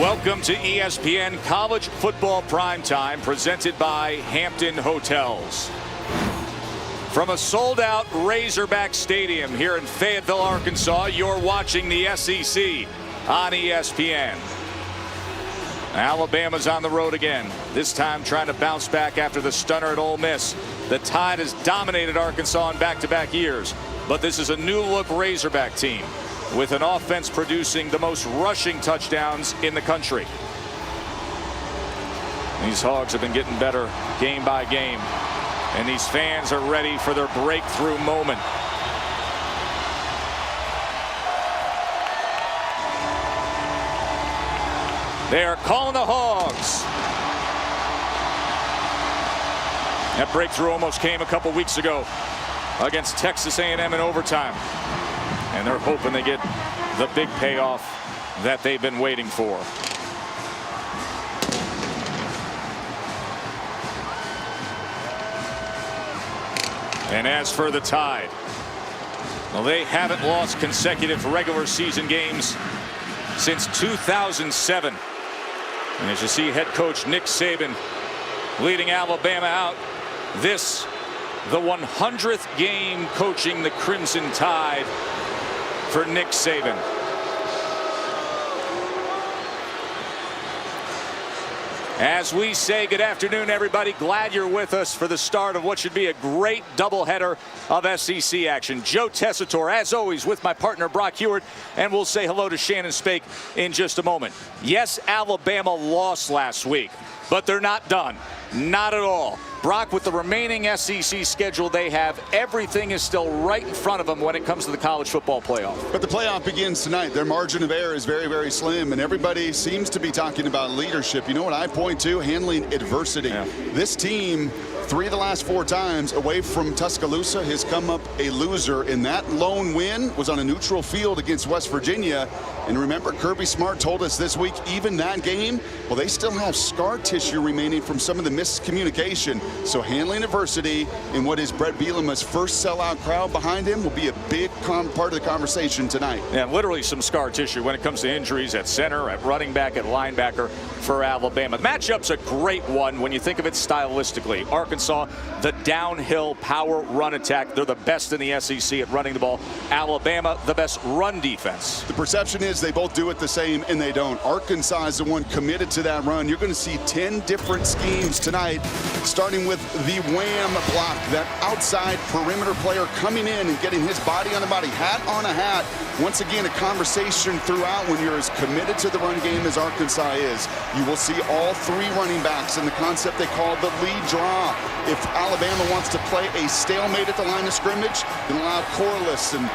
Welcome to ESPN College Football Primetime, presented by Hampton Hotels. From a sold-out Razorback Stadium here in Fayetteville, Arkansas, you're watching the SEC on ESPN. Alabama's on the road again, this time trying to bounce back after the stunner at Ole Miss. The Tide has dominated Arkansas in back-to-back years, but this is a new-look Razorback team with an offense producing the most rushing touchdowns in the country. These Hogs have been getting better game by game, and these fans are ready for their breakthrough moment. They are calling the Hogs. That breakthrough almost came a couple weeks ago against Texas A&M in overtime. And they're hoping they get the big payoff that they've been waiting for. And as for the Tide, well, they haven't lost consecutive regular season games since 2007. And as you see, head coach Nick Saban leading Alabama out. This, the 100th game coaching the Crimson Tide for Nick Saban. As we say good afternoon, everybody, glad you're with us for the start of what should be a great doubleheader of SEC action. Joe Tessitore, as always, with my partner Brock Heward, and we'll say hello to Shannon Spake in just a moment. Yes, Alabama lost last week, but they're not done. Not at all. Brock, with the remaining SEC schedule they have, everything is still right in front of them when it comes to the college football playoff. But the playoff begins tonight. Their margin of error is very, very slim, and everybody seems to be talking about leadership. You know what I point to? Handling adversity. Yeah. This team, 3 of the last 4 times away from Tuscaloosa, has come up a loser, and that lone win was on a neutral field against West Virginia. And remember, Kirby Smart told us this week, even that game, well, they still have scar tissue remaining from some of the miscommunication. So handling adversity in what is Brett Bielema's first sellout crowd behind him will be a big part of the conversation tonight. Yeah, literally some scar tissue when it comes to injuries at center, at running back, at linebacker for Alabama. The matchup's a great one when you think of it stylistically. Arkansas, the downhill power run attack. They're the best in the SEC at running the ball. Alabama, the best run defense. The perception is they both do it the same, and they don't. Arkansas is the one committed to that run. You're going to see 10 different schemes tonight, starting with the wham block, that outside perimeter player coming in and getting his body on the body, hat on a hat. Once again, a conversation throughout when you're as committed to the run game as Arkansas is. You will see all 3 running backs in the concept they call the lead draw. If Alabama wants to play a stalemate at the line of scrimmage, then allow Corliss and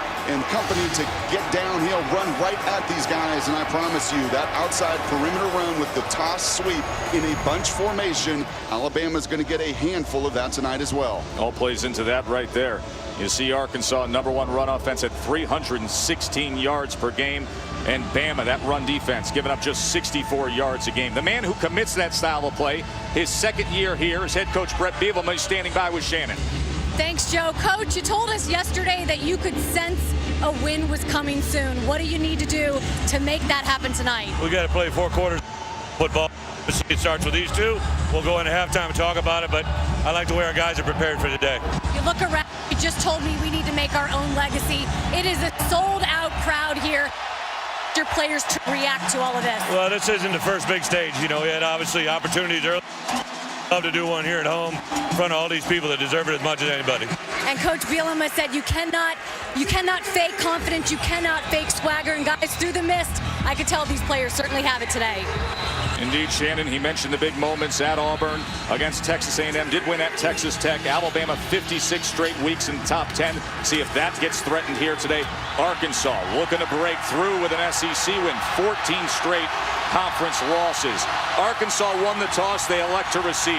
company to get downhill, run right at these guys, and I promise you that outside perimeter run with the toss sweep in a bunch formation, Alabama's going to get a handful of that tonight as well. All plays into that right there. You see Arkansas, #1 run offense at 316 yards per game, and Bama, that run defense, giving up just 64 yards a game. The man who commits that style of play, his second year here, is head coach Brett Bielema. He's standing by with Shannon. Thanks, Joe. Coach, you told us yesterday that you could sense a win was coming soon. What do you need to do to make that happen tonight? We got to play 4 quarters football. It starts with these 2. We'll go into halftime and talk about it, but I like the way our guys are prepared for today. You look around, you just told me we need to make our own legacy. It is a sold-out crowd here. Your players to react to all of this. Well, this isn't the first big stage. You know, we had obviously opportunities early. Love to do one here at home in front of all these people that deserve it as much as anybody. And Coach Bielema said you cannot fake confidence, you cannot fake swagger, and guys, through the mist, I could tell these players certainly have it today. Indeed, Shannon, he mentioned the big moments at Auburn against Texas A&M, did win at Texas Tech. Alabama 56 straight weeks in the top 10. See if that gets threatened here today. Arkansas looking to break through with an SEC win, 14 straight conference losses. Arkansas won the toss, they elect to receive.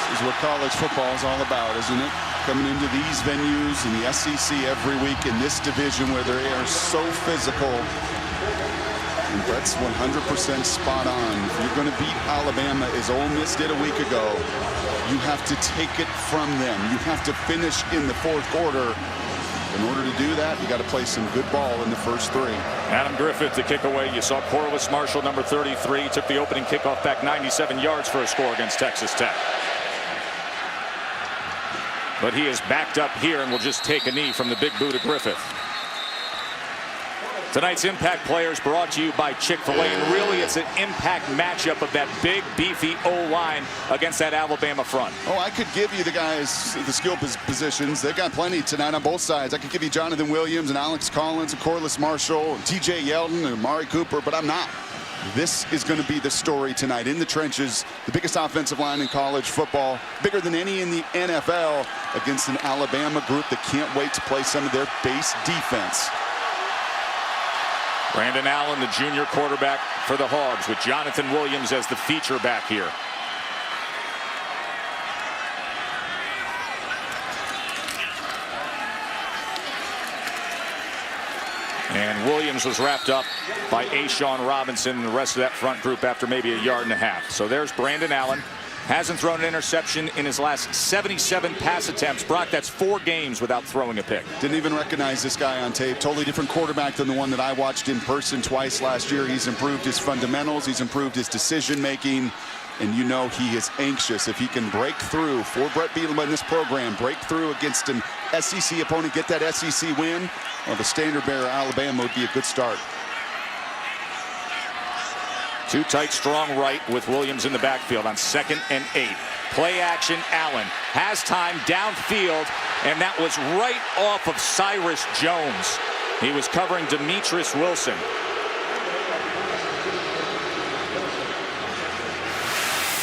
This is what college football is all about, isn't it? Coming into these venues in the SEC every week in this division where they are so physical. And Brett's 100% spot on. If you're going to beat Alabama as Ole Miss did a week ago, you have to take it from them. You have to finish in the 4th quarter. In order to do that, you got to play some good ball in the first 3. Adam Griffith to kick away. You saw Corliss Marshall, number 33, took the opening kickoff back 97 yards for a score against Texas Tech. But he is backed up here and will just take a knee from the big boot of Griffith. Tonight's impact players brought to you by Chick-fil-A, and really it's an impact matchup of that big, beefy O-line against that Alabama front. Oh, I could give you the guys, the skill positions. They've got plenty tonight on both sides. I could give you Jonathan Williams and Alex Collins and Corliss Marshall and T.J. Yeldon and Amari Cooper, but I'm not. This is going to be the story tonight. In the trenches, the biggest offensive line in college football, bigger than any in the NFL, against an Alabama group that can't wait to play some of their base defense. Brandon Allen, the junior quarterback for the Hogs, with Jonathan Williams as the feature back here. And Williams was wrapped up by Ashawn Robinson and the rest of that front group after maybe a yard and a half. So there's Brandon Allen. Hasn't thrown an interception in his last 77 pass attempts. Brock, that's 4 games without throwing a pick. Didn't even recognize this guy on tape. Totally different quarterback than the one that I watched in person twice last year. He's improved his fundamentals. He's improved his decision making. And you know he is anxious. If he can break through for Brett Bielema in this program, break through against an SEC opponent, get that SEC win, well, the standard bearer Alabama would be a good start. Too tight, strong right with Williams in the backfield on 2nd and 8. Play action, Allen has time downfield, and that was right off of Cyrus Jones. He was covering Demetrius Wilson.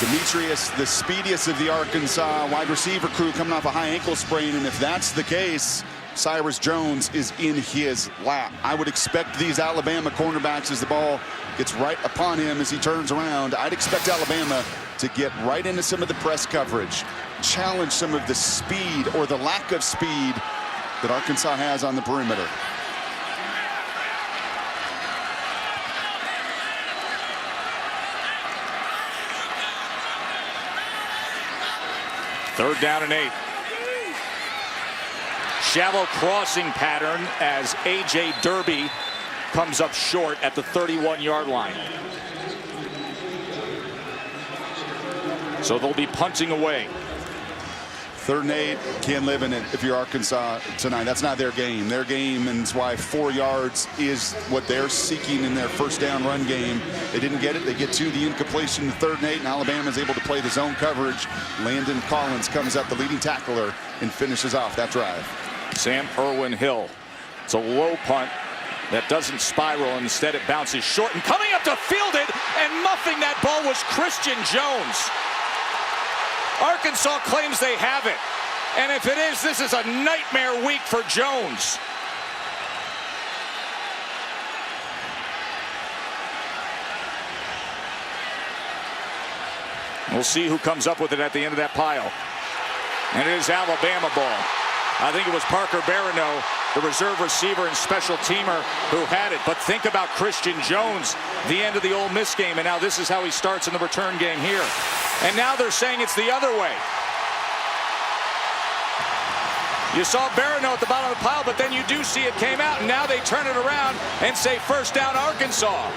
Demetrius, the speediest of the Arkansas wide receiver crew, coming off a high ankle sprain, and if that's the case, Cyrus Jones is in his lap. I would expect these Alabama cornerbacks, as the ball gets right upon him as he turns around, I'd expect Alabama to get right into some of the press coverage, challenge some of the speed or the lack of speed that Arkansas has on the perimeter. Third down and 8. Shallow crossing pattern as A.J. Derby comes up short at the 31-yard line. So they'll be punting away. 3rd and 8, can't live in it if you're Arkansas tonight. That's not their game. Their game, and it's why 4 yards is what they're seeking in their first down run game. They didn't get it. They get to the incompletion, the 3rd and 8, and Alabama is able to play the zone coverage. Landon Collins comes up, the leading tackler, and finishes off that drive. Sam Irwin-Hill. It's a low punt that doesn't spiral. Instead, it bounces short, and coming up to field it and muffing that ball was Christian Jones. Arkansas claims they have it, and if it is, this is a nightmare week for Jones. We'll see who comes up with it at the end of that pile. And it is Alabama ball. I think it was Parker Barano, the reserve receiver and special teamer, who had it. But think about Christian Jones, the end of the Ole Miss game, and now this is how he starts in the return game here. And now they're saying it's the other way. You saw Barano at the bottom of the pile, but then you do see it came out, and now they turn it around and say first down Arkansas.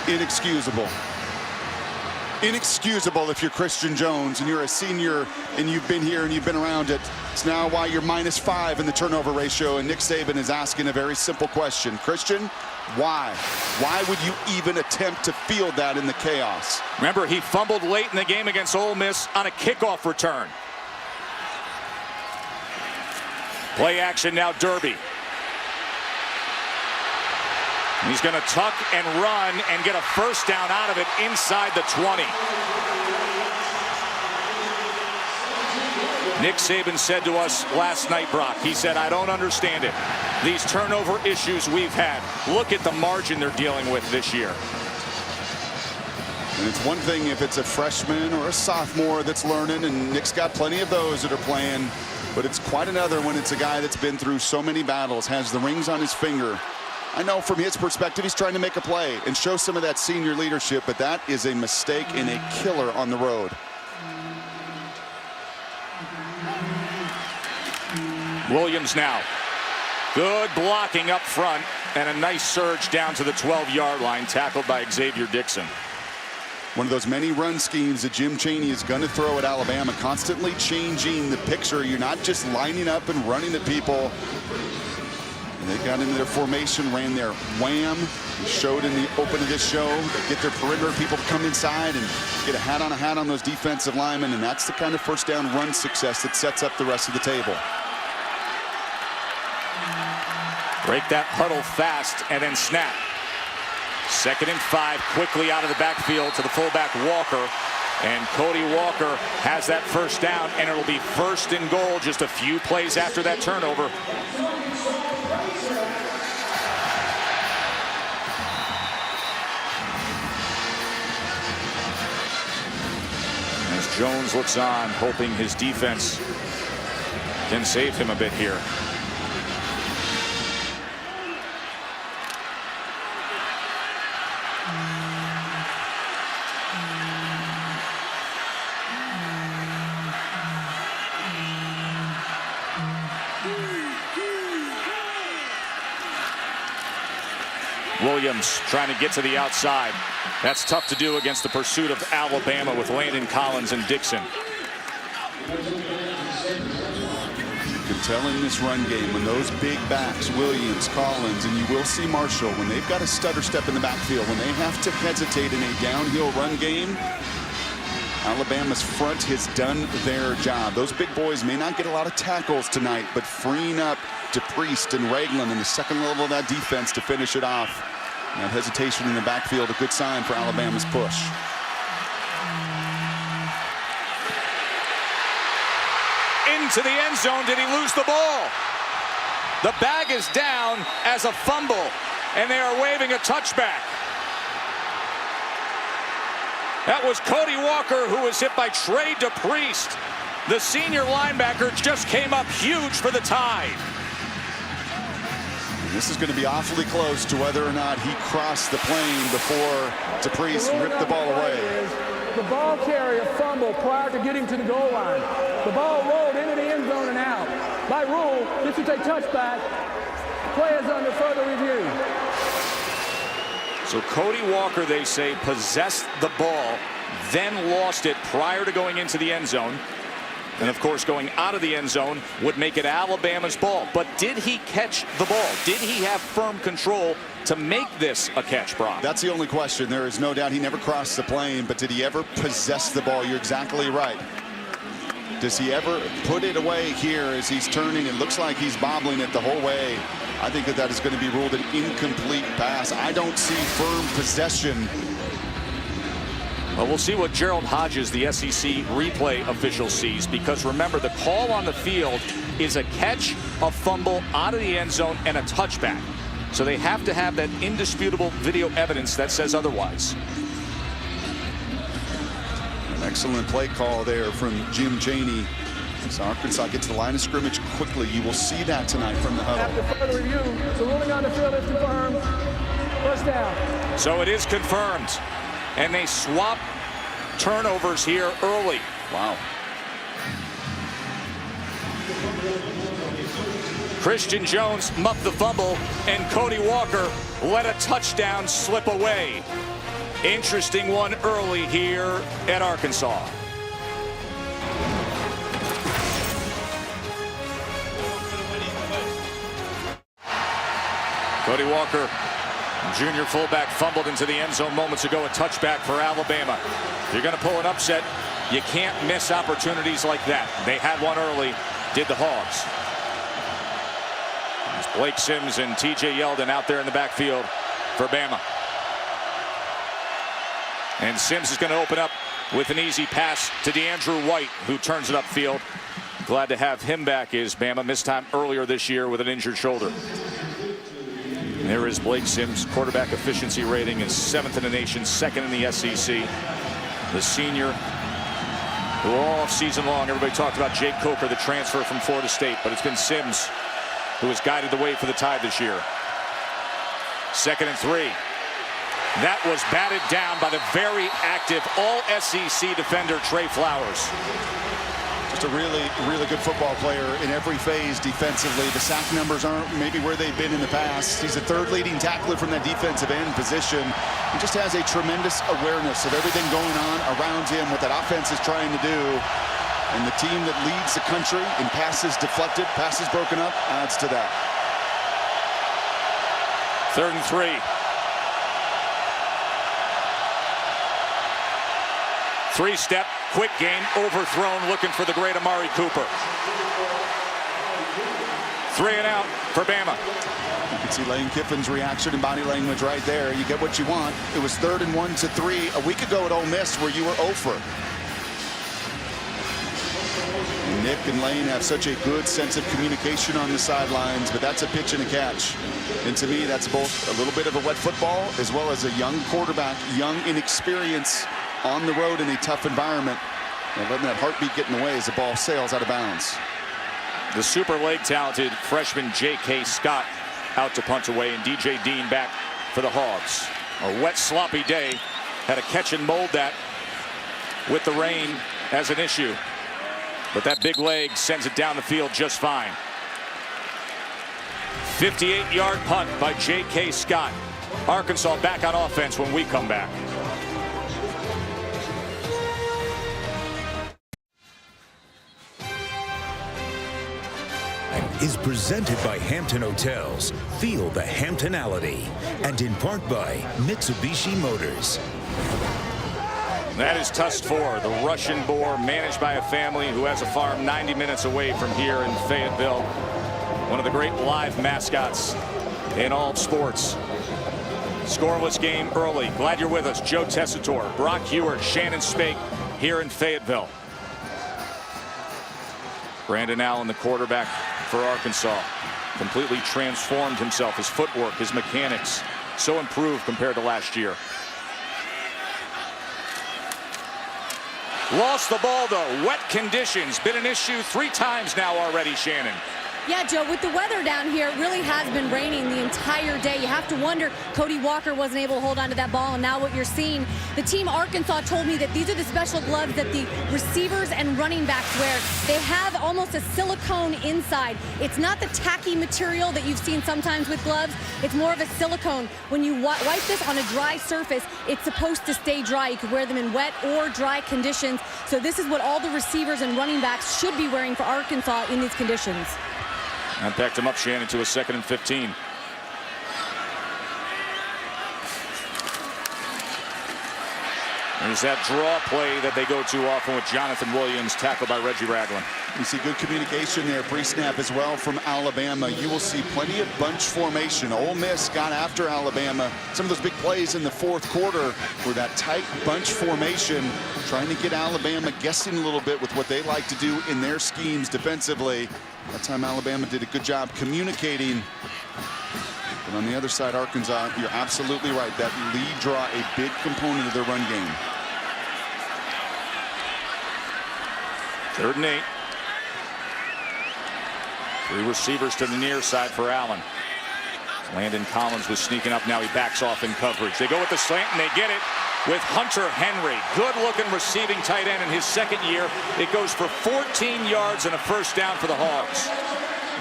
Inexcusable. Inexcusable if you're Christian Jones and you're a senior and you've been here and you've been around it. It's now why you're -5 in the turnover ratio, and Nick Saban is asking a very simple question. Christian, why? Why would you even attempt to field that in the chaos? Remember, he fumbled late in the game against Ole Miss on a kickoff return. Play action now, Derby. He's going to tuck and run and get a first down out of it inside the 20. Nick Saban said to us last night, Brock, he said, I don't understand it. These turnover issues we've had. Look at the margin they're dealing with this year. And it's one thing if it's a freshman or a sophomore that's learning, and Nick's got plenty of those that are playing, but it's quite another when it's a guy that's been through so many battles, has the rings on his finger. I know from his perspective, he's trying to make a play and show some of that senior leadership, but that is a mistake and a killer on the road. Williams now. Good blocking up front and a nice surge down to the 12-yard line, tackled by Xavier Dixon. One of those many run schemes that Jim Chaney is going to throw at Alabama, constantly changing the picture. You're not just lining up and running at people. And they got into their formation, ran their wham, showed in the open of this show. They get their perimeter people to come inside and get a hat on those defensive linemen, and that's the kind of first down run success that sets up the rest of the table. Break that huddle fast and then snap. 2nd and 5, quickly out of the backfield to the fullback Walker. And Cody Walker has that first down, and it'll be 1st and goal just a few plays after that turnover. As Jones looks on, hoping his defense can save him a bit here. Williams trying to get to the outside. That's tough to do against the pursuit of Alabama with Landon Collins and Dixon. You can tell in this run game when those big backs, Williams, Collins, and you will see Marshall, when they've got a stutter step in the backfield, when they have to hesitate in a downhill run game, Alabama's front has done their job. Those big boys may not get a lot of tackles tonight, but freeing up to Priest and Ragland in the second level of that defense to finish it off. That hesitation in the backfield, a good sign for Alabama's push. Into the end zone. Did he lose the ball? The bag is down as a fumble, and they are waving a touchback. That was Cody Walker, who was hit by Trey DePriest. The senior linebacker just came up huge for the Tide. And this is going to be awfully close to whether or not he crossed the plane before DePriest ripped the ball away. The ball carrier fumbled prior to getting to the goal line. The ball rolled into the end zone and out. By rule, this is a touchback. Play is under further review. So Cody Walker, they say, possessed the ball, then lost it prior to going into the end zone. And of course, going out of the end zone would make it Alabama's ball. But did he catch the ball? Did he have firm control to make this a catch, Brock? That's the only question. There is no doubt he never crossed the plane, but did he ever possess the ball? You're exactly right. Does he ever put it away here as he's turning? It looks like he's bobbling it the whole way. I think that is going to be ruled an incomplete pass. I don't see firm possession. Well, we'll see what Gerald Hodges, the SEC replay official, sees, because remember, the call on the field is a catch, a fumble out of the end zone, and a touchback. So they have to have that indisputable video evidence that says otherwise. An excellent play call there from Jim Chaney. So Arkansas gets to the line of scrimmage quickly. You will see that tonight from the huddle. After further review, the ruling on the field is confirmed. First down. So it is confirmed. And they swap turnovers here early. Wow. Christian Jones muffed the fumble, and Cody Walker let a touchdown slip away. Interesting one early here at Arkansas. Cody Walker, junior fullback, fumbled into the end zone moments ago. A touchback for Alabama. If you're going to pull an upset, you can't miss opportunities like that. They had one early, did the Hogs. It's Blake Sims and TJ Yeldon out there in the backfield for Bama. And Sims is going to open up with an easy pass to DeAndrew White, who turns it upfield. Glad to have him back as Bama missed time earlier this year with an injured shoulder. And there is Blake Sims. Quarterback efficiency rating is 7th in the nation, 2nd in the SEC. The senior, who all season long everybody talked about Jake Coker, the transfer from Florida State, but it's been Sims who has guided the way for the Tide this year. 2nd and 3. That was batted down by the very active all-SEC defender Trey Flowers. Just a really, really good football player in every phase defensively. The sack numbers aren't maybe where they've been in the past. He's the third leading tackler from that defensive end position. He just has a tremendous awareness of everything going on around him, what that offense is trying to do. And the team that leads the country in passes deflected, passes broken up, adds to that. 3rd and 3. 3-step, quick game, overthrown, looking for the great Amari Cooper. 3 and out for Bama. You can see Lane Kiffin's reaction and body language right there. You get what you want. It was 3rd and 1 to 3 a week ago at Ole Miss where you were 0 for. Nick and Lane have such a good sense of communication on the sidelines, but that's a pitch and a catch. And to me, that's both a little bit of a wet football as well as a young quarterback, young inexperience on the road in a tough environment. And letting that heartbeat get in the way as the ball sails out of bounds. The super leg talented freshman J.K. Scott out to punt away, and DJ Dean back for the Hogs. A wet, sloppy day. Had to catch and mold that with the rain as an issue. But that big leg sends it down the field just fine. 58-yard punt by J.K. Scott. Arkansas back on offense when we come back. Is presented by Hampton Hotels. Feel the Hamptonality. And in part by Mitsubishi Motors. That is Tusk 4, the Russian boar managed by a family who has a farm 90 minutes away from here in Fayetteville. One of the great live mascots in all sports. Scoreless game early. Glad you're with us. Joe Tessitore, Brock Heward, Shannon Spake here in Fayetteville. Brandon Allen, the quarterback for Arkansas, completely transformed himself, his footwork, his mechanics, so improved compared to last year. Lost the ball though. Wet conditions been an issue 3 times now already, Shannon. Yeah, Joe, with the weather down here, it really has been raining the entire day. You have to wonder, Cody Walker wasn't able to hold on to that ball, and now what you're seeing, the team Arkansas told me that these are the special gloves that the receivers and running backs wear. They have almost a silicone inside. It's not the tacky material that you've seen sometimes with gloves. It's more of a silicone. When you wipe this on a dry surface, it's supposed to stay dry. You could wear them in wet or dry conditions. So this is what all the receivers and running backs should be wearing for Arkansas in these conditions. And backed him up, Shannon, to a 2nd and 15. There's that draw play that they go to often with Jonathan Williams, tackled by Reggie Ragland. You see good communication there pre-snap as well from Alabama. You will see plenty of bunch formation. Ole Miss got after Alabama. Some of those big plays in the 4th quarter were that tight bunch formation, trying to get Alabama guessing a little bit with what they like to do in their schemes defensively. That time Alabama did a good job communicating. But on the other side, Arkansas, you're absolutely right. That lead draw, a big component of their run game. 3rd and 8. 3 receivers to the near side for Allen. Landon Collins was sneaking up. Now he backs off in coverage. They go with the slant, and they get it with Hunter Henry. Good-looking receiving tight end in his 2nd year. It goes for 14 yards and a 1st down for the Hogs.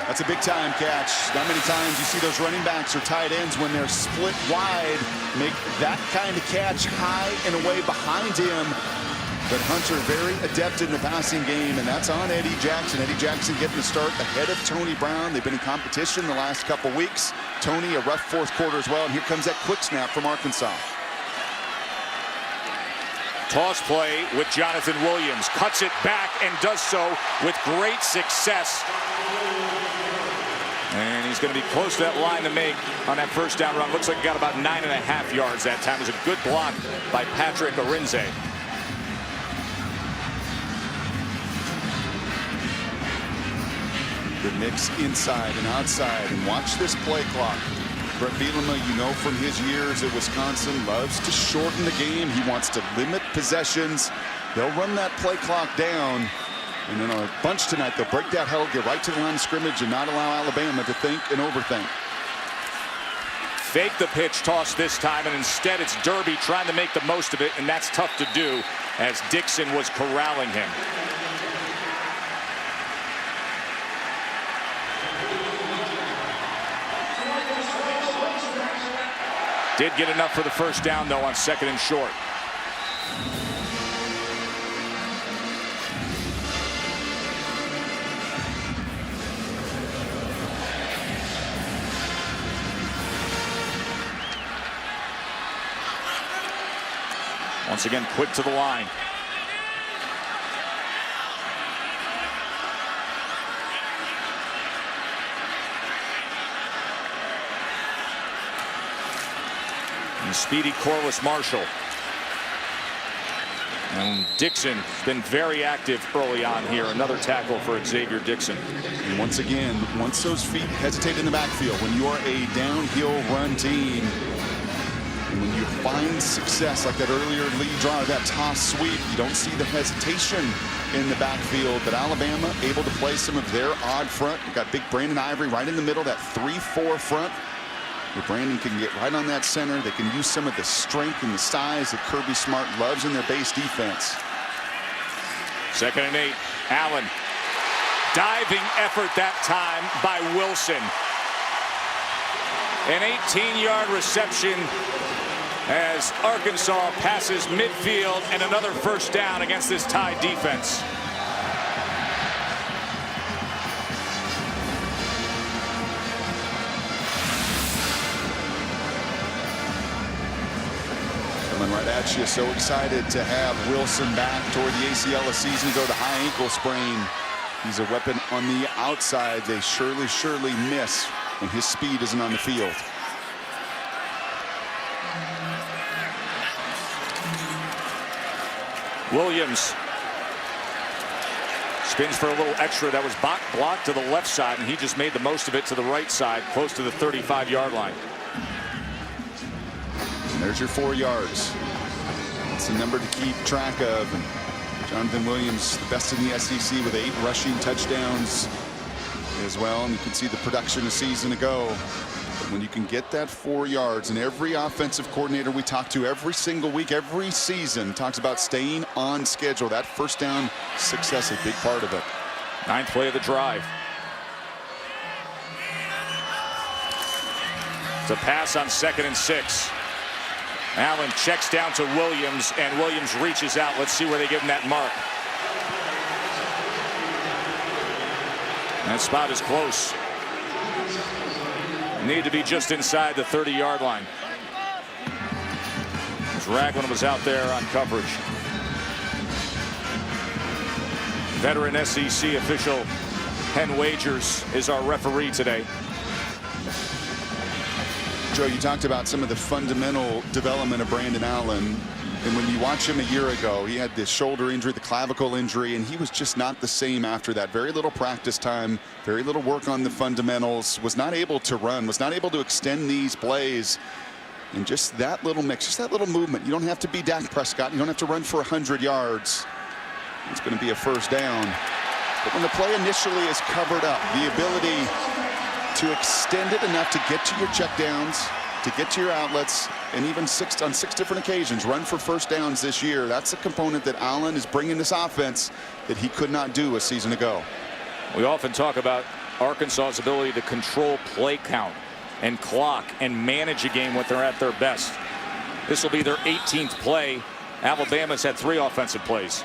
That's a big-time catch. Not many times you see those running backs or tight ends when they're split wide make that kind of catch high and away behind him. But Hunter very adept in the passing game, and that's on Eddie Jackson. Eddie Jackson getting the start ahead of Tony Brown. They've been in competition the last couple weeks. Tony, a rough 4th quarter as well, and here comes that quick snap from Arkansas. Toss play with Jonathan Williams. Cuts it back and does so with great success. And he's going to be close to that line to make on that 1st down run. Looks like he got about 9.5 yards that time. It was a good block by Patrick Arinze. Good mix inside and outside. And watch this play clock. Brett Bielema, you know from his years at Wisconsin, loves to shorten the game. He wants to limit possessions. They'll run that play clock down. And then on a bunch tonight, they'll break that huddle, get right to the line of scrimmage, and not allow Alabama to think and overthink. Fake the pitch toss this time, and instead it's Derby trying to make the most of it, and that's tough to do as Dixon was corralling him. Did get enough for the first down, though, on 2nd and short. Once again, quick to the line. And speedy Corliss Marshall. And Dixon has been very active early on here. Another tackle for Xavier Dixon. And once again, once those feet hesitate in the backfield, when you are a downhill run team, and when you find success like that earlier lead drive, that toss sweep, you don't see the hesitation in the backfield. But Alabama able to play some of their odd front. You've got big Brandon Ivory right in the middle, that 3-4 front. Where Brandon can get right on that center. They can use some of the strength and the size that Kirby Smart loves in their base defense. 2nd and 8. Allen. Diving effort that time by Wilson. An 18-yard reception as Arkansas passes midfield, and another first down against this Tide defense. Coming right at you. So excited to have Wilson back toward the ACL a season ago. The high ankle sprain. He's a weapon on the outside. They surely miss when his speed isn't on the field. Williams spins for a little extra. That was blocked to the left side, and he just made the most of it to the right side, close to the 35-yard line. And there's your 4 yards. It's a number to keep track of. And Jonathan Williams, the best in the SEC with 8 rushing touchdowns as well. And you can see the production a season ago. But when you can get that 4 yards, and every offensive coordinator we talk to every single week, every season, talks about staying on schedule. That first down success is a big part of it. 9th play of the drive. It's a pass on 2nd and 6. Allen checks down to Williams, and Williams reaches out. Let's see where they give him that mark. That spot is close. Need to be just inside the 30-yard line. Ragland was out there on coverage. Veteran SEC official Ken Wagers is our referee today. Joe, you talked about some of the fundamental development of Brandon Allen. And when you watch him a year ago, he had the shoulder injury, the clavicle injury, and he was just not the same after that. Very little practice time, very little work on the fundamentals, was not able to run, was not able to extend these plays. And just that little mix, just that little movement. You don't have to be Dak Prescott. You don't have to run for 100 yards. It's going to be a first down. But when the play initially is covered up, the ability to extend it enough to get to your checkdowns, to get to your outlets, and even on 6 different occasions run for first downs this year. That's a component that Allen is bringing this offense that he could not do a season ago. We often talk about Arkansas's ability to control play count and clock and manage a game when they're at their best. This will be their 18th play. Alabama's had 3 offensive plays.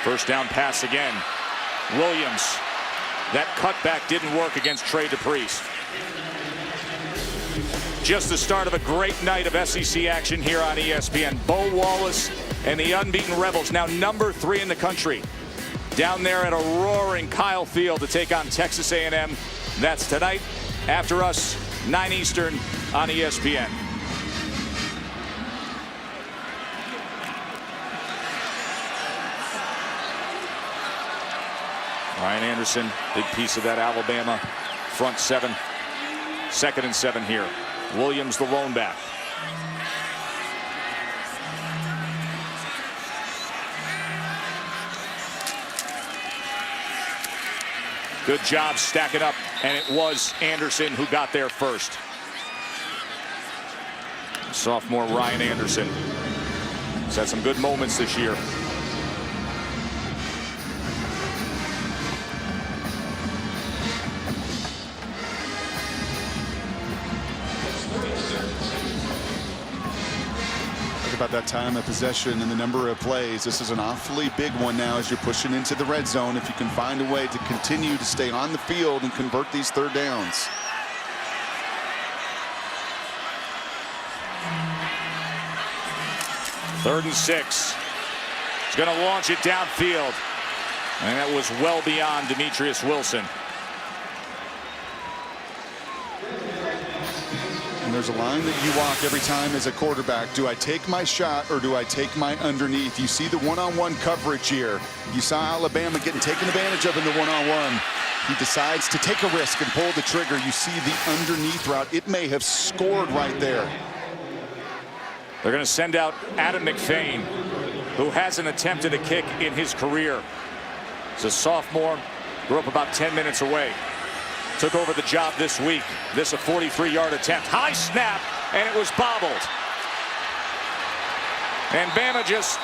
First down pass again. Williams. That cutback didn't work against Trey DePriest. Just the start of a great night of SEC action here on ESPN. Bo Wallace and the unbeaten Rebels, now number 3 in the country, down there at a roaring Kyle Field to take on Texas A&M. That's tonight after us, 9 Eastern on ESPN. Ryan Anderson, big piece of that Alabama front 7. 2nd and 7 here. Williams the lone back. Good job stacking up, and it was Anderson who got there first. Sophomore Ryan Anderson has had some good moments this year. About that time of possession and the number of plays. This is an awfully big one now as you're pushing into the red zone. If you can find a way to continue to stay on the field and convert these third downs. Third and 6. He's going to launch it downfield. And that was well beyond Demetrius Wilson. And there's a line that you walk every time as a quarterback. Do I take my shot or do I take my underneath? You see the one-on-one coverage here. You saw Alabama getting taken advantage of in the one-on-one. He decides to take a risk and pull the trigger. You see the underneath route. It may have scored right there. They're going to send out Adam McFain, who hasn't attempted a kick in his career. He's a sophomore, grew up about 10 minutes away. Took over the job this week. This a 43-yard attempt. High snap, and it was bobbled. And Bama just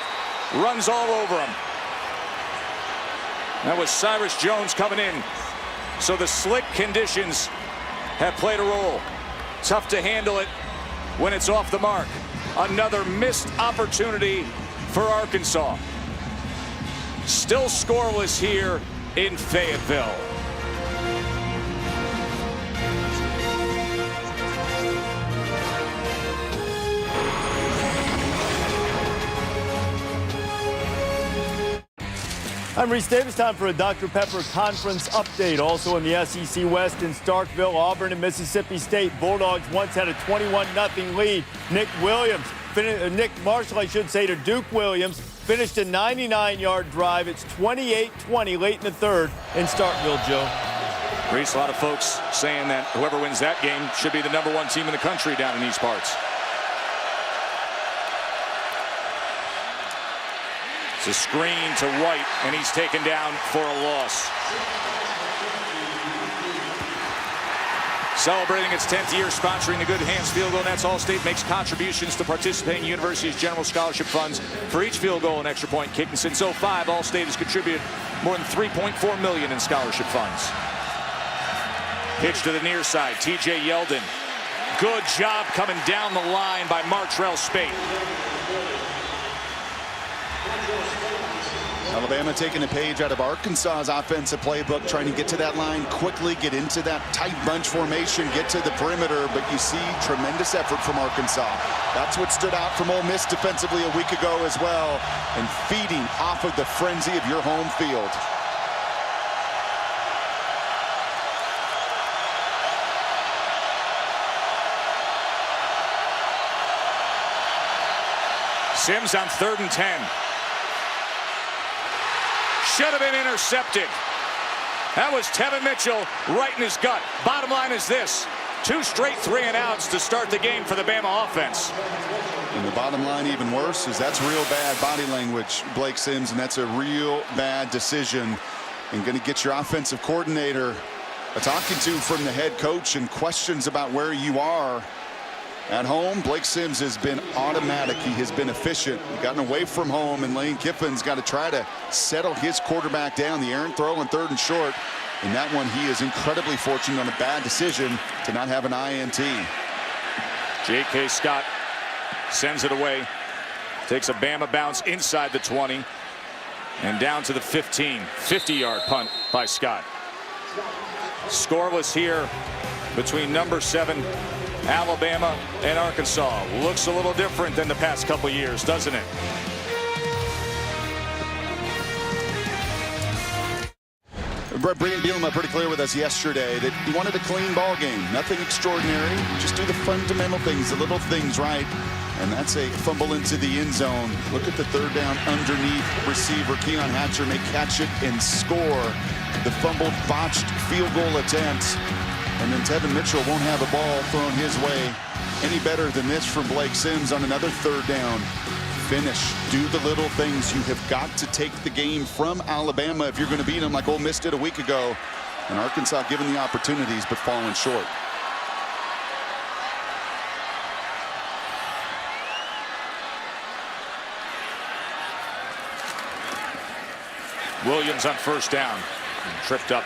runs all over him. That was Cyrus Jones coming in. So the slick conditions have played a role. Tough to handle it when it's off the mark. Another missed opportunity for Arkansas. Still scoreless here in Fayetteville. I'm Reese Davis. Time for a Dr. Pepper conference update. Also in the SEC West in Starkville, Auburn and Mississippi State Bulldogs once had a 21-0 lead. Nick Marshall, I should say, to Duke Williams, finished a 99-yard drive. It's 28-20 late in the third in Starkville, Joe. Reese, a lot of folks saying that whoever wins that game should be the #1 team in the country down in these parts. It's a screen to White, and he's taken down for a loss. Celebrating its 10th year sponsoring the Good Hands Field Goal Nets, All-State makes contributions to participating universities' general scholarship funds for each field goal and extra point kick. And since 2005, All-State has contributed more than $3.4 million in scholarship funds. Pitch to the near side, TJ Yeldon. Good job coming down the line by Martrell Spate. Alabama taking a page out of Arkansas's offensive playbook, trying to get to that line quickly, get into that tight bunch formation, get to the perimeter. But you see tremendous effort from Arkansas. That's what stood out from Ole Miss defensively a week ago as well, and feeding off of the frenzy of your home field. Sims on 3rd and 10. Should have been intercepted. That was Tevin Mitchell right in his gut. Bottom line is this: 2 straight 3-and-outs to start the game for the Bama offense. And the bottom line, even worse, is that's real bad body language, Blake Sims, and that's a real bad decision. And going to get your offensive coordinator talking to from the head coach and questions about where you are. At home, Blake Sims has been automatic. He has been efficient, gotten away from home, and Lane Kiffin's got to try to settle his quarterback down. The errant throw on 3rd and short. In that one, he is incredibly fortunate on a bad decision to not have an INT. J.K. Scott sends it away. Takes a Bama bounce inside the 20 and down to the 15. 50-yard punt by Scott. Scoreless here between number 7 Alabama and Arkansas. Looks a little different than the past couple years, doesn't it? Brett Bielema pretty clear with us yesterday that he wanted a clean ball game. Nothing extraordinary. Just do the fundamental things, the little things right. And that's a fumble into the end zone. Look at the 3rd down underneath receiver. Keon Hatcher may catch it and score. The fumbled, botched field goal attempt. And then Tevin Mitchell won't have a ball thrown his way any better than this from Blake Sims on another 3rd down. Finish. Do the little things. You have got to take the game from Alabama if you're going to beat them like Ole Miss did a week ago. And Arkansas given the opportunities but falling short. Williams on first down. Tripped up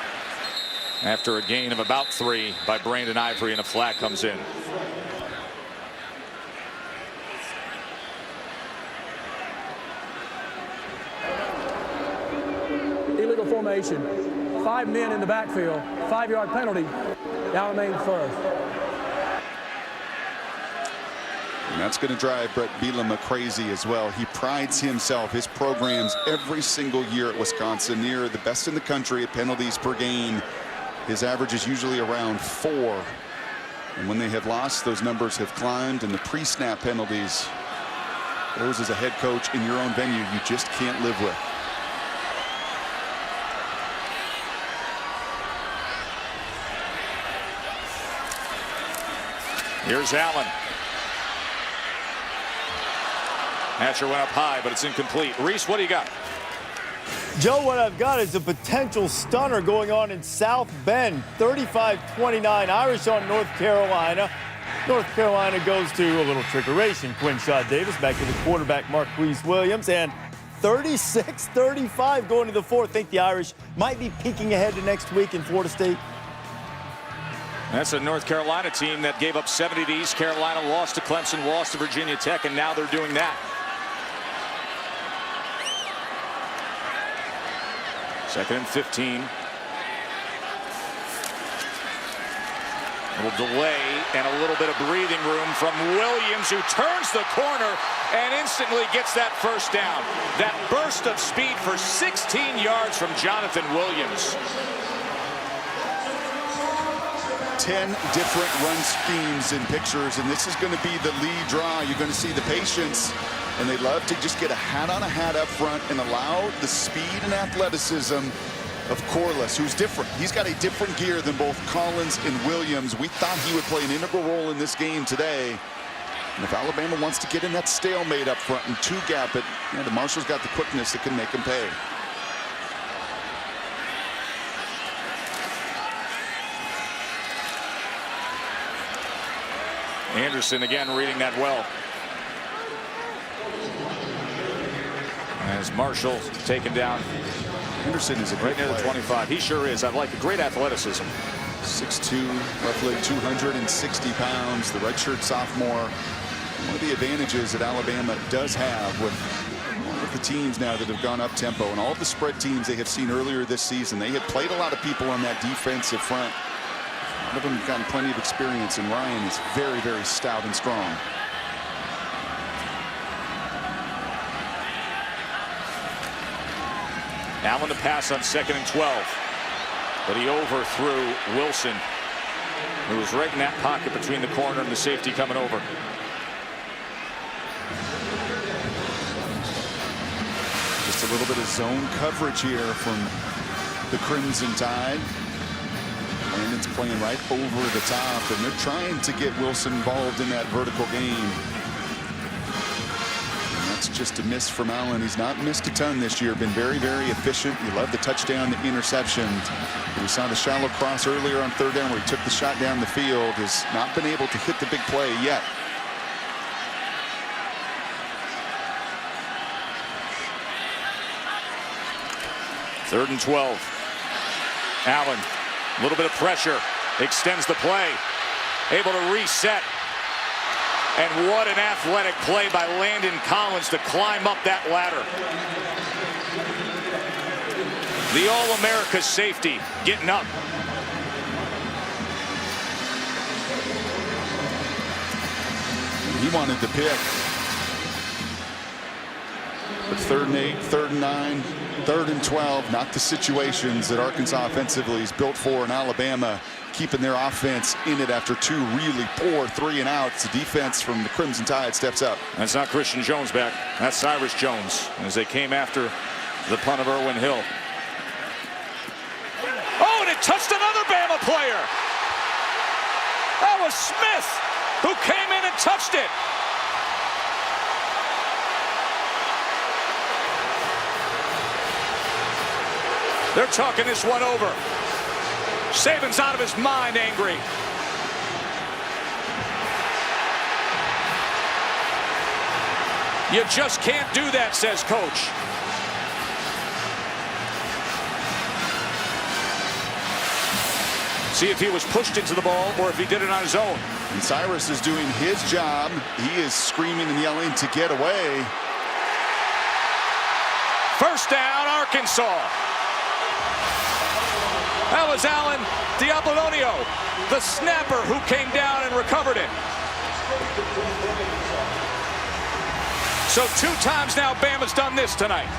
after a gain of about 3 by Brandon Ivory, and a flag comes in. Illegal formation. 5 men in the backfield. 5-yard penalty. Alabama first. And that's going to drive Brett Bielema crazy as well. He prides himself, his programs every single year at Wisconsin near the best in the country at penalties per game. His average is usually around 4. And when they have lost, those numbers have climbed. And the pre-snap penalties, those as a head coach in your own venue, you just can't live with. Here's Allen. Hatcher went up high, but it's incomplete. Reese, what do you got? Joe, what I've got is a potential stunner going on in South Bend. 35-29 Irish on North Carolina. North Carolina goes to a little trickeration. Quinshaw Davis back to the quarterback, Marquise Williams, and 36-35 going to the fourth. Think the Irish might be peeking ahead to next week in Florida State. That's a North Carolina team that gave up 70 to East Carolina, lost to Clemson, lost to Virginia Tech, and now they're doing that. Second and 15. A little delay and a little bit of breathing room from Williams, who turns the corner and instantly gets that first down. That burst of speed for 16 yards from Jonathan Williams. 10 different run schemes and pictures, and this is going to be the lead draw. You're going to see the patience, and they love to just get a hat on a hat up front and allow the speed and athleticism of Corliss, who's different. He's got a different gear than both Collins and Williams. We thought he would play an integral role in this game today. And if Alabama wants to get in that stalemate up front and two-gap it, the Marshall's got the quickness that can make him pay. Anderson again reading that well. As Marshall taken down. Anderson is a great right near the player. 25. He sure is. I like the great athleticism. 6'2", roughly 260 pounds, the redshirt sophomore. One of the advantages that Alabama does have with all of the teams now that have gone up tempo and all of the spread teams they have seen earlier this season, they have played a lot of people on that defensive front. A lot of them have gotten plenty of experience, and Ryan is very, very stout and strong. Allen to pass on 2nd and 12. But he overthrew Wilson, who was right in that pocket between the corner and the safety coming over. Just a little bit of zone coverage here from the Crimson Tide. Landon's playing right over the top, and they're trying to get Wilson involved in that vertical game. And that's just a miss from Allen. He's not missed a ton this year, been very, very efficient. You love the touchdown, the interception. We saw the shallow cross earlier on 3rd down where he took the shot down the field. Has not been able to hit the big play yet. Third and 12. Allen, a little bit of pressure, extends the play, able to reset. And what an athletic play by Landon Collins to climb up that ladder. The All-America safety getting up. He wanted the pick. But 3rd and 8, 3rd and 9, 3rd and 12, not the situations that Arkansas offensively is built for, in Alabama keeping their offense in it after 2 really poor 3 and outs. The defense from the Crimson Tide steps up. That's not Christian Jones back. That's Cyrus Jones as they came after the punt of Irwin Hill. Oh, and it touched another Bama player. That was Smith who came in and touched it. They're talking this one over. Saban's out of his mind, angry. You just can't do that, says coach. See if he was pushed into the ball or if he did it on his own. And Cyrus is doing his job. He is screaming and yelling to get away. First down, Arkansas. That was Alan Diablonio, the snapper, who came down and recovered it. So 2 times now Bama's done this tonight.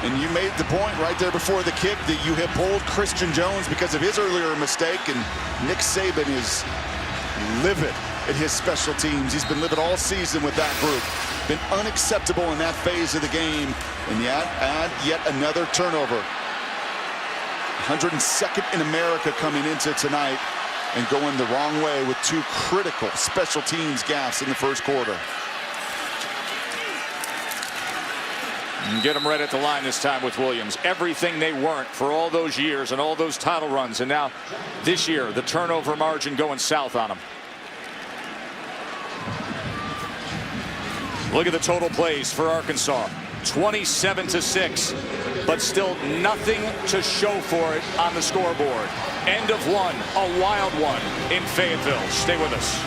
And you made the point right there before the kick that you have pulled Christian Jones because of his earlier mistake, and Nick Saban is livid at his special teams. He's been livid all season with that group. Been unacceptable in that phase of the game, and yet add yet another turnover. 102nd in America coming into tonight and going the wrong way with 2 critical special teams gaffes in the first quarter. And get them right at the line this time with Williams. Everything they weren't for all those years and all those title runs. And now this year, the turnover margin going south on them. Look at the total plays for Arkansas. 27-6. But still nothing to show for it on the scoreboard. End of 1. A wild one in Fayetteville. Stay with us.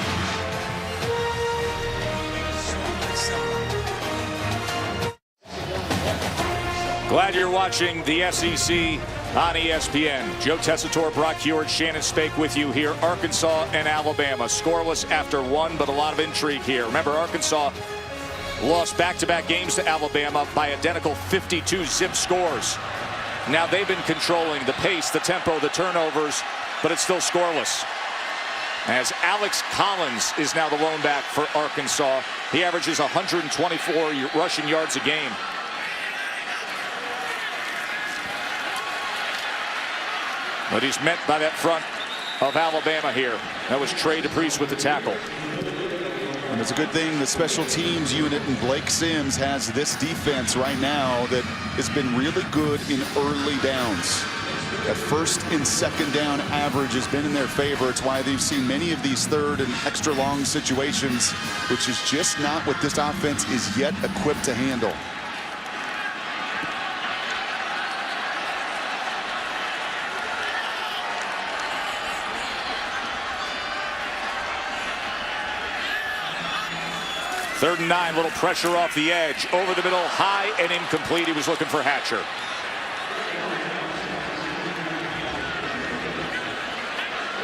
Glad you're watching the SEC on ESPN. Joe Tessitore, Brock Huard, Shannon Spake with you here. Arkansas and Alabama scoreless after 1, but a lot of intrigue here. Remember, Arkansas lost back-to-back games to Alabama by identical 52 zip scores. Now they've been controlling the pace, the tempo, the turnovers, but it's still scoreless. As Alex Collins is now the lone back for Arkansas. He averages 124 rushing yards a game. But he's met by that front of Alabama here. That was Trey DePriest with the tackle. And it's a good thing the special teams unit and Blake Sims has this defense right now that has been really good in early downs. That first and second down average has been in their favor. It's why they've seen many of these third and extra long situations, which is just not what this offense is yet equipped to handle. Third and 9, little pressure off the edge, over the middle, high and incomplete. He was looking for Hatcher.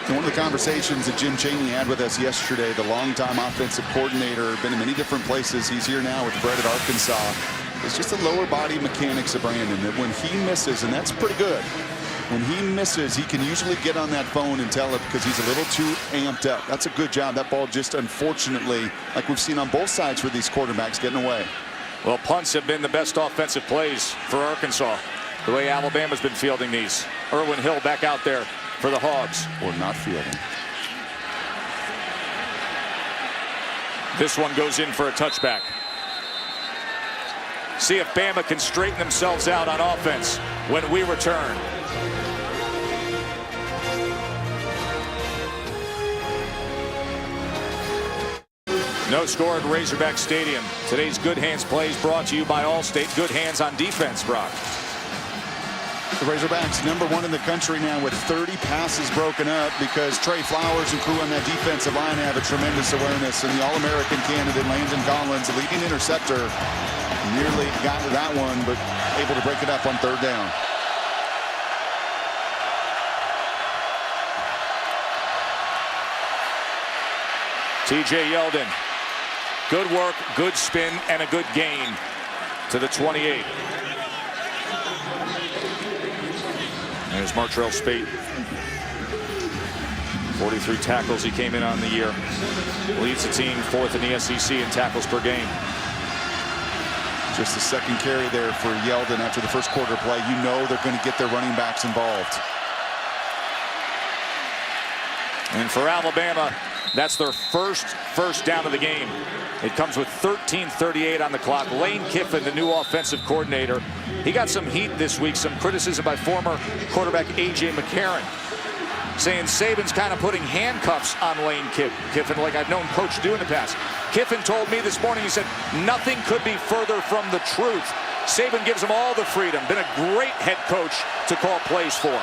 And one of the conversations that Jim Chaney had with us yesterday, the longtime offensive coordinator, been in many different places. He's here now with Brett at Arkansas. It's just the lower body mechanics of Brandon, that when he misses, and that's pretty good, when he misses, he can usually get on that phone and tell it because he's a little too amped up. That's a good job. That ball just, unfortunately, like we've seen on both sides for these quarterbacks, getting away. Well, punts have been the best offensive plays for Arkansas. The way Alabama's been fielding these. Erwin Hill back out there for the Hogs. Or not fielding. This one goes in for a touchback. See if Bama can straighten themselves out on offense when we return. No score at Razorback Stadium. Today's Good Hands plays brought to you by Allstate. Good hands on defense, Brock. The Razorbacks #1 in the country now with 30 passes broken up because Trey Flowers and crew on that defensive line have a tremendous awareness. And the All-American candidate Landon Collins, the leading interceptor, nearly got to that one, but able to break it up on third down. TJ Yeldon. Good work, good spin, and a good gain to the 28. There's Martrell Spate. 43 tackles he came in on the year. Leads the team 4th in the SEC in tackles per game. Just the second carry there for Yeldon after the first quarter play. You know they're going to get their running backs involved. And for Alabama, that's their first down of the game. It comes with 13:38 on the clock. Lane Kiffin, the new offensive coordinator, he got some heat this week, some criticism by former quarterback A.J. McCarron, saying Saban's kind of putting handcuffs on Lane Kiffin like I've known Coach do in the past. Kiffin told me this morning, he said, nothing could be further from the truth. Saban gives him all the freedom. Been a great head coach to call plays for.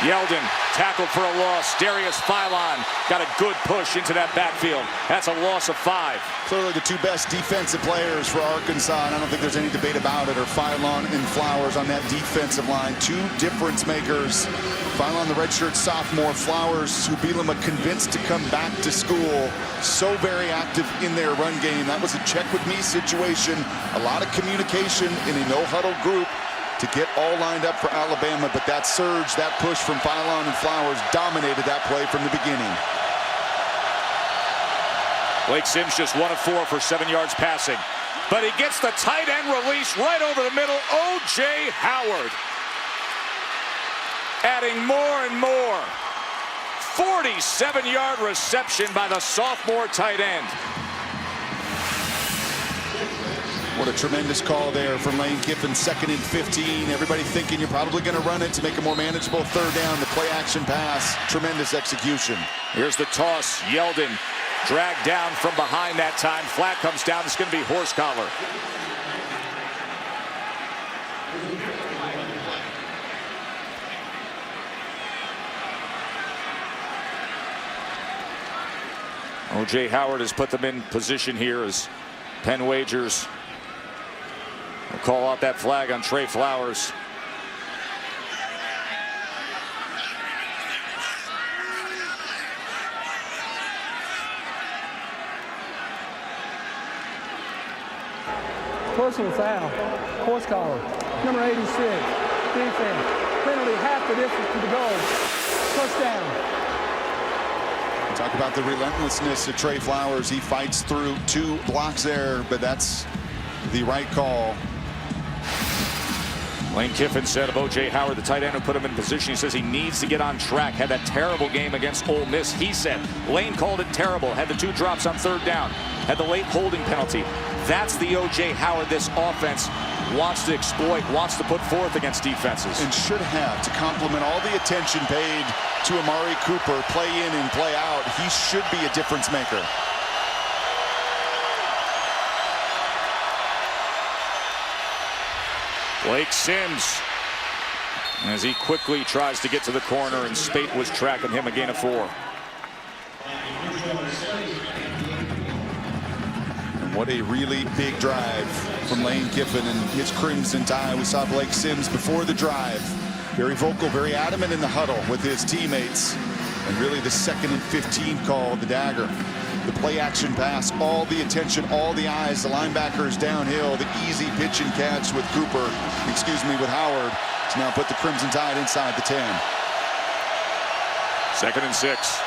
Yeldon tackled for a loss. Darius Philon got a good push into that backfield. That's a loss of 5. Clearly the two best defensive players for Arkansas, and I don't think there's any debate about it, are Philon and Flowers on that defensive line. Two difference makers. Philon, the redshirt sophomore. Flowers, who Bielema convinced to come back to school. So very active in their run game. That was a check with me situation. A lot of communication in a no-huddle group to get all lined up for Alabama, but that surge, that push from Philon and Flowers dominated that play from the beginning. Blake Sims just 1 of 4 for 7 yards passing, but he gets the tight end release right over the middle. O.J. Howard adding more and more. 47-yard reception by the sophomore tight end. What a tremendous call there from Lane Kiffin. 2nd and 15. Everybody thinking you're probably going to run it to make a more manageable 3rd down. The play action pass. Tremendous execution. Here's the toss. Yeldon dragged down from behind that time. Flag comes down. It's going to be horse collar. O.J. Howard has put them in position here as Penn Wagers will call out that flag on Trey Flowers. Personal foul. Horse collar. Number 86. Defense. Penalty half the distance to the goal. Touchdown. Talk about the relentlessness of Trey Flowers. He fights through 2 blocks there, but that's the right call. Lane Kiffin said of O.J. Howard, the tight end who put him in position, he says he needs to get on track. Had that terrible game against Ole Miss. He said Lane called it terrible. Had the 2 drops on 3rd down. Had the late holding penalty. That's the O.J. Howard this offense wants to exploit, wants to put forth against defenses. And should have, to complement all the attention paid to Amari Cooper, play in and play out. He should be a difference maker. Blake Sims, as he quickly tries to get to the corner, and Spate was tracking him, a gain of 4. And what a really big drive from Lane Kiffin and his Crimson Tide. We saw Blake Sims before the drive. Very vocal, very adamant in the huddle with his teammates. And really the 2nd and 15 call, the dagger. The play action pass, all the attention, all the eyes, the linebackers downhill, the easy pitch and catch with with Howard to now put the Crimson Tide inside the 10. 2nd and 6.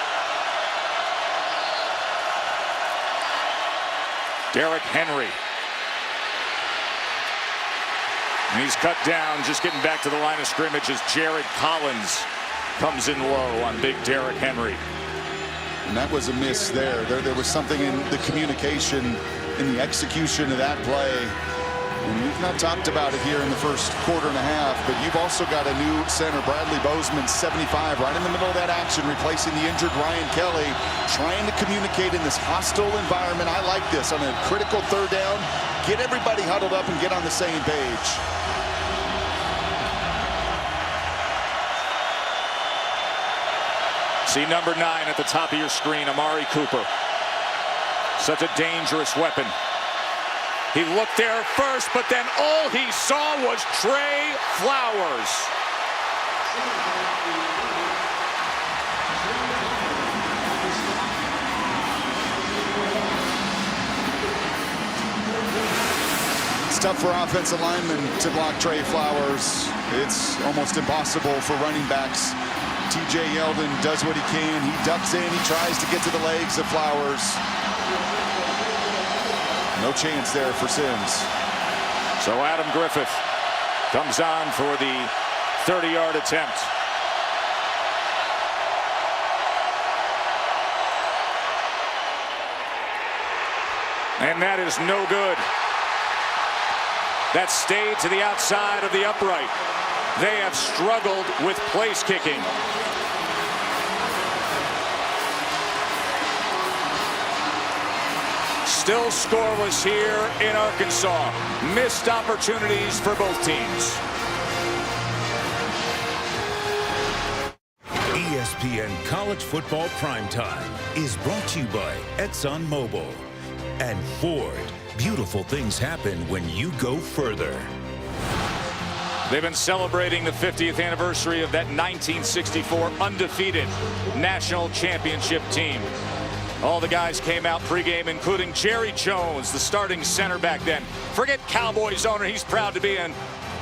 Derrick Henry. And he's cut down, just getting back to the line of scrimmage as Jared Collins comes in low on big Derrick Henry. And that was a miss there. There was something in the communication, in the execution of that play. And we've not talked about it here in the first quarter and a half, but you've also got a new center, Bradley Bozeman, 75, right in the middle of that action, replacing the injured Ryan Kelly, trying to communicate in this hostile environment. I like this on a critical 3rd down. Get everybody huddled up and get on the same page. See number 9 at the top of your screen, Amari Cooper. Such a dangerous weapon. He looked there first, but then all he saw was Trey Flowers. It's tough for offensive linemen to block Trey Flowers. It's almost impossible for running backs. TJ Yeldon does what he can. He ducks in. He tries to get to the legs of Flowers. No chance there for Sims. So Adam Griffith comes on for the 30-yard attempt. And that is no good. That stayed to the outside of the upright. They have struggled with place kicking. Still scoreless here in Arkansas. Missed opportunities for both teams. College Football Primetime is brought to you by ExxonMobil and Ford. Beautiful things happen when you go further. They've been celebrating the 50th anniversary of that 1964 undefeated national championship team. All the guys came out pregame, including Jerry Jones, the starting center back then. Forget Cowboys owner. He's proud to be an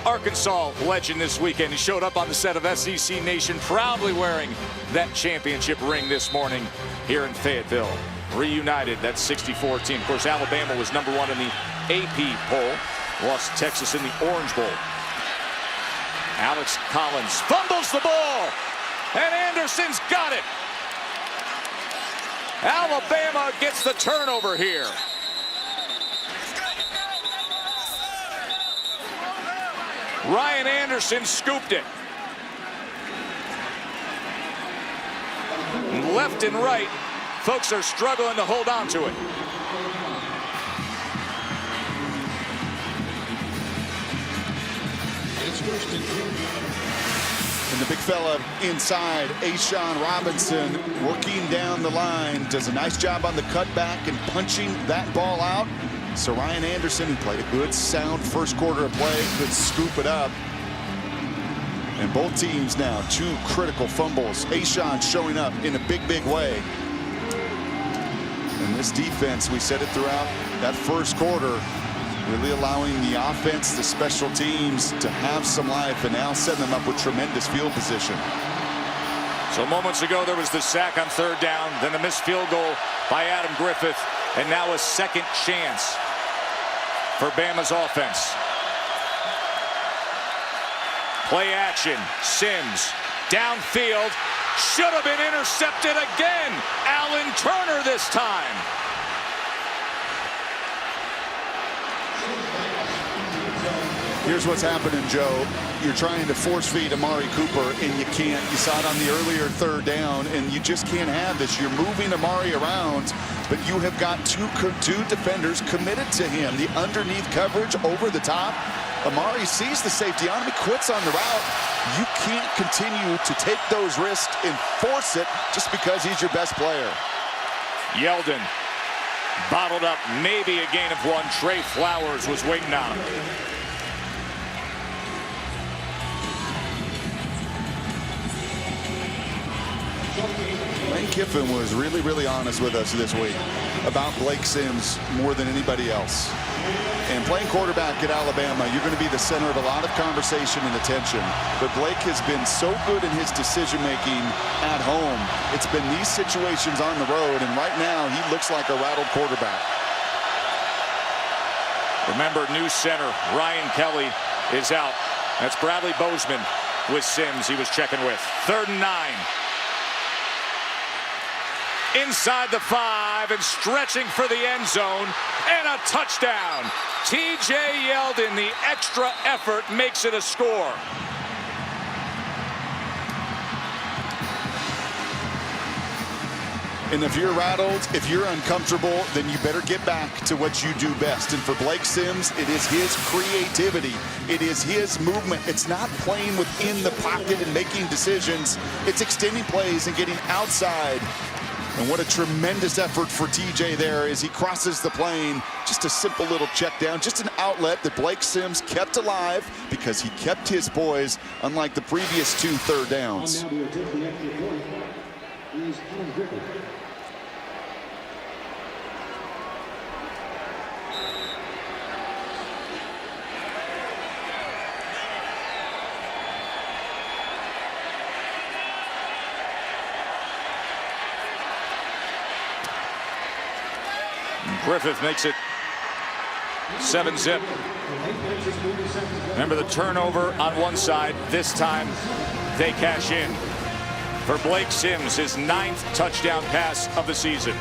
Arkansas legend this weekend. He showed up on the set of SEC Nation proudly wearing that championship ring this morning here in Fayetteville. Reunited, that 64 team. Of course, Alabama was #1 in the AP poll. Lost to Texas in the Orange Bowl. Alex Collins fumbles the ball, and Anderson's got it. Alabama gets the turnover here. Ryan Anderson scooped it. Left and right, folks are struggling to hold on to it. And the big fella inside, Ashawn Robinson, working down the line, does a nice job on the cutback and punching that ball out. So Ryan Anderson, who played a good, sound first quarter of play, could scoop it up. And both teams now, 2 critical fumbles. Ashawn showing up in a big, big way. And this defense, we said it throughout that first quarter, really allowing the offense, the special teams to have some life, and now setting them up with tremendous field position. So moments ago there was the sack on 3rd down, then the missed field goal by Adam Griffith, and now a second chance for Bama's offense. Play action, Sims downfield, should have been intercepted again. Alan Turner this time. Here's what's happening, Joe. You're trying to force feed Amari Cooper, and you can't. You saw it on the earlier 3rd down, and you just can't have this. You're moving Amari around, but you have got two defenders committed to him. The underneath coverage over the top. Amari sees the safety on him. He quits on the route. You can't continue to take those risks and force it just because he's your best player. Yeldon bottled up, maybe a gain of 1. Trey Flowers was waiting on him. Lane Kiffin was really, really honest with us this week about Blake Sims more than anybody else. And playing quarterback at Alabama, you're going to be the center of a lot of conversation and attention. But Blake has been so good in his decision-making at home. It's been these situations on the road, and right now he looks like a rattled quarterback. Remember, new center Ryan Kelly is out. That's Bradley Bozeman with Sims he was checking with. 3rd and 9. Inside the 5 and stretching for the end zone, and a touchdown. TJ Yeldon, the extra effort, makes it a score. And if you're rattled, if you're uncomfortable, then you better get back to what you do best. And for Blake Sims, it is his creativity. It is his movement. It's not playing within the pocket and making decisions. It's extending plays and getting outside. And what a tremendous effort for TJ there as he crosses the plane. Just a simple little check down, just an outlet that Blake Sims kept alive because he kept his poise, unlike the previous 2 3rd downs. Griffith makes it 7-zip. Remember the turnover on one side. This time they cash in for Blake Sims, his 9th touchdown pass of the season.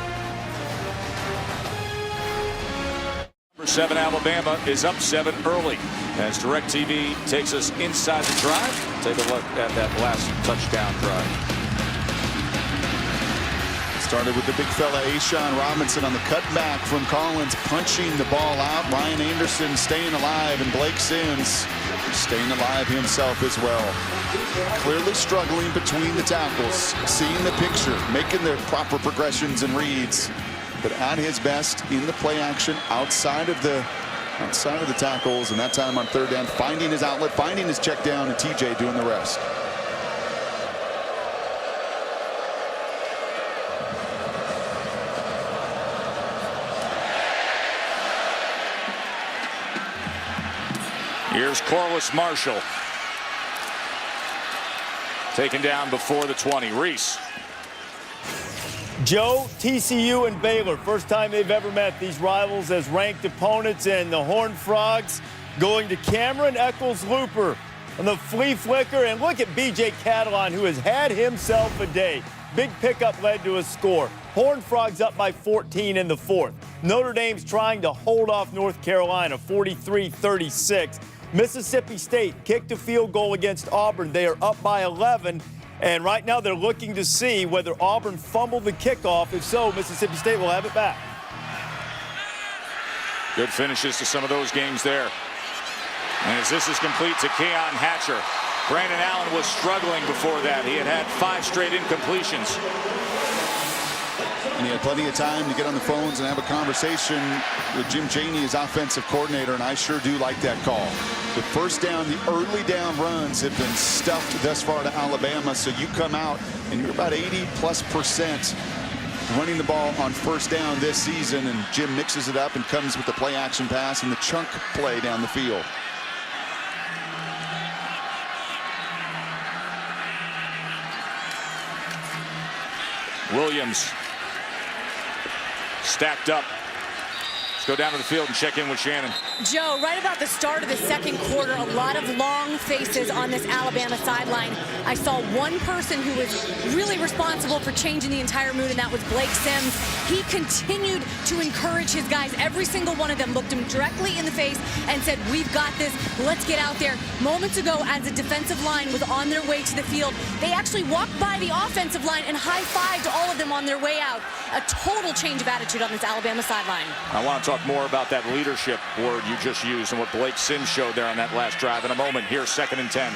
Number 7 Alabama is up 7 early as DirecTV takes us inside the drive. Take a look at that last touchdown drive. Started with the big fella, Ashawn Robinson, on the cutback from Collins, punching the ball out. Ryan Anderson staying alive, and Blake Sims staying alive himself as well. Clearly struggling between the tackles, seeing the picture, making the proper progressions and reads, but at his best in the play action outside of the tackles, and that time on third down, finding his outlet, finding his check down, and TJ doing the rest. Here's Corliss Marshall. Taken down before the 20. Reese. Joe, TCU and Baylor, first time they've ever met, these rivals as ranked opponents, and the Horned Frogs going to Cameron Eccles-Looper on the flea flicker. And look at B.J. Catalon, who has had himself a day. Big pickup led to a score. Horned Frogs up by 14 in the fourth. Notre Dame's trying to hold off North Carolina, 43-36. Mississippi State kicked a field goal against Auburn. They are up by 11. And right now they're looking to see whether Auburn fumbled the kickoff. If so, Mississippi State will have it back. Good finishes to some of those games there. And as this is complete to Keon Hatcher. Brandon Allen was struggling before that. He had had 5 straight incompletions. And he had plenty of time to get on the phones and have a conversation with Jim Chaney, his offensive coordinator, and I sure do like that call. The first down, the early down runs have been stuffed thus far to Alabama, so you come out and you're about 80+% running the ball on first down this season, and Jim mixes it up and comes with the play action pass and the chunk play down the field. Williams stacked up. Let's go down to the field and check in with Shannon. Joe, right about the start of the second quarter, a lot of long faces on this Alabama sideline. I saw one person who was really responsible for changing the entire mood, and that was Blake Sims. He continued to encourage his guys. Every single one of them looked him directly in the face and said, "We've got this. Let's get out there." Moments ago, as the defensive line was on their way to the field, they actually walked by the offensive line and high-fived all of them on their way out. A total change of attitude on this Alabama sideline. I want to talk more about that leadership word you just used and what Blake Sims showed there on that last drive in a moment. Here's 2nd and 10.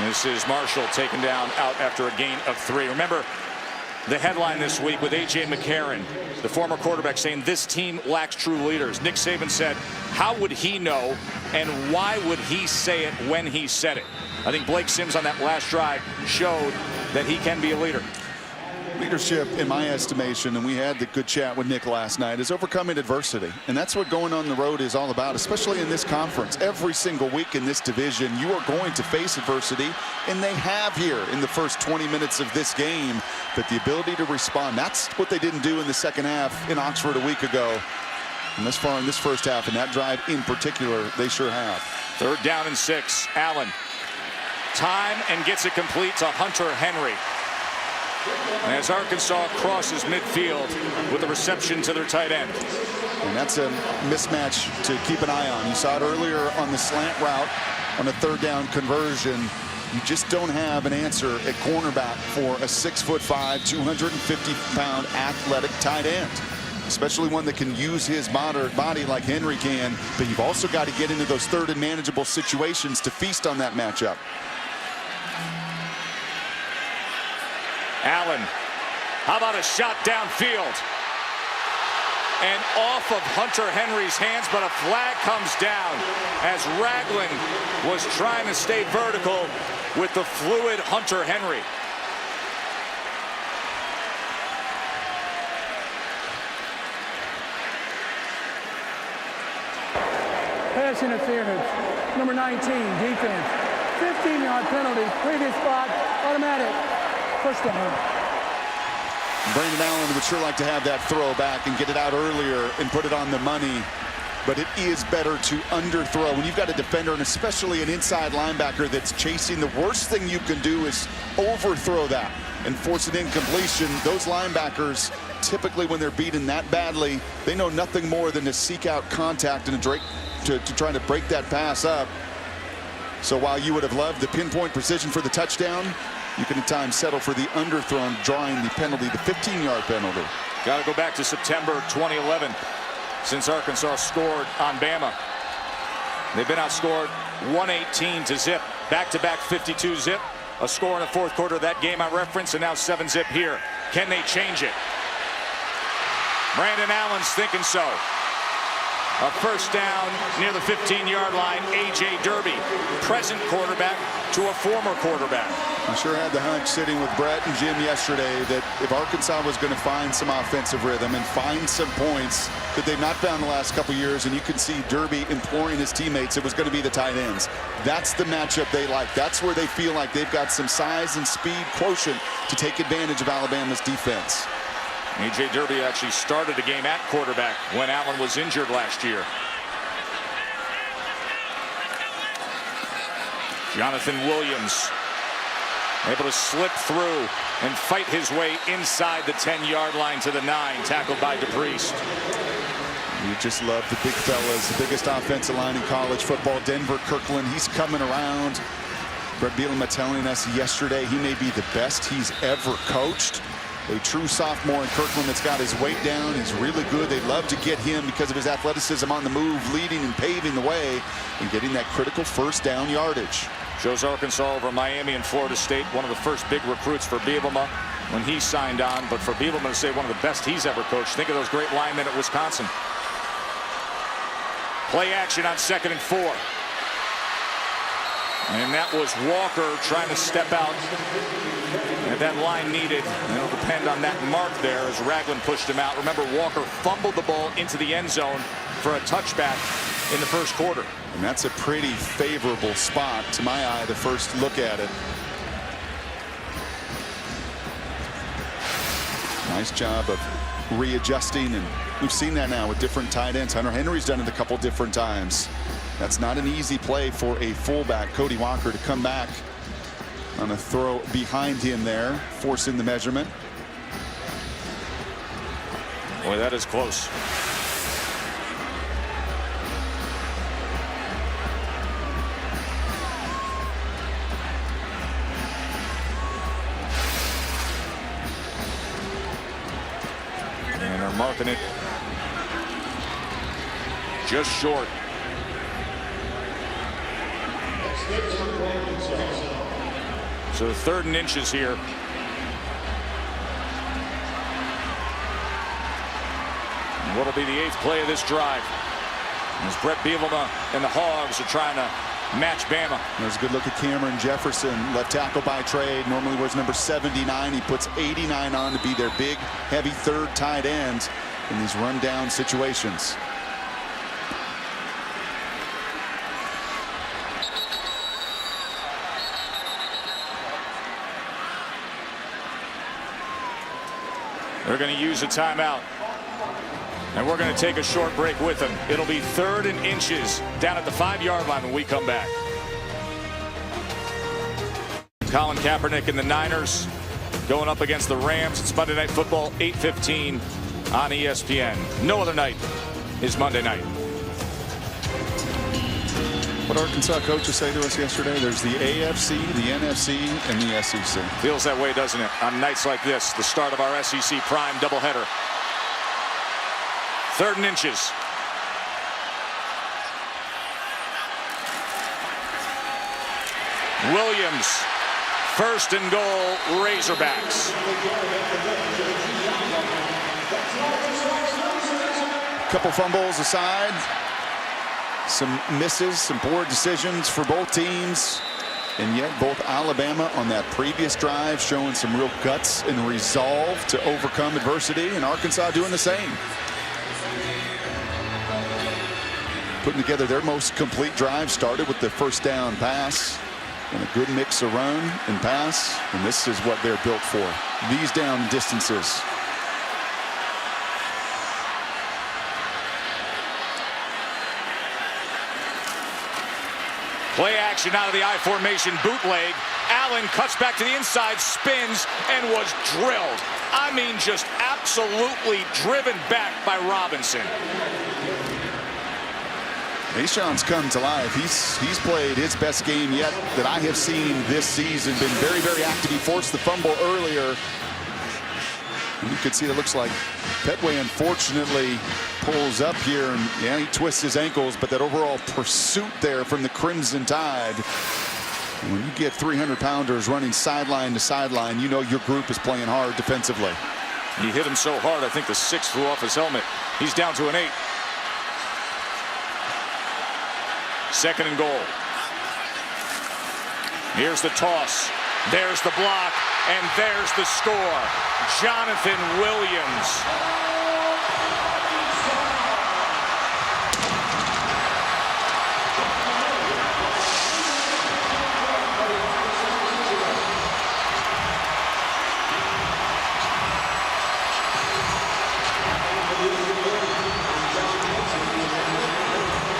This is Marshall taken down out after a gain of 3. Remember the headline this week with A.J. McCarron, the former quarterback, saying this team lacks true leaders. Nick Saban said, how would he know, and why would he say it when he said it? I think Blake Sims on that last drive showed that he can be a leader. Leadership, in my estimation, and we had the good chat with Nick last night, is overcoming adversity. And that's what going on the road is all about, especially in this conference. Every single week in this division, you are going to face adversity, and they have here in the first 20 minutes of this game. But the ability to respond, that's what they didn't do in the second half in Oxford a week ago. And this far in this first half, and that drive in particular, they sure have. 3rd down and 6. Allen. Time and gets it complete to Hunter Henry. And as Arkansas crosses midfield with a reception to their tight end. And that's a mismatch to keep an eye on. You saw it earlier on the slant route on a 3rd down conversion. You just don't have an answer at cornerback for a 6'5", 250-pound athletic tight end, especially one that can use his body like Henry can. But you've also got to get into those 3rd and manageable situations to feast on that matchup. Allen, how about a shot downfield? And off of Hunter Henry's hands, but a flag comes down as Ragland was trying to stay vertical with the fluid Hunter Henry. Pass interference, number 19, defense. 15-yard penalty, previous spot, automatic. First down. Brandon Allen would sure like to have that throw back and get it out earlier and put it on the money. But it is better to underthrow. When you've got a defender, and especially an inside linebacker that's chasing, the worst thing you can do is overthrow that and force an incompletion. Those linebackers, typically when they're beaten that badly, they know nothing more than to seek out contact and to try to break that pass up. So while you would have loved the pinpoint precision for the touchdown, you can at times settle for the underthrown, drawing the penalty, the 15-yard penalty. Got to go back to September 2011 since Arkansas scored on Bama. They've been outscored 118-0. Back-to-back 52-0. A score in the fourth quarter of that game I referenced, and now 7-0 here. Can they change it? Brandon Allen's thinking so. A first down near the 15-yard line. A.J. Derby, present quarterback to a former quarterback. I sure had the hunch sitting with Brett and Jim yesterday that if Arkansas was going to find some offensive rhythm and find some points that they've not found the last couple years, and you can see Derby imploring his teammates, it was going to be the tight ends. That's the matchup they like. That's where they feel like they've got some size and speed quotient to take advantage of Alabama's defense. A.J. Derby actually started a game at quarterback when Allen was injured last year. Jonathan Williams able to slip through and fight his way inside the 10-yard line to the 9, tackled by DePriest. You just love the big fellas, the biggest offensive line in college football. Denver Kirkland, he's coming around. Brett Bielema telling us yesterday he may be the best he's ever coached. A true sophomore in Kirkland that's got his weight down. He's really good. They love to get him because of his athleticism on the move, leading and paving the way and getting that critical first down yardage. Shows Arkansas over Miami and Florida State, one of the first big recruits for Bielema when he signed on. But for Bielema to say one of the best he's ever coached, think of those great linemen at Wisconsin. Play action on 2nd and 4. And that was Walker trying to step out. And that line needed, and it'll depend on that mark there as Ragland pushed him out. Remember, Walker fumbled the ball into the end zone for a touchback in the first quarter. And that's a pretty favorable spot to my eye, the first look at it. Nice job of readjusting, and we've seen that now with different tight ends. Hunter Henry's done it a couple different times. That's not an easy play for a fullback, Cody Walker, to come back on a throw behind him there, forcing the measurement. Boy, that is close. And they're marking it just short. So 3rd and inches here. And what'll be the 8th play of this drive as Brett Bielema and the Hogs are trying to match Bama. There's a good look at Cameron Jefferson, left tackle by trade. Normally wears number 79. He puts 89 on to be their big, heavy third tight end in these run-down situations. They're going to use a timeout. And we're going to take a short break with them. It'll be 3rd and inches down at the 5-yard line when we come back. Colin Kaepernick and the Niners going up against the Rams. It's Monday Night Football, 8:15 on ESPN. No other night is Monday night. What Arkansas coaches say to us yesterday, there's the AFC, the NFC, and the SEC. Feels that way, doesn't it? On nights like this, the start of our SEC Prime doubleheader. 3rd and inches. Williams, 1st and goal, Razorbacks. Couple fumbles aside. Some misses, some poor decisions for both teams. And yet both Alabama on that previous drive showing some real guts and resolve to overcome adversity, and Arkansas doing the same. Putting together their most complete drive, started with the first down pass and a good mix of run and pass, and this is what they're built for, these down distances. Play action out of the I formation, bootleg. Allen cuts back to the inside, spins, and was drilled. I mean, just absolutely driven back by Robinson. Mayshawn's come to life. He's played his best game yet that I have seen this season. Been very, very active. He forced the fumble earlier. You can see it looks like Petway unfortunately pulls up here, and yeah, he twists his ankles, but that overall pursuit there from the Crimson Tide. When you get 300-pounders running sideline to sideline, you know your group is playing hard defensively. He hit him so hard, I think the 6 flew off his helmet. He's down to an 8. 2nd and goal. Here's the toss. There's the block. And there's the score. Jonathan Williams.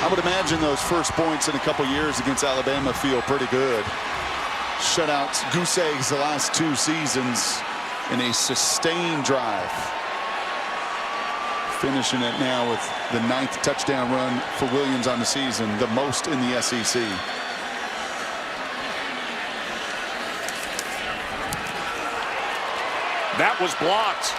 I would imagine those first points in a couple years against Alabama feel pretty good. Shutouts, goose eggs the last 2 seasons in a sustained drive. Finishing it now with the 9th touchdown run for Williams on the season, the most in the SEC. That was blocked.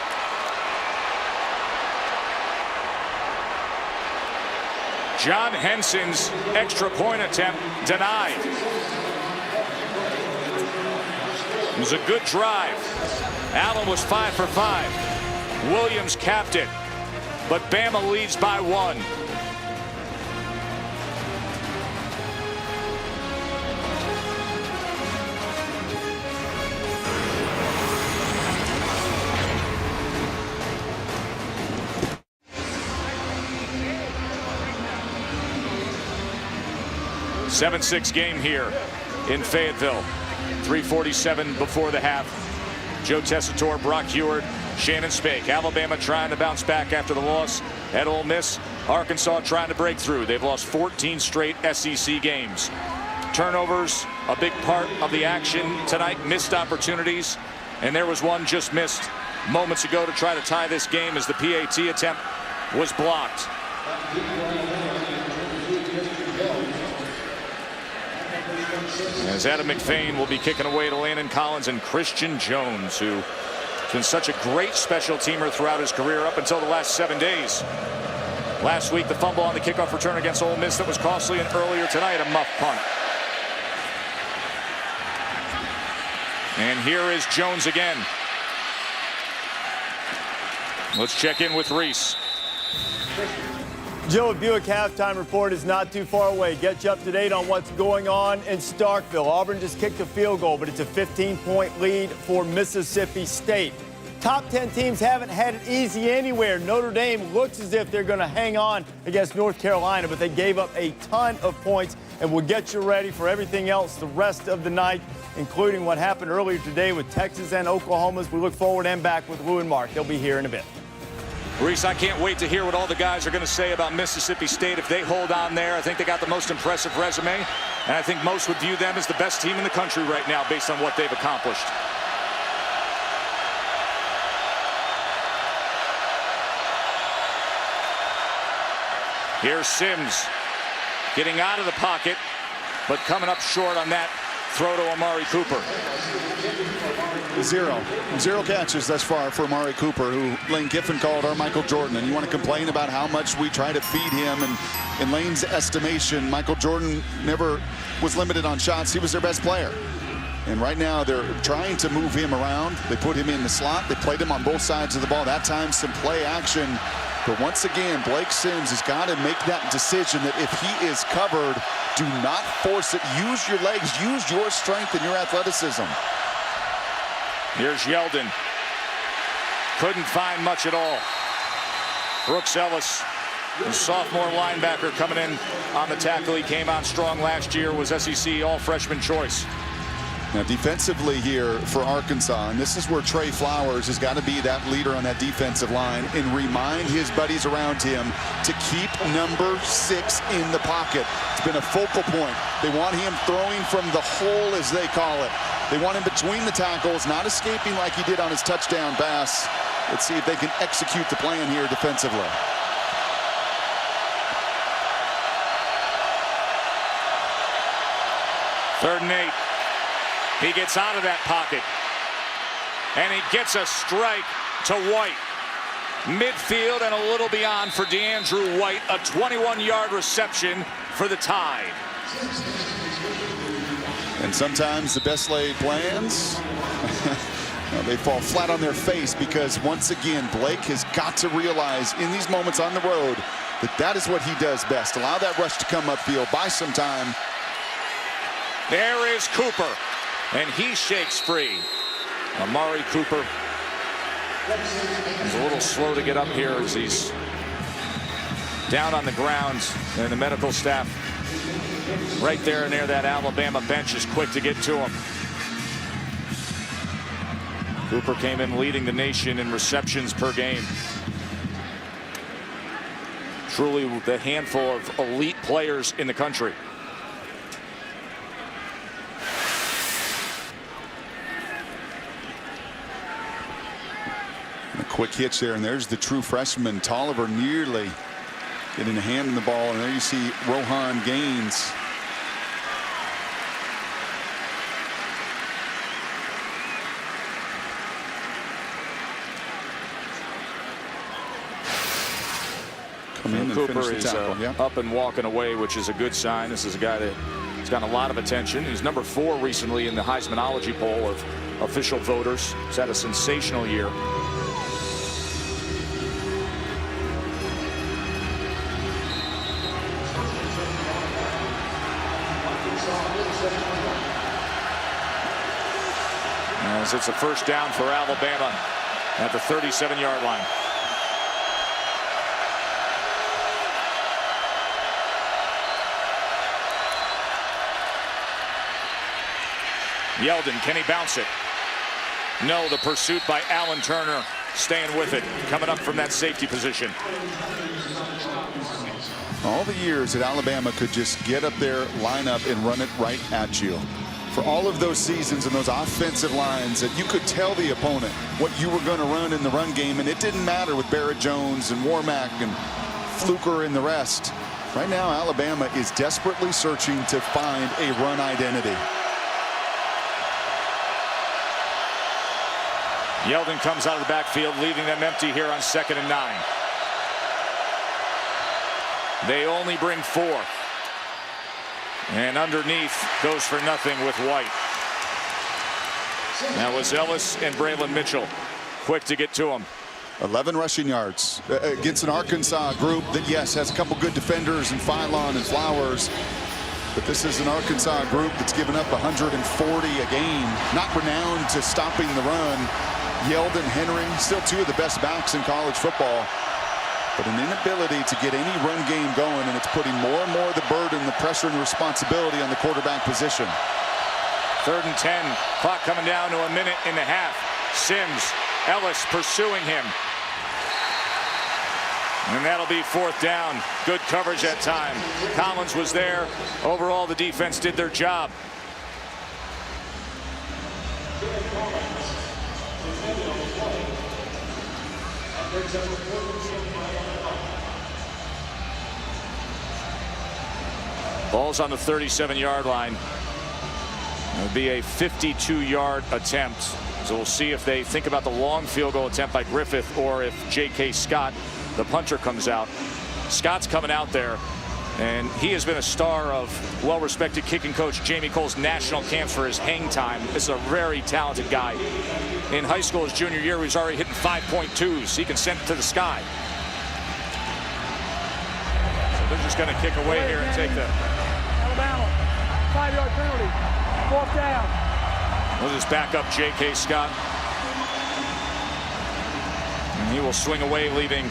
John Henson's extra point attempt denied. It was a good drive. Allen was 5 for 5. Williams capped it, but Bama leads by 1. (7-6) game here in Fayetteville. 3:47 before the half. Joe Tessitore, Brock Huard, Shannon Spake. Alabama trying to bounce back after the loss at Ole Miss. Arkansas trying to break through. They've lost 14 straight SEC games. Turnovers, a big part of the action tonight. Missed opportunities, and there was one just missed moments ago to try to tie this game as the PAT attempt was blocked. As Adam McFain will be kicking away to Landon Collins and Christian Jones, who's been such a great special teamer throughout his career up until the last 7 days. Last week, the fumble on the kickoff return against Ole Miss that was costly, and earlier tonight, a muff punt. And here is Jones again. Let's check in with Reese. Joe, Buick halftime report is not too far away. Get you up to date on what's going on in Starkville. Auburn just kicked a field goal, but it's a 15-point lead for Mississippi State. Top 10 teams haven't had it easy anywhere. Notre Dame looks as if they're going to hang on against North Carolina, but they gave up a ton of points, and we'll get you ready for everything else the rest of the night, including what happened earlier today with Texas and Oklahoma. We look forward and back with Lou and Mark. They'll be here in a bit. Reese, I can't wait to hear what all the guys are going to say about Mississippi State if they hold on there. I think they got the most impressive resume, and I think most would view them as the best team in the country right now based on what they've accomplished. Here's Sims getting out of the pocket, but coming up short on that throw to Amari Cooper. Zero catches thus far for Amari Cooper, who Lane Kiffin called our Michael Jordan. And you want to complain about how much we try to feed him, and in Lane's estimation, Michael Jordan never was limited on shots. He was their best player. And right now they're trying to move him around. They put him in the slot. They played him on both sides of the ball. That time some play action. But once again, Blake Sims has got to make that decision that if he is covered, do not force it. Use your legs, use your strength and your athleticism. Here's Yeldon. Couldn't find much at all. Brooks Ellis, the sophomore linebacker, coming in on the tackle. He came on strong last year, was SEC all-freshman choice. Now defensively here for Arkansas, and this is where Trey Flowers has got to be that leader on that defensive line and remind his buddies around him to keep number 6 in the pocket. It's been a focal point. They want him throwing from the hole, as they call it. They want him between the tackles, not escaping like he did on his touchdown pass. Let's see if they can execute the plan here defensively. 3rd and 8. He gets out of that pocket. And he gets a strike to White. Midfield and a little beyond for DeAndrew White. A 21-yard reception for the Tide. And sometimes the best laid plans, they fall flat on their face, because once again, Blake has got to realize in these moments on the road that that is what he does best. Allow that rush to come upfield, buy some time. There is Cooper, and he shakes free. Amari Cooper is a little slow to get up here as he's down on the ground, and the medical staff right there near that Alabama bench is quick to get to him. Cooper came in leading the nation in receptions per game. Truly the handful of elite players in the country. A quick hitch there, and there's the true freshman Tolliver nearly getting a hand in the ball, and there you see Rohan Gaines. Come in and Cooper finish the is tackle. up and walking away, which is a good sign. This is a guy that has gotten a lot of attention. He's number 4 recently in the Heismanology poll of official voters. He's had a sensational year. As it's a first down for Alabama at the 37-yard line. Yeldon, can he bounce it? No, the pursuit by Allen Turner staying with it, coming up from that safety position. All the years that Alabama could just get up there, line up, and run it right at you. For all of those seasons and those offensive lines that you could tell the opponent what you were going to run in the run game, and it didn't matter with Barrett Jones and Warmack and Fluker and the rest. Right now, Alabama is desperately searching to find a run identity. Yeldon comes out of the backfield, leaving them empty here on 2nd and 9. They only bring 4. And underneath goes for nothing with White. That was Ellis and Braylon Mitchell quick to get to him. 11 rushing yards against an Arkansas group that, yes, has a couple good defenders and Philon and Flowers. But this is an Arkansas group that's given up 140 a game. Not renowned to stopping the run. Yeldon, Henry, still 2 of the best backs in college football. But an inability to get any run game going, and it's putting more and more of the burden, the pressure, and the responsibility on the quarterback position. 3rd and 10. Clock coming down to a minute and a half. Sims, Ellis pursuing him. And that'll be 4th down. Good coverage that time. Collins was there. Overall, the defense did their job. Ball's on the 37-yard line. It'll be a 52-yard attempt. So we'll see if they think about the long field goal attempt by Griffith, or if J.K. Scott, the punter, comes out. Scott's coming out there, and he has been a star of well-respected kicking coach Jamie Cole's national camps for his hang time. This is a very talented guy. In high school, his junior year, he was already hitting 5.2s. He can send it to the sky. So they're just going to kick away here and take the... Alabama, 5-yard penalty, 4th down. We'll just back up J.K. Scott. And he will swing away, leaving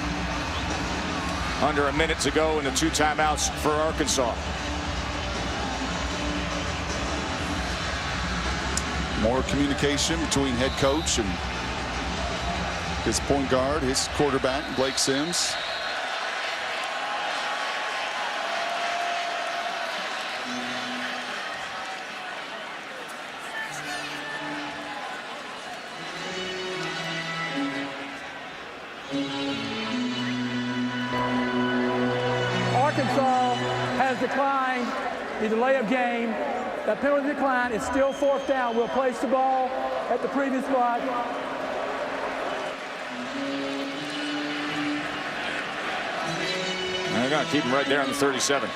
under a minute to go in the 2 timeouts for Arkansas. More communication between head coach and his point guard, his quarterback, Blake Sims. Arkansas has declined the delay of game That penalty decline is still 4th down. We'll place the ball at the previous block. They're going to keep him right there on the 37.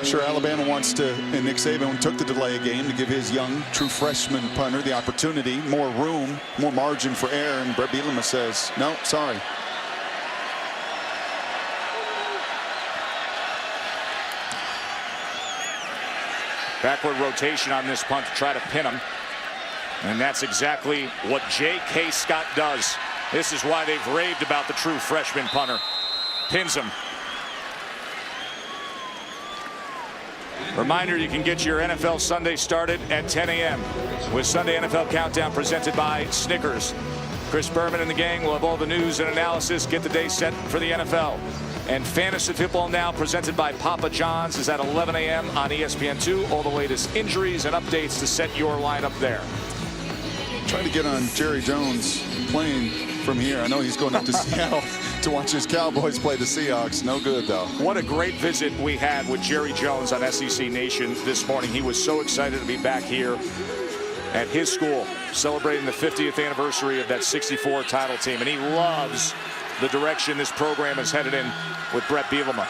Sure, Alabama wants to, and Nick Saban took the delay game to give his young, true freshman punter the opportunity, more room, more margin for error, and Brett Bielema says, no, sorry. Backward rotation on this punt to try to pin him. And that's exactly what J.K. Scott does. This is why they've raved about the true freshman punter. Pins him. Reminder, you can get your NFL Sunday started at 10 a.m. with Sunday NFL Countdown presented by Snickers. Chris Berman and the gang will have all the news and analysis. Get the day set for the NFL. And Fantasy Football Now, presented by Papa John's, is at 11 a.m. on ESPN2. All the latest injuries and updates to set your lineup there. Trying to get on Jerry Jones playing from here. I know he's going up to Seattle to watch his Cowboys play the Seahawks. No good, though. What a great visit we had with Jerry Jones on SEC Nation this morning. He was so excited to be back here at his school, celebrating the 50th anniversary of that '64 title team. And he loves the direction this program is headed in with Brett Bielema.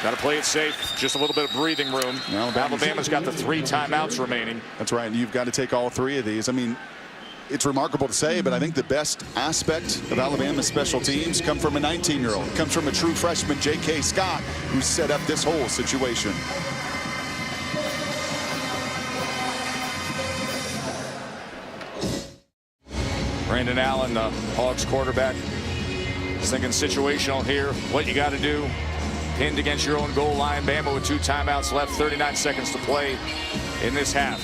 Got to play it safe. Just a little bit of breathing room. Alabama's got the 3 timeouts remaining. That's right. You've got to take all 3 of these. I mean, it's remarkable to say, but I think the best aspect of Alabama's special teams come from a 19-year-old. Comes from a true freshman, J.K. Scott, who set up this whole situation. Brandon Allen, the Hogs quarterback, is thinking situational here. What you got to do. Pinned against your own goal line. Bama with 2 timeouts left. 39 seconds to play in this half.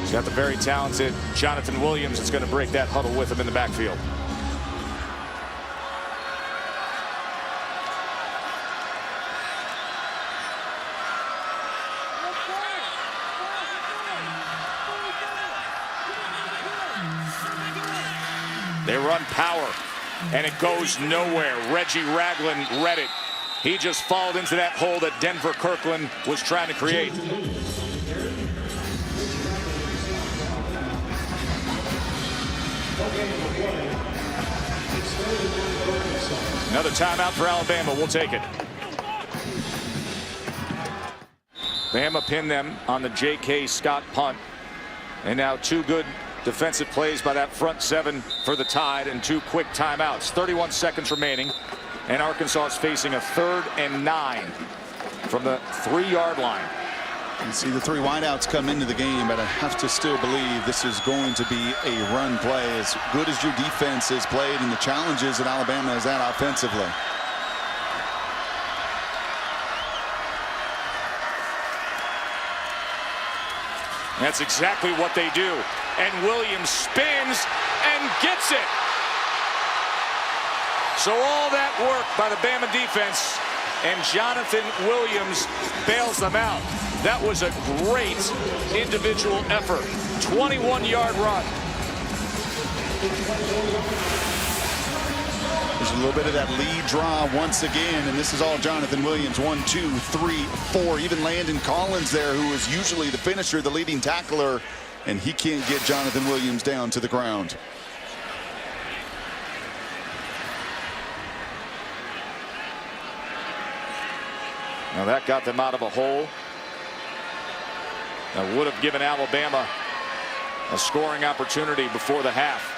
He's got the very talented Jonathan Williams that's going to break that huddle with him in the backfield. They run power, and it goes nowhere. Reggie Ragland read it. He just followed into that hole that Denver Kirkland was trying to create. Another timeout for Alabama. We'll take it. Bama pinned them on the J.K. Scott punt. And now 2 good defensive plays by that front 7 for the Tide and 2 quick timeouts. 31 seconds remaining. And Arkansas is facing a 3rd and 9 from the 3-yard line. You see the 3 wideouts come into the game, but I have to still believe this is going to be a run play. As good as your defense has played and the challenges that Alabama is at offensively. That's exactly what they do. And Williams spins and gets it. So all that work by the Bama defense, and Jonathan Williams bails them out. That was a great individual effort. 21-yard run. There's a little bit of that lead draw once again, and this is all Jonathan Williams. 1, 2, 3, 4. Even Landon Collins there, who is usually the finisher, the leading tackler, and he can't get Jonathan Williams down to the ground. Now that got them out of a hole. That would have given Alabama a scoring opportunity before the half.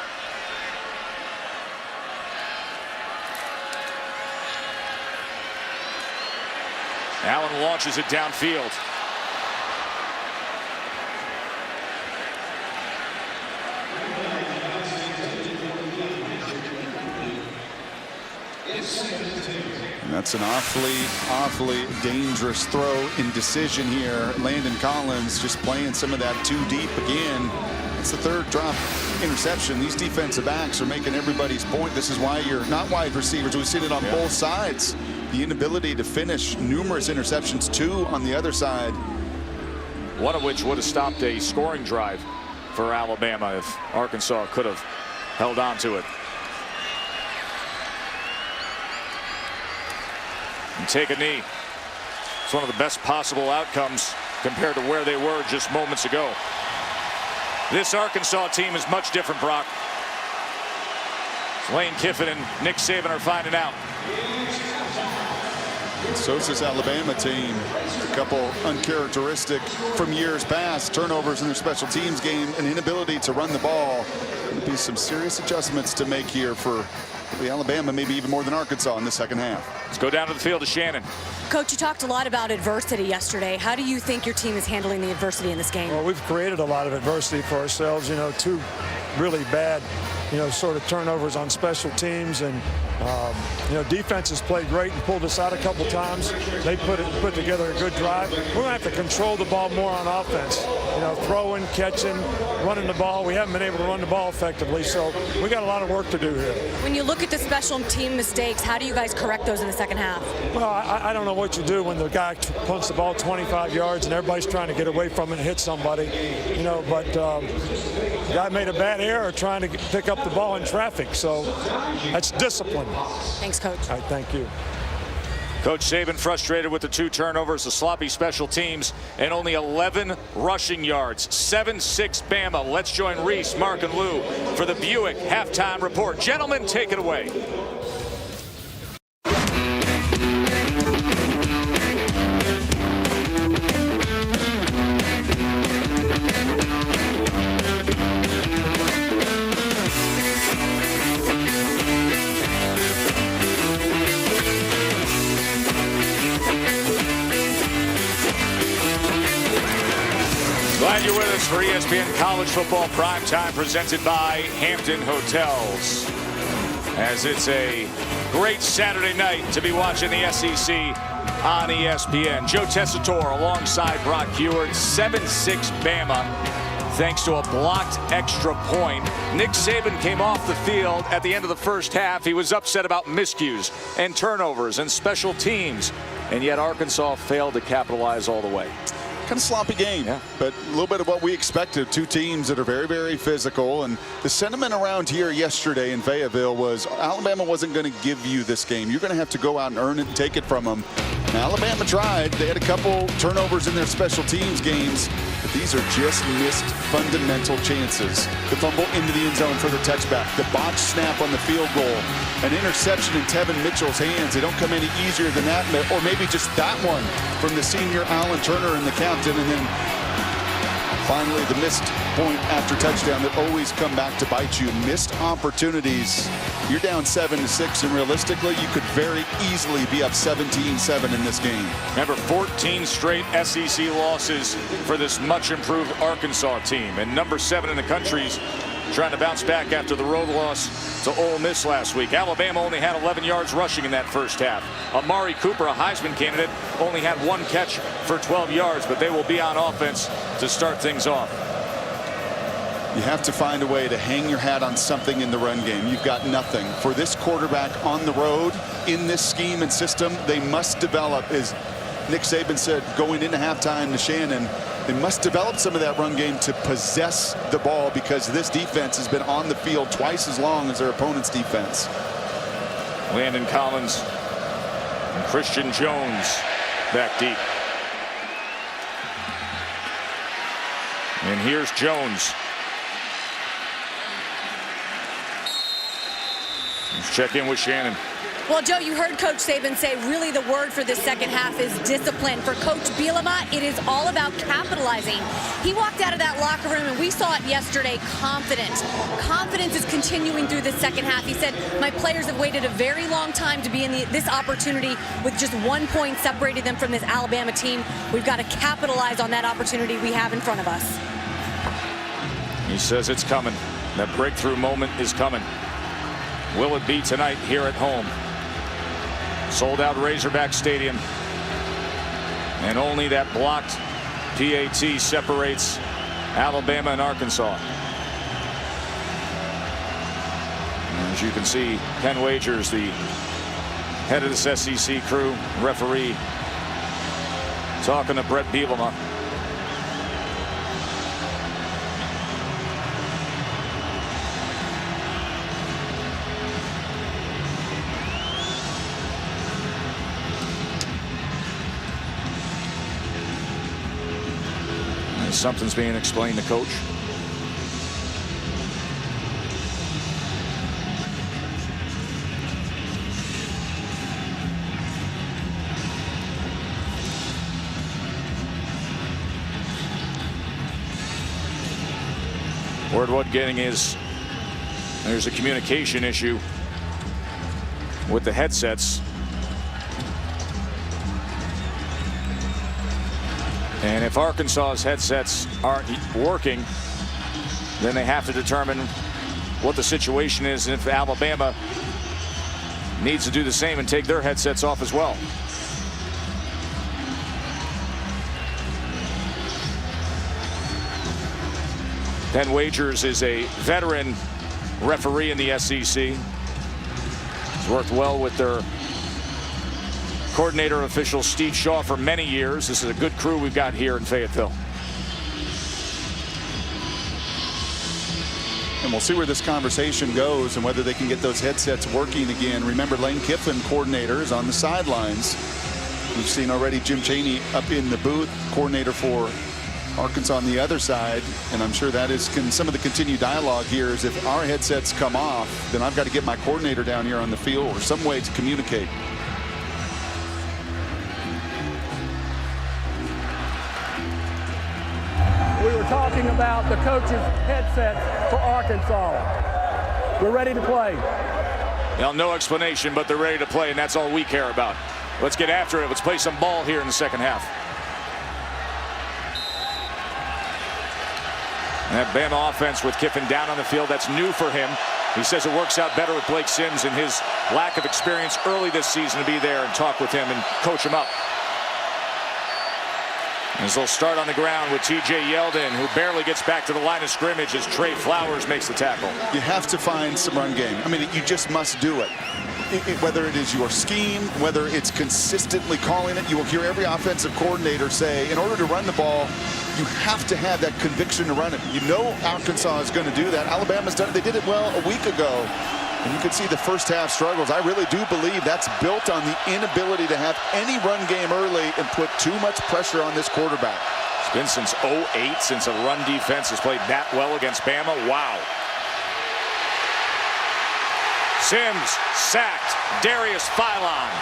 Allen launches it downfield. And that's an awfully dangerous throw in decision here. Landon Collins just playing some of that too deep again. It's the 3rd drop interception. These defensive backs are making everybody's point. This is why you're not wide receivers. We've seen it on both sides. The inability to finish, numerous interceptions, 2 on the other side. One of which would have stopped a scoring drive. for Alabama if Arkansas could have held on to it. And take a knee. It's one of the best possible outcomes compared to where they were just moments ago. This Arkansas team is much different, Brock. Lane Kiffin and Nick Saban are finding out. So is this Alabama team. A couple uncharacteristic from years past turnovers in their special teams game, an inability to run the ball. Going to be some serious adjustments to make here for the Alabama, maybe even more than Arkansas in the second half. Let's go down to the field to Shannon. Coach, you talked a lot about adversity yesterday. How do you think your team is handling the adversity in this game? Well, we've created a lot of adversity for ourselves. You know, two really bad, sort of turnovers on special teams, and defense has played great and pulled us out a couple times. They put together a good drive. We're going to have to control the ball more on offense. Throwing, catching, running the ball. We haven't been able to run the ball effectively, so we got a lot of work to do here. When you look at the special team mistakes, how do you guys correct those in the second half? Well, I don't know what you do when the guy punts the ball 25 yards and everybody's trying to get away from it and hit somebody, but the guy made a bad error trying to pick up the ball in traffic, so that's discipline. Thanks, Coach. All right, thank you. Coach Saban frustrated with the 2 turnovers, the sloppy special teams, and only 11 rushing yards. 7-6 Bama. Let's join Reese, Mark, and Lou for the Buick halftime report. Gentlemen, take it away. Glad you're with us for ESPN College Football Primetime, presented by Hampton Hotels. As it's a great Saturday night to be watching the SEC on ESPN. Joe Tessitore alongside Brock Huard. 7-6 Bama, thanks to a blocked extra point. Nick Saban came off the field at the end of the first half. He was upset about miscues and turnovers and special teams, and yet Arkansas failed to capitalize all the way. Kind of sloppy game, but a little bit of what we expected. Two teams that are very, very physical, and the sentiment around here yesterday in Fayetteville was Alabama wasn't going to give you this game. You're going to have to go out and earn it and take it from them. Now, Alabama tried. They had a couple turnovers in their special teams games, but these are just missed fundamental chances. The fumble into the end zone for the touchback, the botched snap on the field goal, an interception in Tevin Mitchell's hands. They don't come any easier than that, or maybe just that one from the senior Alan Turner and the captain, and then finally the missed point after touchdown that always come back to bite you. Missed opportunities. You're down 7-6, and realistically you could very easily be up 17-7 in this game. Remember, 14 straight SEC losses for this much improved Arkansas team, and number 7 in the country's trying to bounce back after the road loss to Ole Miss last week. Alabama only had 11 yards rushing in that first half. Amari Cooper, a Heisman candidate, only had 1 catch for 12 yards, but they will be on offense to start things off. You have to find a way to hang your hat on something in the run game. You've got nothing. For this quarterback on the road, in this scheme and system, they must develop, as Nick Saban said going into halftime to Shannon, they must develop some of that run game to possess the ball, because this defense has been on the field twice as long as their opponent's defense. Landon Collins and Christian Jones back deep. And here's Jones. Let's check in with Shannon. Well, Joe, you heard Coach Saban say really the word for this second half is discipline. For Coach Bielema, it is all about capitalizing. He walked out of that locker room, and we saw it yesterday, confident. Confidence is continuing through the second half. He said, my players have waited a very long time to be in this opportunity with just 1 point separating them from this Alabama team. We've got to capitalize on that opportunity we have in front of us. He says it's coming. That breakthrough moment is coming. Will it be tonight here at home? Sold out Razorback Stadium, and only that blocked PAT separates Alabama and Arkansas. And as you can see, Ken Wagers, the head of this SEC crew, referee, talking to Brett Bielema. Something's being explained to coach. Word what getting is there's a communication issue with the headsets. And if Arkansas's headsets aren't working, then they have to determine what the situation is, and if Alabama needs to do the same and take their headsets off as well. Ben Wagers is a veteran referee in the SEC. He's worked well with their coordinator official Steve Shaw for many years. This is a good crew we've got here in Fayetteville. And we'll see where this conversation goes and whether they can get those headsets working again. Remember, Lane Kiffin, coordinator, is on the sidelines. We've seen already Jim Chaney up in the booth, coordinator for Arkansas on the other side, and I'm sure that is some of the continued dialogue here is if our headsets come off, then I've got to get my coordinator down here on the field or some way to communicate. We were talking about the coaches' headsets for Arkansas. We're ready to play. Well, no explanation, but they're ready to play, and that's all we care about. Let's get after it. Let's play some ball here in the second half. That Bama offense with Kiffin down on the field, that's new for him. He says it works out better with Blake Sims and his lack of experience early this season to be there and talk with him and coach him up. As they'll start on the ground with TJ Yeldon, who barely gets back to the line of scrimmage as Trey Flowers makes the tackle. You have to find some run game. I mean, you just must do it. Whether it is your scheme, whether it's consistently calling it, you will hear every offensive coordinator say, in order to run the ball, you have to have that conviction to run it. You know Arkansas is going to do that. Alabama's done it. They did it well a week ago. And you can see the first half struggles. I really do believe that's built on the inability to have any run game early and put too much pressure on this quarterback. It's been since 2008 since a run defense has played that well against Bama. Wow. Sims sacked. Darius Philon.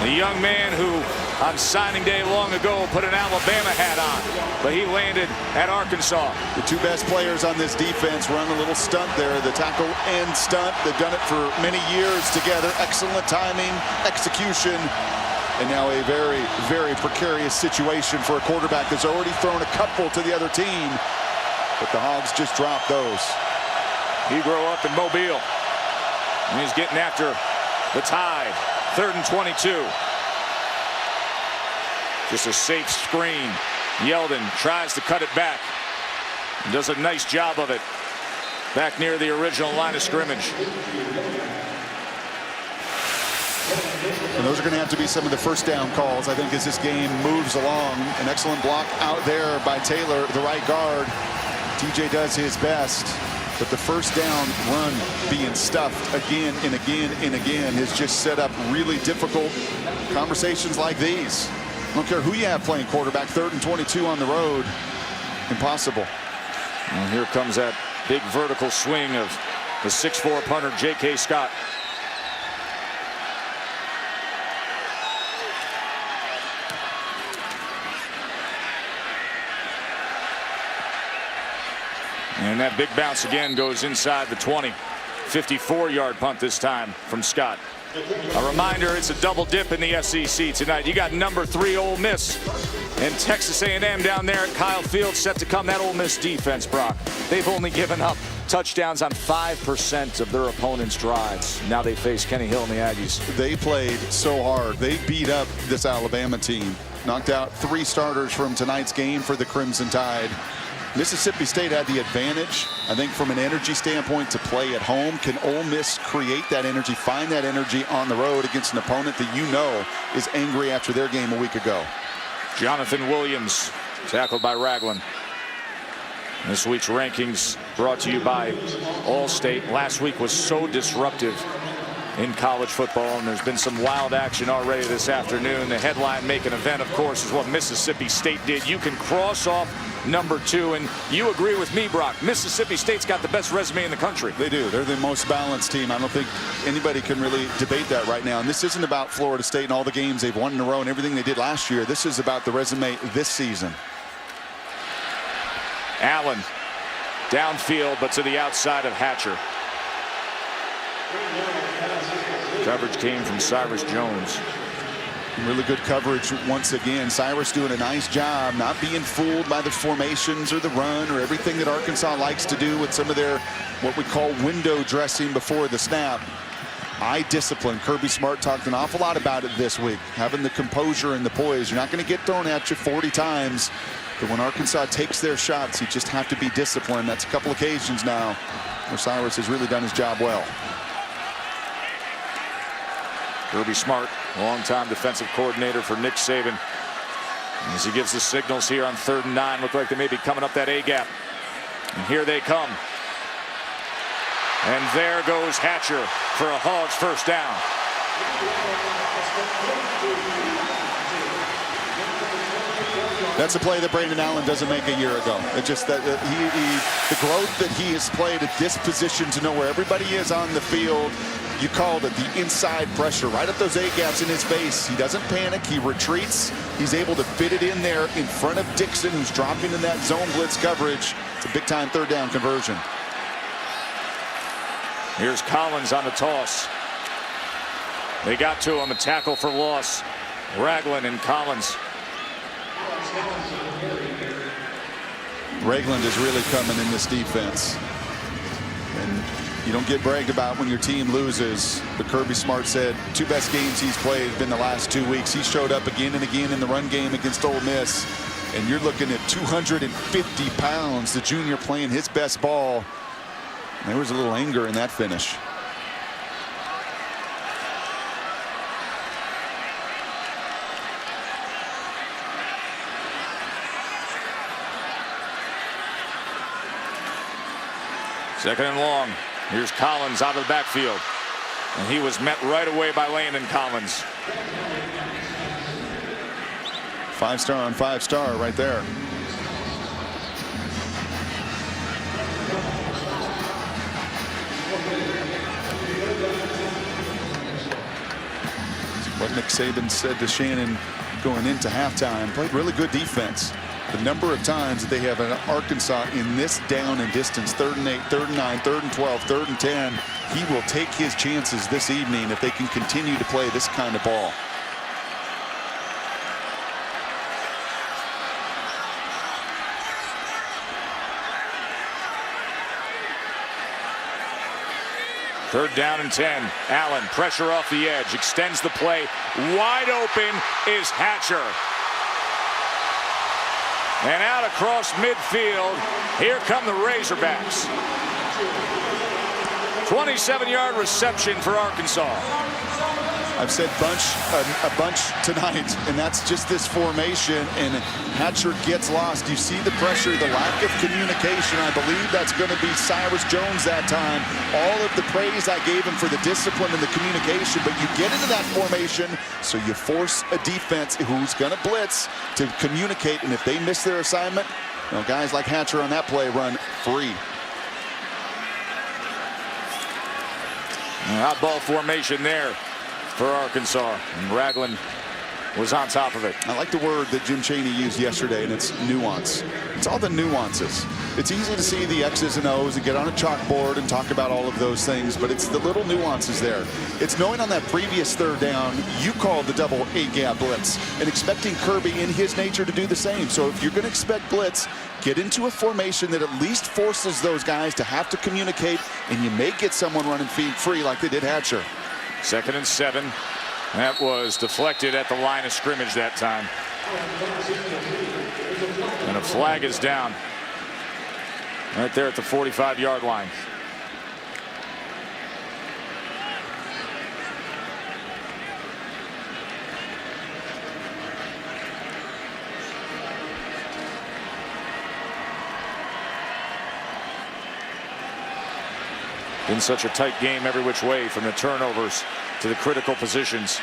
The young man who on signing day long ago put an Alabama hat on, but he landed at Arkansas. The two best players on this defense run a little stunt there, the tackle and stunt. They've done it for many years together. Excellent timing, execution, and now a very, very precarious situation for a quarterback that's already thrown a couple to the other team, but the Hogs just dropped those. He grew up in Mobile, and he's getting after the Tide. 3rd and 22. Just a safe screen. Yeldon tries to cut it back. And does a nice job of it. Back near the original line of scrimmage. And those are going to have to be some of the first down calls, I think, as this game moves along. An excellent block out there by Taylor, the right guard. TJ does his best. But the first down run being stuffed again and again and again has just set up really difficult conversations like these. I don't care who you have playing quarterback. 3rd and 22 on the road. Impossible. And here comes that big vertical swing of the 6'4" punter, J.K. Scott. And that big bounce again goes inside the 20. 54-yard punt this time from Scott. A reminder, it's a double dip in the SEC tonight. You got number 3 Ole Miss and Texas A&M down there at Kyle Field set to come. That Ole Miss defense, Brock, they've only given up touchdowns on 5% of their opponent's drives. Now they face Kenny Hill and the Aggies. They played so hard. They beat up this Alabama team. Knocked out 3 starters from tonight's game for the Crimson Tide. Mississippi State had the advantage, I think, from an energy standpoint to play at home. Can Ole Miss create that energy, find that energy on the road against an opponent that you know is angry after their game a week ago? Jonathan Williams, tackled by Ragland. This week's rankings brought to you by Allstate. Last week was so disruptive in college football, and there's been some wild action already this afternoon. The headline making event, of course, is what Mississippi State did. You can cross off number 2, and you agree with me, Brock. Mississippi State's got the best resume in the country. They do. They're the most balanced team. I don't think anybody can really debate that right now. And this isn't about Florida State and all the games they've won in a row and everything they did last year. This is about the resume this season. Allen downfield, but to the outside of Hatcher. Coverage came from Cyrus Jones. Really good coverage once again. Cyrus doing a nice job not being fooled by the formations or the run or everything that Arkansas likes to do with some of their what we call window dressing before the snap. Eye discipline. Kirby Smart talked an awful lot about it this week. Having the composure and the poise. You're not going to get thrown at you 40 times. But when Arkansas takes their shots, you just have to be disciplined. That's a couple occasions now where Cyrus has really done his job well. Kirby Smart, longtime defensive coordinator for Nick Saban. As he gives the signals here on 3rd and 9, look like they may be coming up that A-gap. And here they come. And there goes Hatcher for a Hogs first down. That's a play that Brandon Allen doesn't make a year ago. It just that the growth that he has played at this position to know where everybody is on the field. You called it, the inside pressure right at those A-gaps in his face. He doesn't panic. He retreats. He's able to fit it in there in front of Dixon, who's dropping in that zone blitz coverage. It's a big-time 3rd down conversion. Here's Collins on the toss. They got to him, a tackle for loss. Ragland and Collins. Ragland is really coming in this defense. And you don't get bragged about when your team loses, but Kirby Smart said 2 best games he's played have been the last 2 weeks. He showed up again and again in the run game against Ole Miss, and you're looking at 250 pounds, the junior playing his best ball. And there was a little anger in that finish. Second and long. Here's Collins out of the backfield. And he was met right away by Landon Collins. 5-star on 5-star right there. What Nick Saban said to Shannon going into halftime. Played really good defense. The number of times that they have an Arkansas in this down and distance, 3rd and 8, 3rd and 9, 3rd and 12, 3rd and 10, he will take his chances this evening if they can continue to play this kind of ball. Third down and 10. Allen, pressure off the edge, extends the play. Wide open is Hatcher. And out across midfield, here come the Razorbacks. 27-yard reception for Arkansas. I've said a bunch tonight, and that's just this formation, and Hatcher gets lost. You see the pressure, the lack of communication. I believe that's going to be Cyrus Jones that time. All of the praise I gave him for the discipline and the communication, but you get into that formation, so you force a defense who's going to blitz to communicate, and if they miss their assignment, you know, guys like Hatcher on that play run free. Out ball formation there for Arkansas, and Ragland was on top of it. I like the word that Jim Chaney used yesterday, and it's nuance. It's all the nuances. It's easy to see the X's and O's and get on a chalkboard and talk about all of those things, but it's the little nuances there. It's knowing on that previous 3rd down, you called the double A-gap blitz and expecting Kirby in his nature to do the same. So if you're going to expect blitz, get into a formation that at least forces those guys to have to communicate, and you may get someone running free like they did Hatcher. 2nd and 7. That was deflected at the line of scrimmage that time. And a flag is down right there at the 45-yard line. In such a tight game every which way, from the turnovers to the critical positions.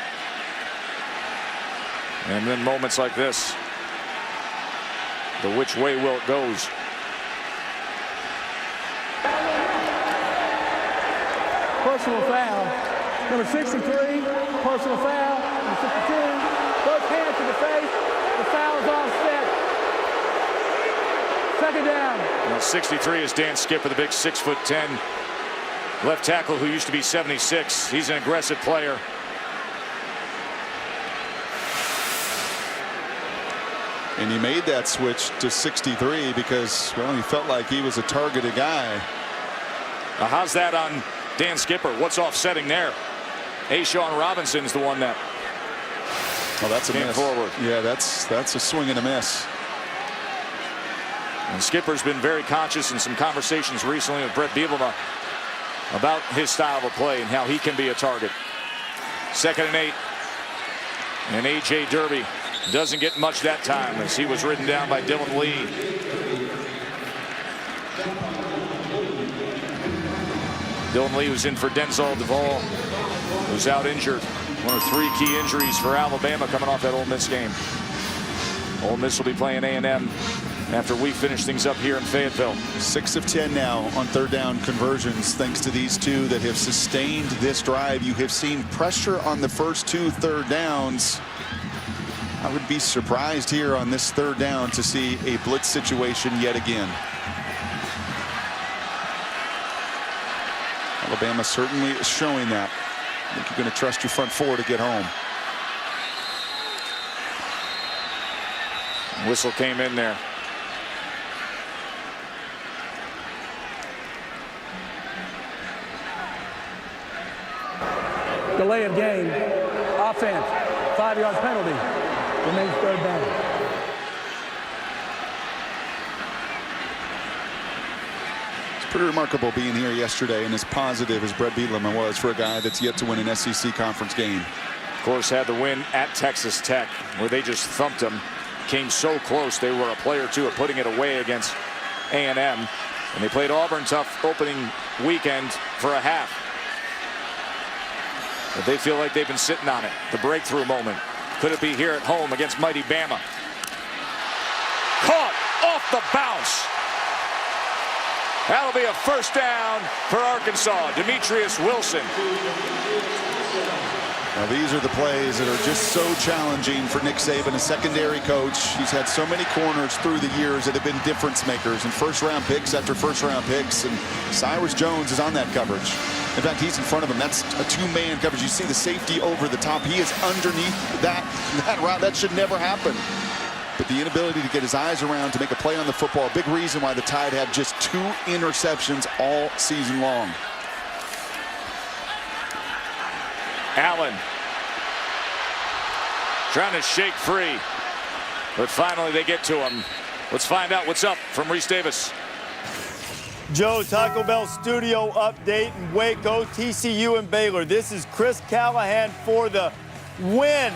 And then moments like this, the which way will it goes. Personal foul. Number 63, personal foul. Number 62, both hands to the face. The foul is offset. Second down. Now 63 is Dan Skipper, the big 6'10" left tackle who used to be 76. He's an aggressive player. And he made that switch to 63 because, well, he felt like he was a targeted guy. Now how's that on Dan Skipper? What's offsetting there? Ashawn Robinson's the one that that's a came miss. forward. Yeah, that's a swing and a miss. And Skipper's been very conscious in some conversations recently with Brett Bielema about his style of play and how he can be a target. 2nd and 8. And A.J. Derby doesn't get much that time as he was ridden down by Dylan Lee. Dylan Lee was in for Denzel Duvall, who's out injured. One of 3 key injuries for Alabama coming off that Ole Miss game. Ole Miss will be playing A&M after we finish things up here in Fayetteville. 6 of 10 now on 3rd down conversions, thanks to these two that have sustained this drive. You have seen pressure on the first 2 3rd downs. I would be surprised here on this 3rd down to see a blitz situation yet again. Alabama certainly is showing that. I think you're going to trust your front 4 to get home. Whistle came in there. Delay of game. Offense. 5-yard penalty. Remains 3rd down. It's pretty remarkable being here yesterday and as positive as Brett Bielema was for a guy that's yet to win an SEC conference game. Of course, had the win at Texas Tech where they just thumped them. Came so close. They were a play or two of putting it away against A&M. And they played Auburn tough opening weekend for a half. But they feel like they've been sitting on it. The breakthrough moment. Could it be here at home against mighty Bama? Caught off the bounce. That'll be a 1st down for Arkansas. Demetrius Wilson. Now these are the plays that are just so challenging for Nick Saban, a secondary coach. He's had so many corners through the years that have been difference makers and 1st-round picks after 1st-round picks. And Cyrus Jones is on that coverage. In fact, he's in front of him. That's a 2-man coverage. You see the safety over the top. He is underneath that route. That should never happen. But the inability to get his eyes around to make a play on the football, a big reason why the Tide have just 2 interceptions all season long. Allen trying to shake free, but finally they get to him. Let's find out what's up from Reese Davis. Joe, Taco Bell studio update in Waco, TCU and Baylor. This is Chris Callahan for the win.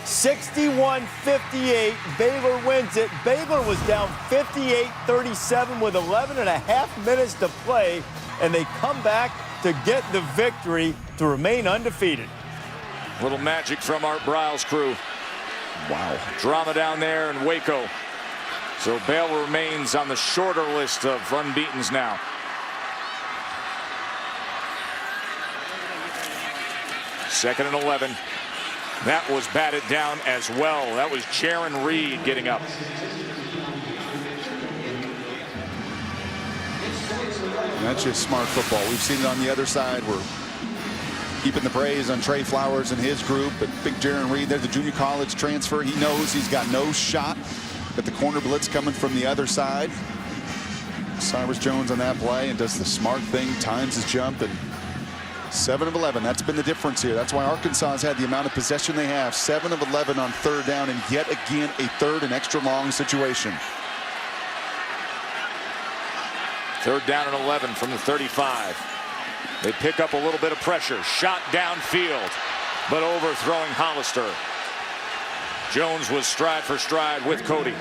61-58. Baylor wins it. Baylor was down 58-37 with 11.5 minutes to play, and they come back to get the victory to remain undefeated. Little magic from Art Briles' crew. Wow. Drama down there in Waco. So Baylor remains on the shorter list of unbeatens now. Second and 11. That was batted down as well. That was Jaron Reed getting up. That's just smart football. We've seen it on the other side. We're keeping the praise on Trey Flowers and his group, but big Jaron Reed, there's the junior college transfer. He knows he's got no shot. Got the corner blitz coming from the other side. Cyrus Jones on that play and does the smart thing, times his jump, and 7 of 11. That's been the difference here. That's why Arkansas has had the amount of possession they have. 7 of 11 on 3rd down, and yet again a 3rd and extra long situation. 3rd down and 11 from the 35. They pick up a little bit of pressure. Shot downfield, but overthrowing Hollister. Jones was stride for stride with Cody.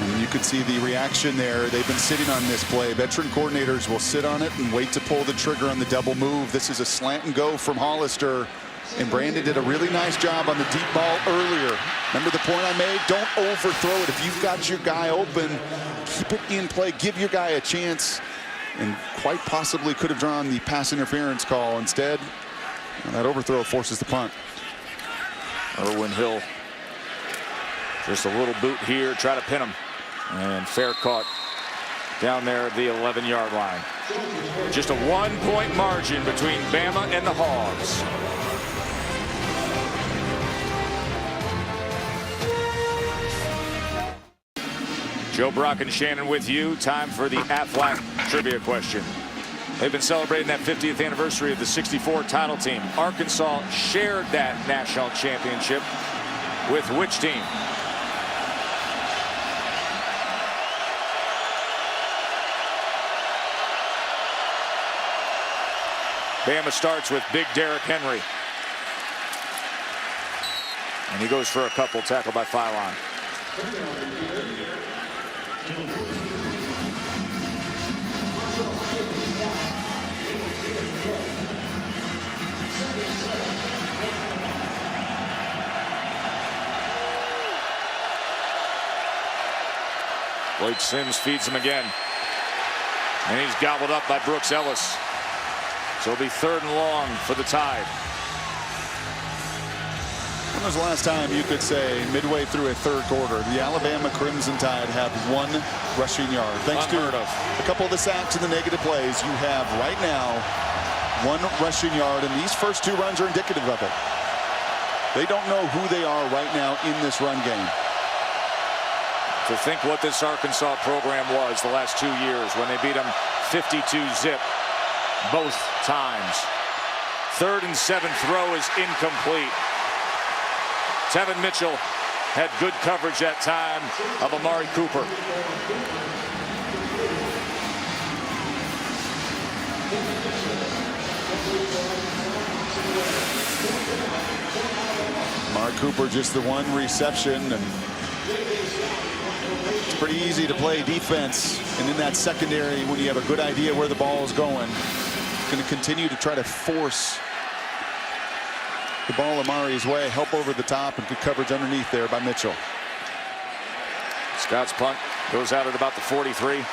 And You could see the reaction there. They've been sitting on this play. Veteran coordinators will sit on it and wait to pull the trigger on the double move. This is a slant and go from Hollister. And Brandon did a really nice job on the deep ball earlier. Remember the point I made? Don't overthrow it. If you've got your guy open, keep it in play. Give your guy a chance. And quite possibly could have drawn the pass interference call. Instead, that overthrow forces the punt. Irwin Hill. Just a little boot here. Try to pin him. And fair caught down there at the 11-yard line. Just a 1-point margin between Bama and the Hogs. Joe Brock and Shannon with you. Time for the Aflac trivia question. They've been celebrating that 50th anniversary of the '64 title team. Arkansas shared that national championship with which team? Bama starts with Big Derrick Henry. And he goes for a couple, tackled by Philon. Blake Sims feeds him again. And he's gobbled up by Brooks Ellis. So it'll be 3rd and long for the Tide. When was the last time you could say midway through a 3rd quarter the Alabama Crimson Tide have 1 rushing yard? Thanks to a couple of the sacks and the negative plays, you have right now 1 rushing yard, and these first 2 runs are indicative of it. They don't know who they are right now in this run game. To think what this Arkansas program was the last 2 years when they beat them 52-zip both times. 3rd and 7 throw is incomplete. Tevin Mitchell had good coverage that time of Amari Cooper. Amari Cooper just the 1 reception, and it's pretty easy to play defense. And in that secondary, when you have a good idea where the ball is going, going to continue to try to force the ball Amari's way. Help over the top and good coverage underneath there by Mitchell. Scott's punt goes out at about the 43.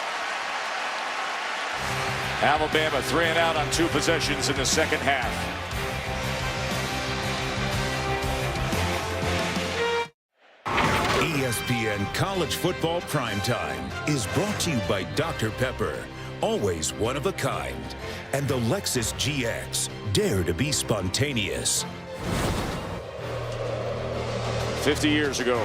Alabama 3 and out on 2 possessions in the 2nd half. ESPN College Football Primetime is brought to you by Dr. Pepper, always one of a kind, and the Lexus GX, dare to be spontaneous. 50 years ago,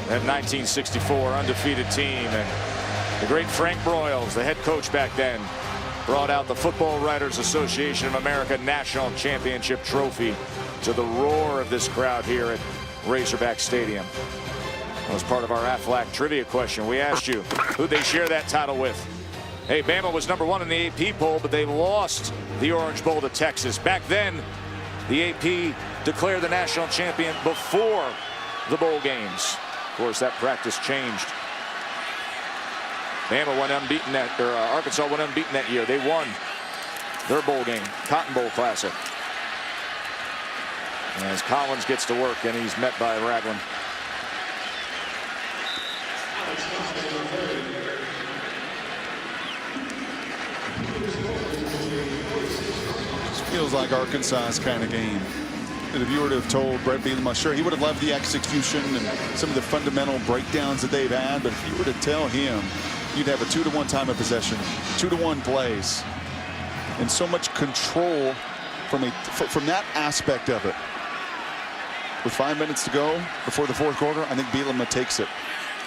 that 1964 undefeated team, and the great Frank Broyles, the head coach back then, brought out the Football Writers Association of America National Championship Trophy to the roar of this crowd here at Razorback Stadium. That was part of our Aflac trivia question. We asked you who'd they share that title with. Hey, Bama was #1 in the AP poll, but they lost the Orange Bowl to Texas. Back then, the AP declared the national champion before the bowl games. Of course, that practice changed. Bama went unbeaten Arkansas went unbeaten that year. They won their bowl game, Cotton Bowl Classic. As Collins gets to work, and he's met by Ragland. Feels like Arkansas's kind of game. And if you were to have told Brett Bielema, sure, he would have loved the execution and some of the fundamental breakdowns that they've had, but if you were to tell him you'd have a 2-to-1 time of possession, 2-to-1 plays, and so much control from that aspect of it. With 5 minutes to go before the 4th quarter, I think Bielema takes it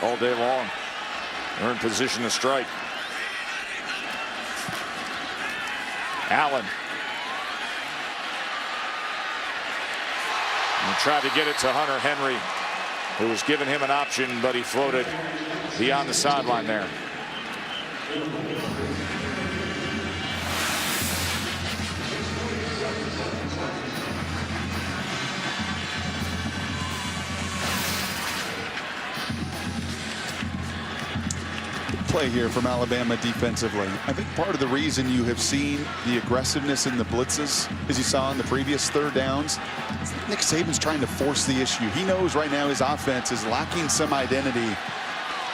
all day long. They're in position to strike. Allen. And tried to get it to Hunter Henry, who was giving him an option, but he floated beyond the sideline there. play here from Alabama defensively. I think part of the reason you have seen the aggressiveness in the blitzes, as you saw in the previous third downs, Nick Saban's trying to force the issue. He knows right now his offense is lacking some identity.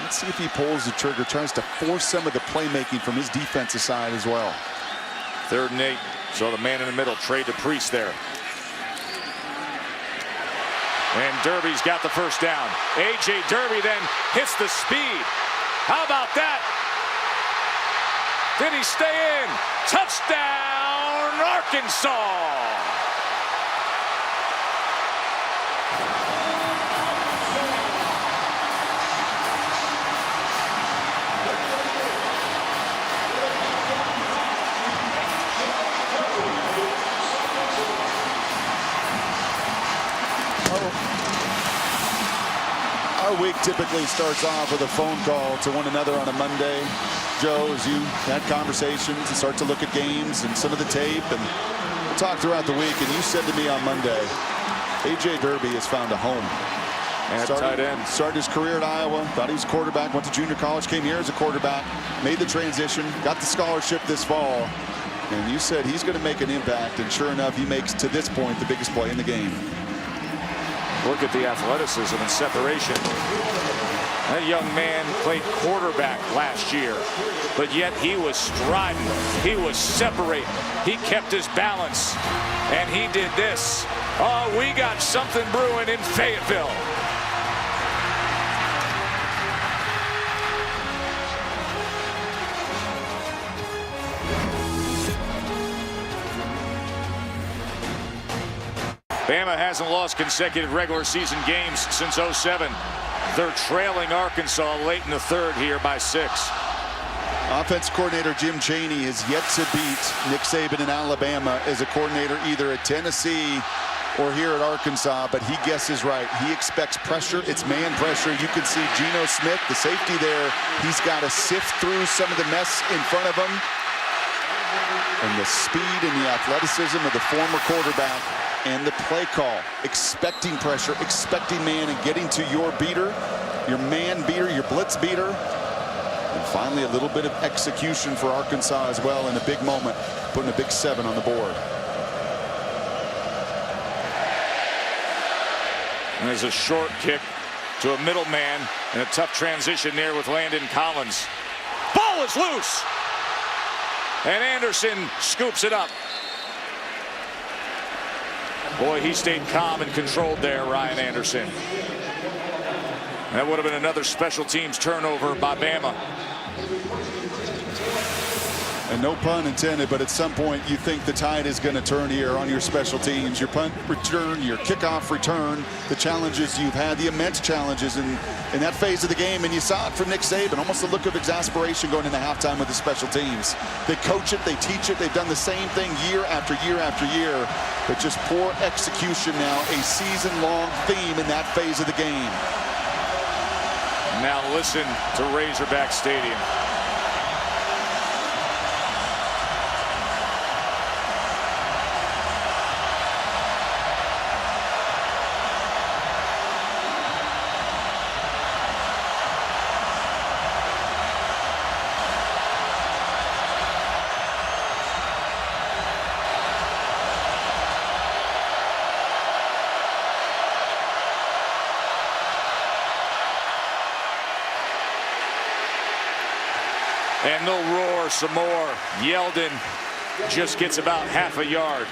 Let's see if he pulls the trigger, tries to force some of the playmaking from his defensive side as well. 3rd and 8. So the man in the middle, trade to Priest there. And Derby's got the first down. A.J. Derby then hits the speed. How about that? Did he stay in? Touchdown, Arkansas! Our week typically starts off with a phone call to one another on a Monday. Joe, as you had conversations and start to look at games and some of the tape and talk throughout the week, and you said to me on Monday, A.J. Derby has found a home. Tight end. Started his career at Iowa, thought he was a quarterback, went to junior college, came here as a quarterback, made the transition, got the scholarship this fall, and you said he's going to make an impact, and sure enough, he makes, to this point, the biggest play in the game. Look at the athleticism and separation. That young man played quarterback last year, but yet he was striding. He was separating. He kept his balance, and he did this. Oh, we got something brewing in Fayetteville. Bama hasn't lost consecutive regular season games since '07. They're trailing Arkansas late in the 3rd here by 6. Offense coordinator Jim Chaney has yet to beat Nick Saban in Alabama as a coordinator either at Tennessee or here at Arkansas, but he guesses right. He expects pressure. It's man pressure. You can see Geno Smith, the safety there. He's got to sift through some of the mess in front of him. And the speed and the athleticism of the former quarterback and the play call, expecting pressure, expecting man, and getting to your beater, your man beater, your blitz beater. And finally, a little bit of execution for Arkansas as well in a big moment, putting a big 7 on the board. And there's a short kick to a middle man and a tough transition there with Landon Collins. Ball is loose. And Anderson scoops it up. Boy, he stayed calm and controlled there, Ryan Anderson. That would have been another special teams turnover by Bama. And no pun intended, but at some point you think the tide is going to turn here on your special teams. Your punt return, your kickoff return, the challenges you've had, the immense challenges in that phase of the game. And you saw it from Nick Saban, almost a look of exasperation going into halftime with the special teams. They coach it, they teach it, they've done the same thing year after year after year, but just poor execution now, a season-long theme in that phase of the game. Now listen to Razorback Stadium. And they'll roar some more. Yeldon just gets about half a yard.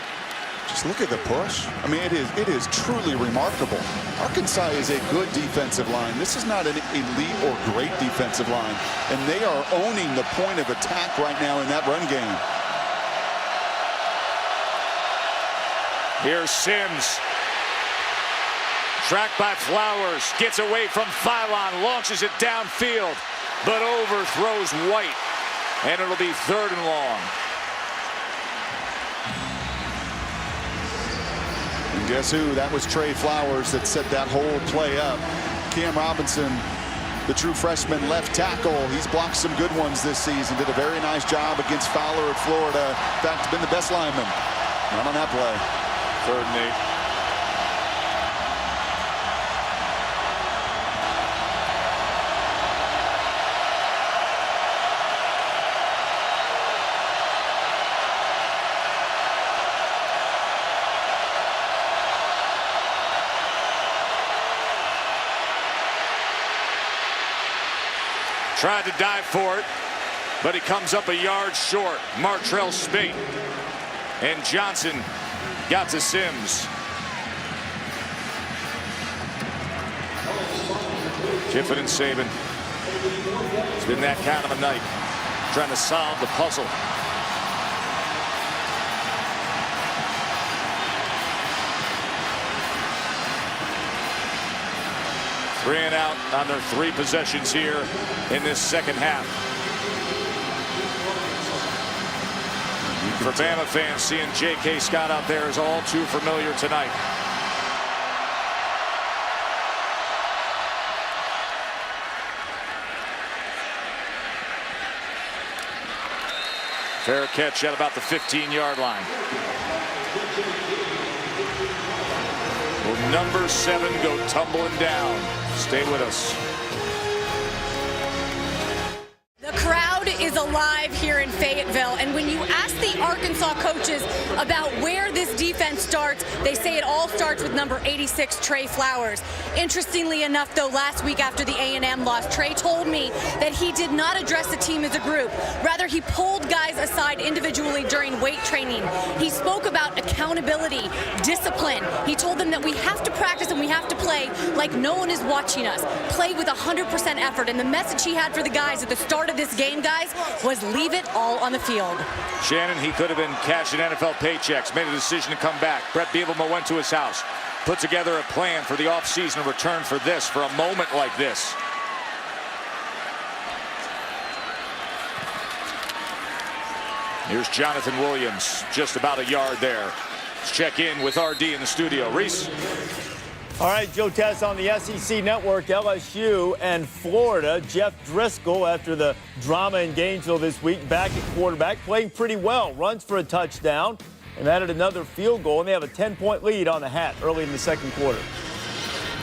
Just look at the push. I mean, it is truly remarkable. Arkansas is a good defensive line. This is not an elite or great defensive line. And they are owning the point of attack right now in that run game. Here's Sims. Tracked by Flowers. Gets away from Phylon. Launches it downfield. But overthrows White. And it'll be 3rd and long. And guess who? That was Trey Flowers that set that whole play up. Cam Robinson, the true freshman left tackle. He's blocked some good ones this season. Did a very nice job against Fowler at Florida. In fact, been the best lineman. Not on that play. 3rd and 8. Tried to dive for it, but he comes up a yard short. Martrell Spate and Johnson got to Sims. Kiffin and Saban. It's been that kind of a night, trying to solve the puzzle. Three and out on their 3 possessions here in this second half. For Bama fans, seeing J.K. Scott out there is all too familiar tonight. Fair catch at about the 15-yard line. Will number 7 go tumbling down? Stay with us. The crowd is alive here in Fayetteville, and when you ask the Arkansas coaches about where this defense starts, they say it all starts with number 86, Trey Flowers. Interestingly enough, though, last week after the A&M loss, Trey told me that he did not address the team as a group. Rather, he pulled guys aside individually during weight training. He spoke about accountability, discipline. He told them that we have to practice and we have to play like no one is watching us. Play with 100% effort, and the message he had for the guys at the start of this game, guys, was leave it all on the field. Shannon, he could have been cashing NFL paychecks, made a decision to come back. Brett Bielema went to his house, put together a plan for the offseason return for this, for a moment like this. Here's Jonathan Williams, just about a yard there. Let's check in with RD in the studio. Reese. All right, Joe Tess on the SEC Network, LSU and Florida. Jeff Driscoll, after the drama in Gainesville this week, back at quarterback, playing pretty well. Runs for a touchdown and added another field goal, and they have a 10-point lead on the Hat early in the second quarter.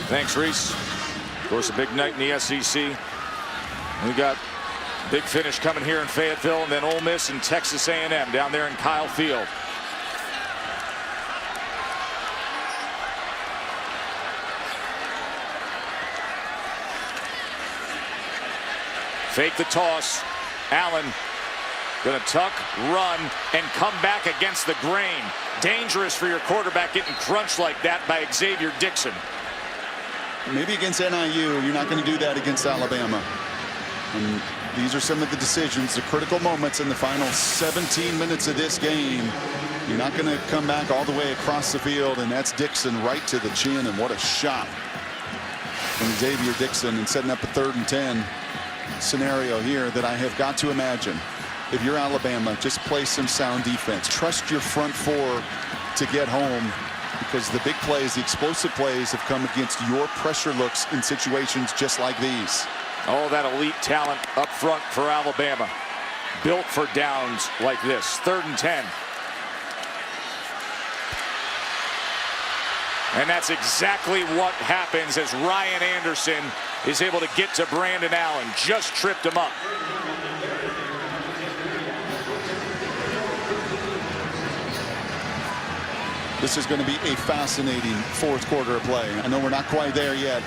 Thanks, Reese. Of course, a big night in the SEC. We got big finish coming here in Fayetteville, and then Ole Miss and Texas A&M down there in Kyle Field. Fake the toss. Allen going to tuck, run, and come back against the grain. Dangerous for your quarterback getting crunched like that by Xavier Dixon. Maybe against NIU, you're not going to do that against Alabama. And these are some of the decisions, the critical moments in the final 17 minutes of this game. You're not going to come back all the way across the field, and that's Dixon right to the chin, and what a shot from Xavier Dixon, and setting up a 3rd and 10 scenario here that I have got to imagine. If you're Alabama, just play some sound defense. Trust your front 4 to get home, because the big plays, the explosive plays have come against your pressure looks in situations just like these. All that elite talent up front for Alabama, built for downs like this. 3rd and 10. And that's exactly what happens as Ryan Anderson is able to get to Brandon Allen. Just tripped him up. This is going to be a fascinating 4th quarter of play. I know we're not quite there yet,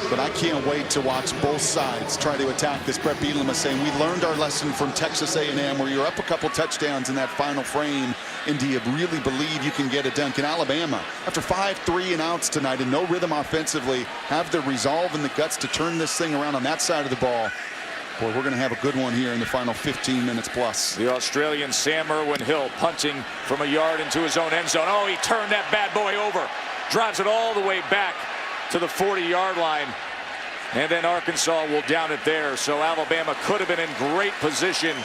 but I can't wait to watch both sides try to attack this. Brett Bielema saying we learned our lesson from Texas A&M, where you're up a couple touchdowns in that final frame, and do you really believe you can get it done? Can Alabama, after 5 3-and-outs tonight and no rhythm offensively, have the resolve and the guts to turn this thing around on that side of the ball? Boy, we're going to have a good one here in the final 15 minutes plus. The Australian Sam Irwin-Hill punting from a yard into his own end zone. Oh, he turned that bad boy over. Drives it all the way back to the 40-yard line. And then Arkansas will down it there. So Alabama could have been in great position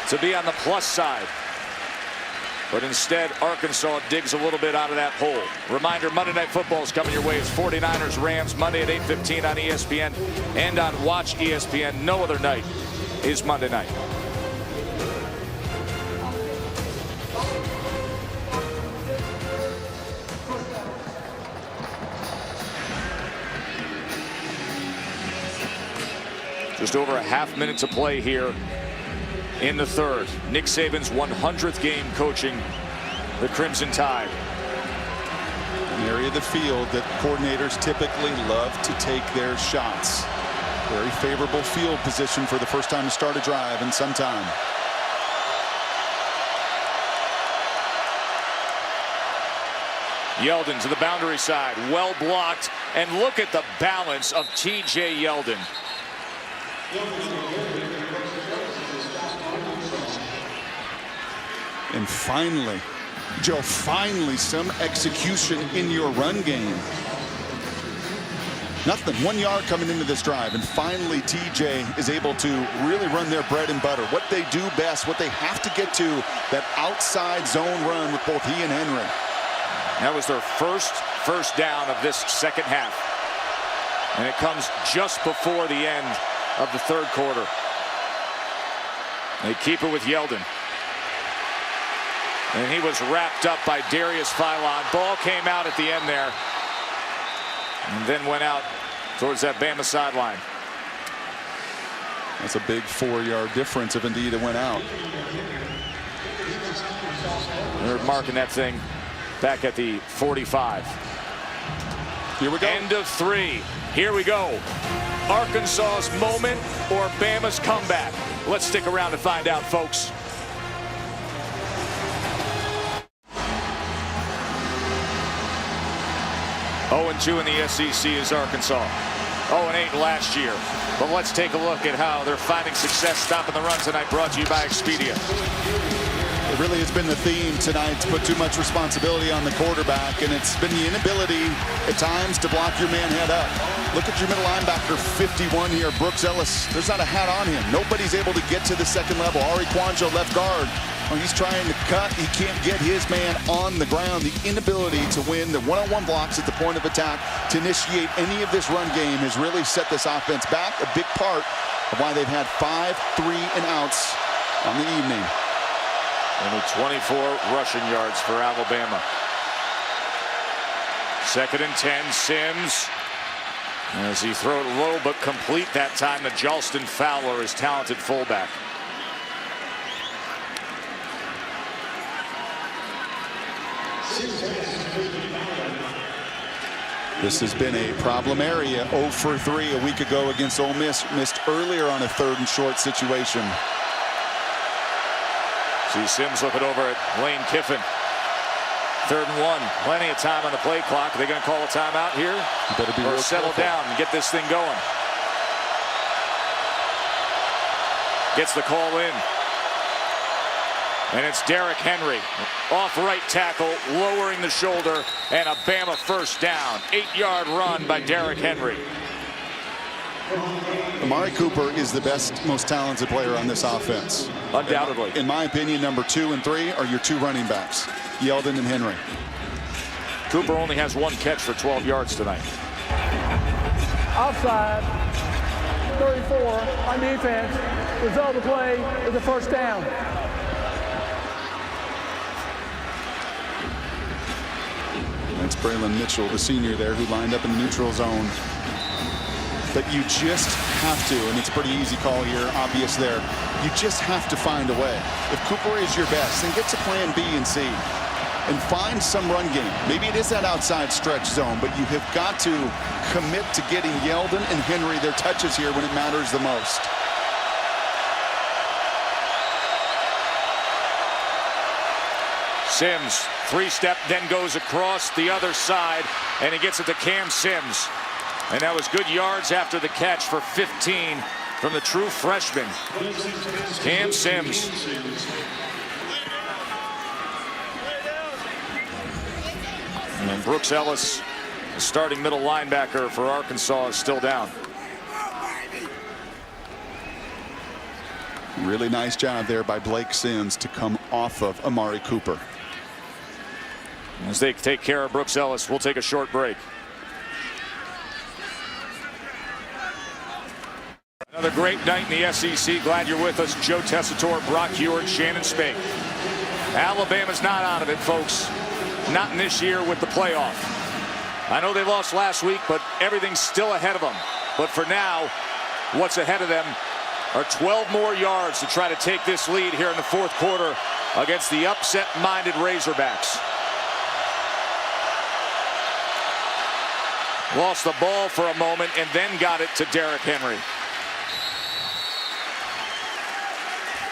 to be on the plus side. But instead, Arkansas digs a little bit out of that hole. Reminder, Monday Night Football is coming your way. It's 49ers Rams Monday at 8:15 on ESPN and on Watch ESPN. No other night is Monday night. Just over a half minute to play here in the 3rd. Nick Saban's 100th game coaching the Crimson Tide. An area of the field that coordinators typically love to take their shots. Very favorable field position for the first time to start a drive in some time. Yeldon to the boundary side, well blocked, and look at the balance of T.J. Yeldon. And finally, Joe, some execution in your run game. Nothing, 1 yard coming into this drive, and finally TJ is able to really run their bread and butter. What they do best, what they have to get to, that outside zone run with both he and Henry. That was their first down of this second half. And it comes just before the end of the third quarter. They keep it with Yeldon. And he was wrapped up by Darius Philon. Ball came out at the end there. And then went out towards that Bama sideline. That's a big 4-yard difference if indeed it went out. They're marking that thing back at the 45. Here we go. End of 3. Here we go. Arkansas's moment or Bama's comeback. Let's stick around to find out, folks. Oh-2 in the SEC is Arkansas. 0-8 last year. But let's take a look at how they're finding success stopping the run tonight, brought to you by Expedia. It really has been the theme tonight to put too much responsibility on the quarterback, and it's been the inability at times to block your man head up. Look at your middle linebacker, 51 here, Brooks Ellis. There's not a hat on him. Nobody's able to get to the second level. Ari Kwanjo, left guard. Oh, he's trying to cut. He can't get his man on the ground. The inability to win the one-on-one blocks at the point of attack to initiate any of this run game has really set this offense back. A big part of why they've had 5 3-and-outs on the evening. Only 24 rushing yards for Alabama. 2nd and 10, Sims. As he throw it low but complete that time to Jalston Fowler, his talented fullback. This has been a problem area. 0 for 3 a week ago against Ole Miss. Missed earlier on a 3rd and short situation. See Sims looking over at Lane Kiffin. 3rd and 1. Plenty of time on the play clock. Are they going to call a timeout here? You better be or real settle careful. down and get this thing going. Gets the call in. And it's Derrick Henry. Off right tackle, lowering the shoulder, and a Bama first down. 8-yard run by Derrick Henry. Amari Cooper is the best, most talented player on this offense. Undoubtedly. In my opinion, number 2 and 3 are your 2 running backs, Yeldon and Henry. Cooper only has 1 catch for 12 yards tonight. Offside, 34 on defense. Result of the play is a first down. That's Braylon Mitchell, the senior there, who lined up in the neutral zone. But you just have to, and it's a pretty easy call here, obvious there. You just have to find a way. If Cooper is your best, then get to plan B and C and find some run game. Maybe it is that outside stretch zone, but you have got to commit to getting Yeldon and Henry their touches here when it matters the most. Sims, 3-step, then goes across the other side, and he gets it to Cam Sims. And that was good yards after the catch for 15 from the true freshman, Cam Sims. And Brooks Ellis, the starting middle linebacker for Arkansas, is still down. Really nice job there by Blake Sims to come off of Amari Cooper. As they take care of Brooks Ellis, we'll take a short break. Another great night in the SEC. Glad you're with us. Joe Tessitore, Brock Heward, Shannon Spake. Alabama's not out of it, folks. Not in this year with the playoff. I know they lost last week, but everything's still ahead of them. But for now, what's ahead of them are 12 more yards to try to take this lead here in the 4th quarter against the upset-minded Razorbacks. Lost the ball for a moment and then got it to Derrick Henry.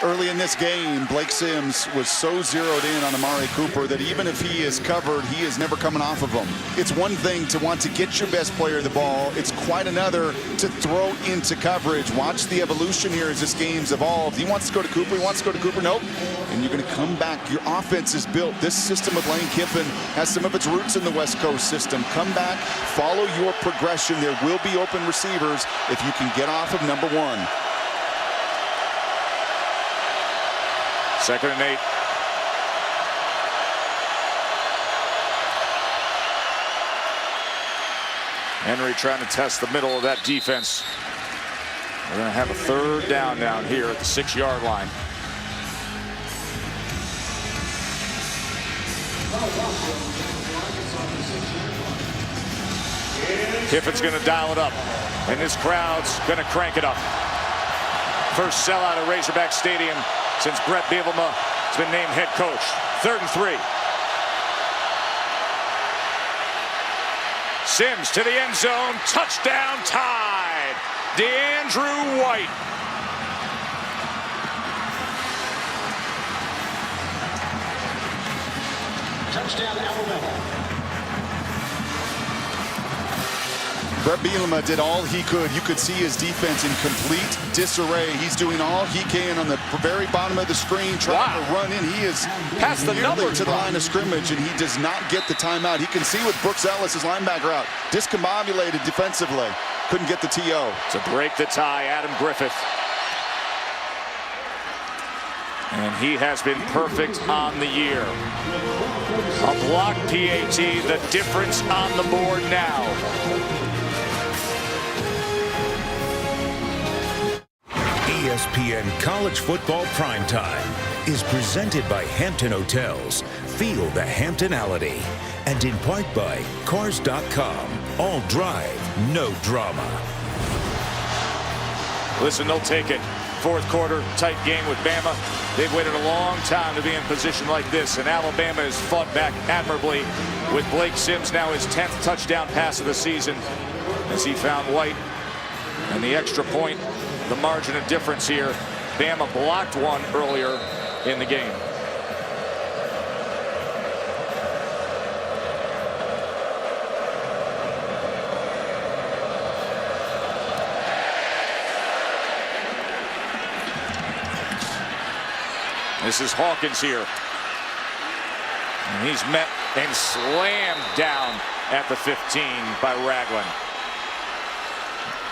Early in this game, Blake Sims was so zeroed in on Amari Cooper that even if he is covered, he is never coming off of him. It's one thing to want to get your best player the ball. It's quite another to throw into coverage. Watch the evolution here as this game's evolved. He wants to go to Cooper. He wants to go to Cooper. Nope. And you're going to come back. Your offense is built. This system with Lane Kiffin has some of its roots in the West Coast system. Come back. Follow your progression. There will be open receivers if you can get off of number one. 2nd and 8. Henry trying to test the middle of that defense. We're going to have a 3rd down here at the 6-yard line. Kiffin's going to dial it up, and this crowd's going to crank it up. First sellout at Razorback Stadium since Brett Bielema has been named head coach. 3rd and 3. Sims to the end zone. Touchdown Tide. DeAndrew White. Touchdown Alabama. Brett Bielema did all he could. You could see his defense in complete disarray. He's doing all he can on the very bottom of the screen, trying to run in. He is past the number to the line of scrimmage, and he does not get the timeout. He can see with Brooks Ellis, his linebacker, out. Discombobulated defensively. Couldn't get the TO. To break the tie, Adam Griffith. And he has been perfect on the year. A block PAT, the difference on the board now. ESPN College Football Primetime is presented by Hampton Hotels. Feel the Hamptonality. And in part by Cars.com. All drive, no drama. Listen, they'll take it. 4th quarter, tight game with Bama. They've waited a long time to be in position like this, and Alabama has fought back admirably with Blake Sims now his 10th touchdown pass of the season as he found White. And the extra point, the margin of difference here. Bama blocked one earlier in the game. This is Hawkins here. And he's met and slammed down at the 15 by Ragland.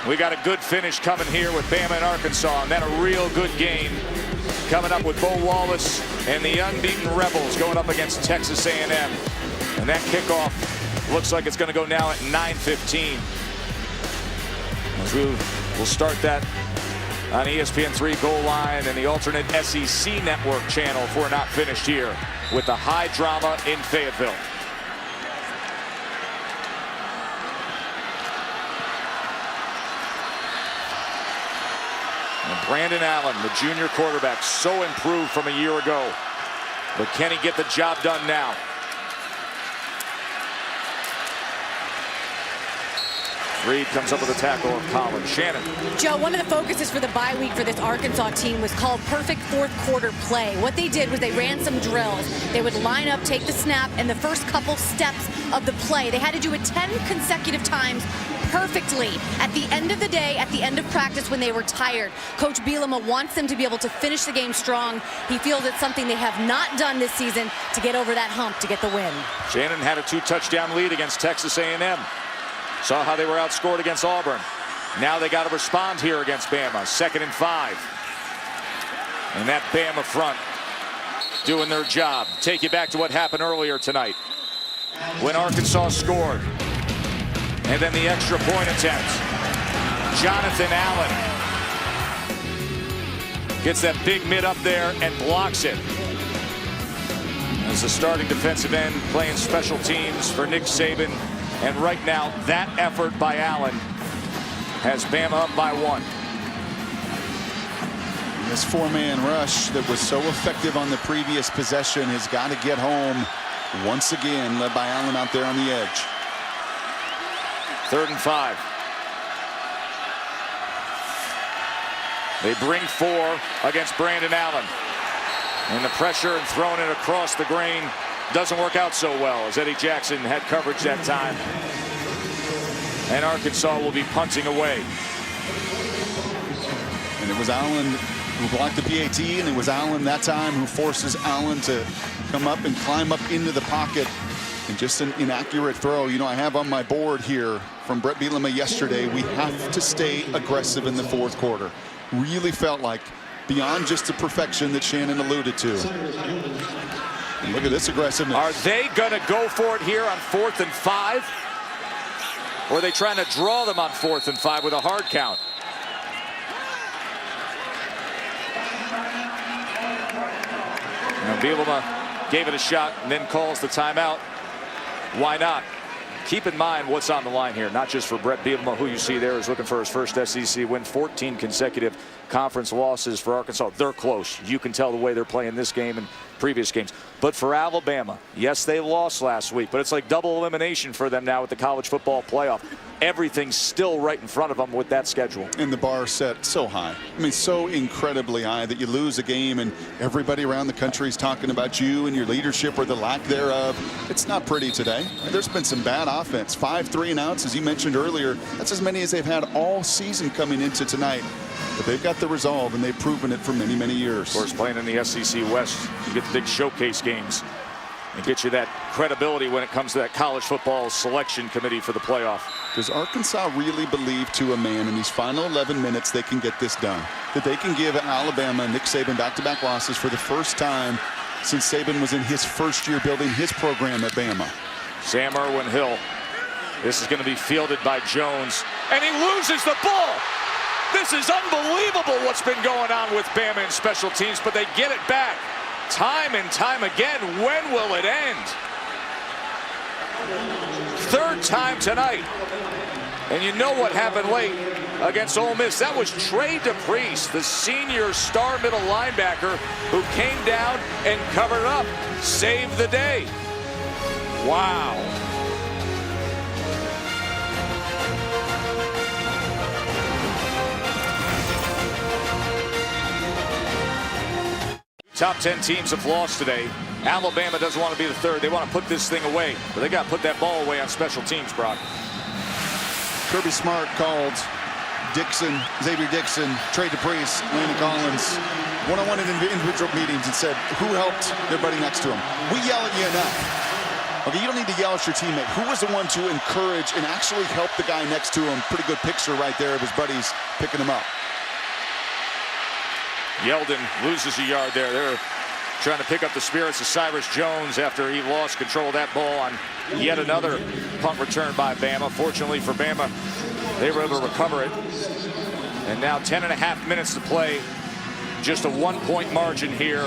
We got a good finish coming here with Bama and Arkansas, and then a real good game coming up with Bo Wallace and the unbeaten Rebels going up against Texas A&M. And that kickoff looks like it's going to go now at 9:15. As we'll start that on ESPN3 Goal Line and the alternate SEC Network channel if we're not finished here with the high drama in Fayetteville. And Brandon Allen, the junior quarterback, so improved from a year ago. But can he get the job done now? Reed comes up with a tackle of Collins. Shannon. Joe, one of the focuses for the bye week for this Arkansas team was called perfect 4th quarter play. What they did was they ran some drills. They would line up, take the snap, and the first couple steps of the play. They had to do it 10 consecutive times perfectly. At the end of the day, at the end of practice when they were tired, Coach Bielema wants them to be able to finish the game strong. He feels it's something they have not done this season to get over that hump to get the win. Shannon had a 2-touchdown lead against Texas A&M. Saw how they were outscored against Auburn. Now they got to respond here against Bama. 2nd and 5. And that Bama front doing their job. Take you back to what happened earlier tonight when Arkansas scored. And then the extra point attempt. Jonathan Allen gets that big mid up there and blocks it. As the starting defensive end playing special teams for Nick Saban. And right now, that effort by Allen has Bama up by 1. This 4-man rush that was so effective on the previous possession has got to get home once again, led by Allen out there on the edge. 3rd and 5. They bring 4 against Brandon Allen. And the pressure and throwing it across the grain doesn't work out so well, as Eddie Jackson had coverage that time. And Arkansas will be punting away. And it was Allen who blocked the PAT, and it was Allen that time who forces Allen to come up and climb up into the pocket. And just an inaccurate throw. You know, I have on my board here from Brett Bielema yesterday, we have to stay aggressive in the fourth quarter. Really felt like beyond just the perfection that Shannon alluded to. And look at this aggressiveness. Are they going to go for it here on 4th and 5? Or are they trying to draw them on 4th and 5 with a hard count? Now Bielema gave it a shot and then calls the timeout. Why not? Keep in mind what's on the line here, not just for Brett Bielema, who you see there is looking for his first SEC win. 14 consecutive conference losses for Arkansas. They're close. You can tell the way they're playing this game and previous games. But for Alabama, yes, they lost last week, but it's like double elimination for them now with the college football playoff. Everything's still right in front of them with that schedule. And the bar set so high. I mean, so incredibly high that you lose a game and everybody around the country is talking about you and your leadership or the lack thereof. It's not pretty today. There's been some bad offense. 5 3-and-outs, as you mentioned earlier. That's as many as they've had all season coming into tonight. But they've got the resolve, and they've proven it for many, many years. Of course, playing in the SEC West, you get the big showcase games and get you that credibility when it comes to that college football selection committee for the playoff. Does Arkansas really believe to a man in these final 11 minutes they can get this done? That they can give Alabama and Nick Saban back-to-back losses for the first time since Saban was in his first year building his program at Bama? Sam Irwin-Hill. This is going to be fielded by Jones, and he loses the ball. This is unbelievable what's been going on with Bama in special teams, but they get it back time and time again. When will it end? Third time tonight. And you know what happened late against Ole Miss. That was Trey DePriest, the senior star middle linebacker, who came down and covered up, saved the day. Wow. Top 10 teams have lost today. Alabama doesn't want to be the third. They want to put this thing away, but they got to put that ball away on special teams, Brock. Kirby Smart called Dixon, Xavier Dixon, Trey DePriest, Landon Collins one-on-one in individual meetings and said, who helped their buddy next to him? We yell at you enough. Okay, you don't need to yell at your teammate. Who was the one to encourage and actually help the guy next to him? Pretty good picture right there of his buddies picking him up. Yeldon loses a yard there. They're trying to pick up the spirits of Cyrus Jones after he lost control of that ball on yet another punt return by Bama. Fortunately for Bama, they were able to recover it. And now 10.5 minutes to play. Just a 1-point margin here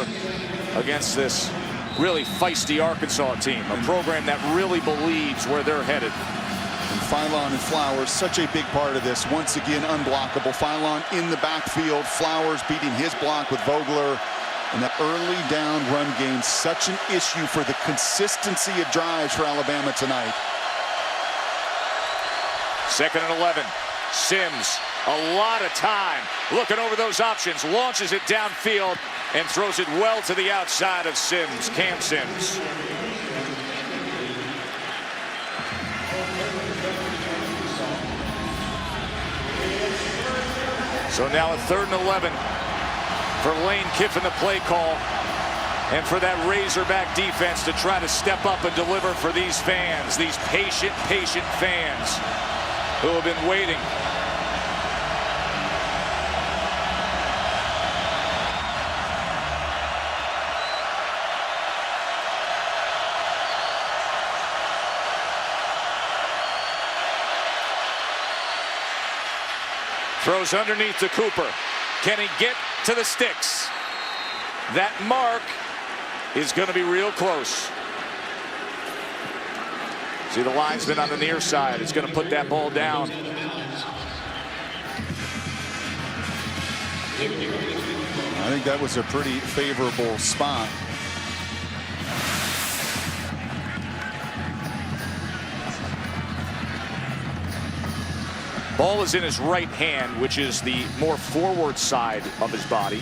against this really feisty Arkansas team, a program that really believes where they're headed. And Philon and Flowers, such a big part of this. Once again, unblockable. Philon in the backfield. Flowers beating his block with Vogler. And that early down run game, such an issue for the consistency of drives for Alabama tonight. 2nd and 11. Sims, a lot of time looking over those options, launches it downfield and throws it well to the outside of Sims, Cam Sims. So now a 3rd and 11 for Lane Kiffin, the play call, and for that Razorback defense to try to step up and deliver for these fans, these patient fans who have been waiting. Throws underneath to Cooper. Can he get to the sticks? That mark is going to be real close. See the linesman on the near side. It's going to put that ball down. I think that was a pretty favorable spot. Ball is in his right hand, which is the more forward side of his body.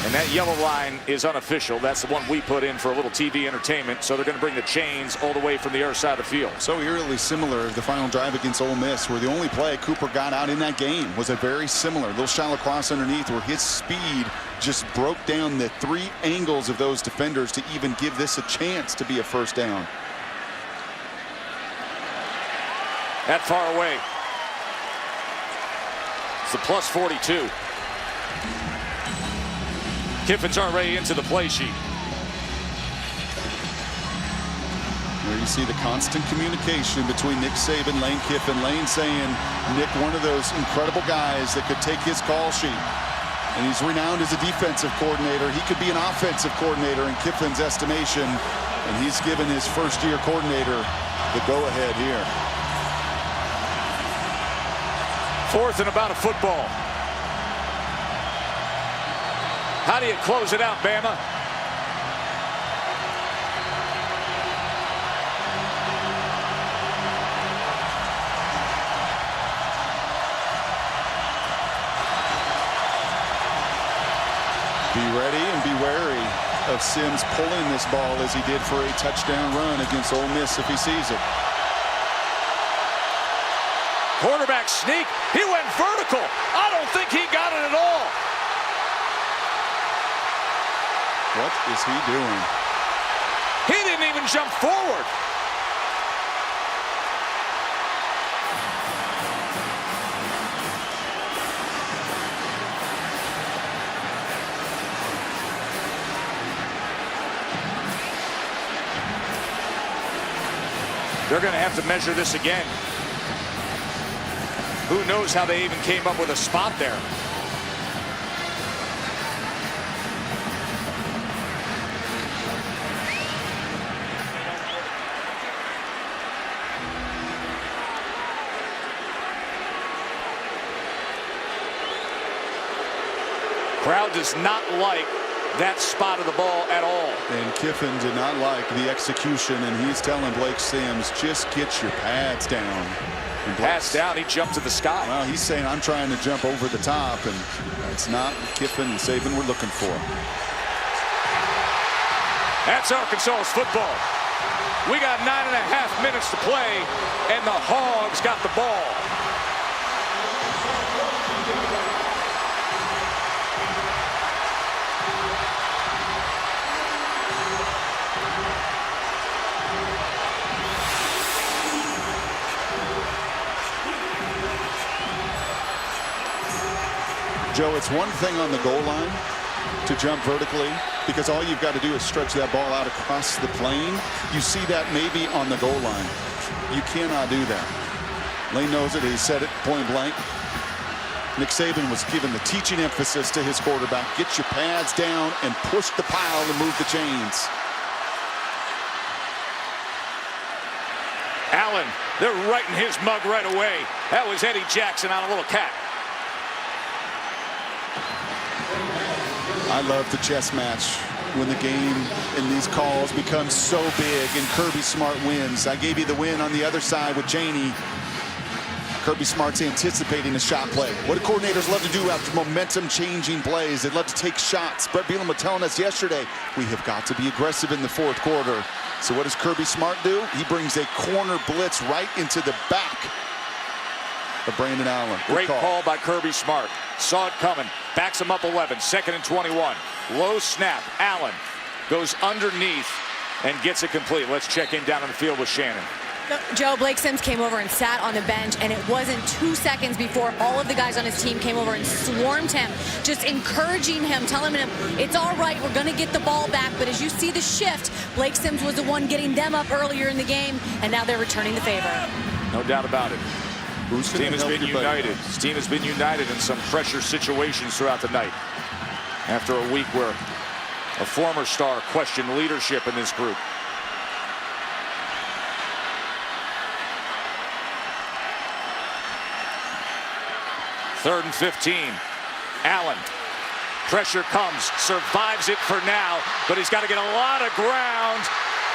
And that yellow line is unofficial. That's the one we put in for a little TV entertainment. So they're going to bring the chains all the way from the other side of the field. So eerily similar, the final drive against Ole Miss, where the only play Cooper got out in that game was a very similar little shallow cross underneath, where his speed just broke down the three angles of those defenders to even give this a chance to be a first down. That far away. It's the plus 42. Kiffin's already into the play sheet. There you see the constant communication between Nick Saban, Lane Kiffin. Lane saying, Nick, one of those incredible guys that could take his call sheet. And he's renowned as a defensive coordinator. He could be an offensive coordinator in Kiffin's estimation. And he's given his first-year coordinator the go-ahead here. 4th and about a football. How do you close it out, Bama? Be ready and be wary of Sims pulling this ball as he did for a touchdown run against Ole Miss if he sees it. Quarterback sneak. He went vertical. I don't think he got it at all. What is he doing? He didn't even jump forward. They're going to have to measure this again. Who knows how they even came up with a spot there. Crowd does not like that spot of the ball at all. And Kiffin did not like the execution, and he's telling Blake Sims, just get your pads down. Pass down, he jumped to the sky. Well, he's saying, I'm trying to jump over the top, and it's not Kiffin and Saban we're looking for. That's Arkansas's football. We got 9.5 minutes to play, and the Hogs got the ball. Joe, it's one thing on the goal line to jump vertically, because all you've got to do is stretch that ball out across the plane. You see that maybe on the goal line. You cannot do that. Lane knows it. He said it point blank. Nick Saban was giving the teaching emphasis to his quarterback. Get your pads down and push the pile and move the chains. Allen, they're right in his mug right away. That was Eddie Jackson on a little cat. I love the chess match when the game and these calls become so big and Kirby Smart wins. I gave you the win on the other side with Chaney. Kirby Smart's anticipating a shot play. What do coordinators love to do after momentum-changing plays? They love to take shots. Brett Bielema was telling us yesterday, we have got to be aggressive in the fourth quarter. So what does Kirby Smart do? He brings a corner blitz right into the back of Brandon Allen. Great call by Kirby Smart. Saw it coming. Backs him up 11. 2nd and 21. Low snap. Allen goes underneath and gets it complete. Let's check in down on the field with Shannon. Joe, Blake Sims came over and sat on the bench, and it wasn't 2 seconds before all of the guys on his team came over and swarmed him, just encouraging him, telling him it's all right, we're going to get the ball back. But as you see the shift, Blake Sims was the one getting them up earlier in the game, and now they're returning the favor. No doubt about it. His team has been united. His team has been united in some pressure situations throughout the night. After a week where a former star questioned leadership in this group. Third and 15. Allen. Pressure comes. Survives it for now, but he's got to get a lot of ground,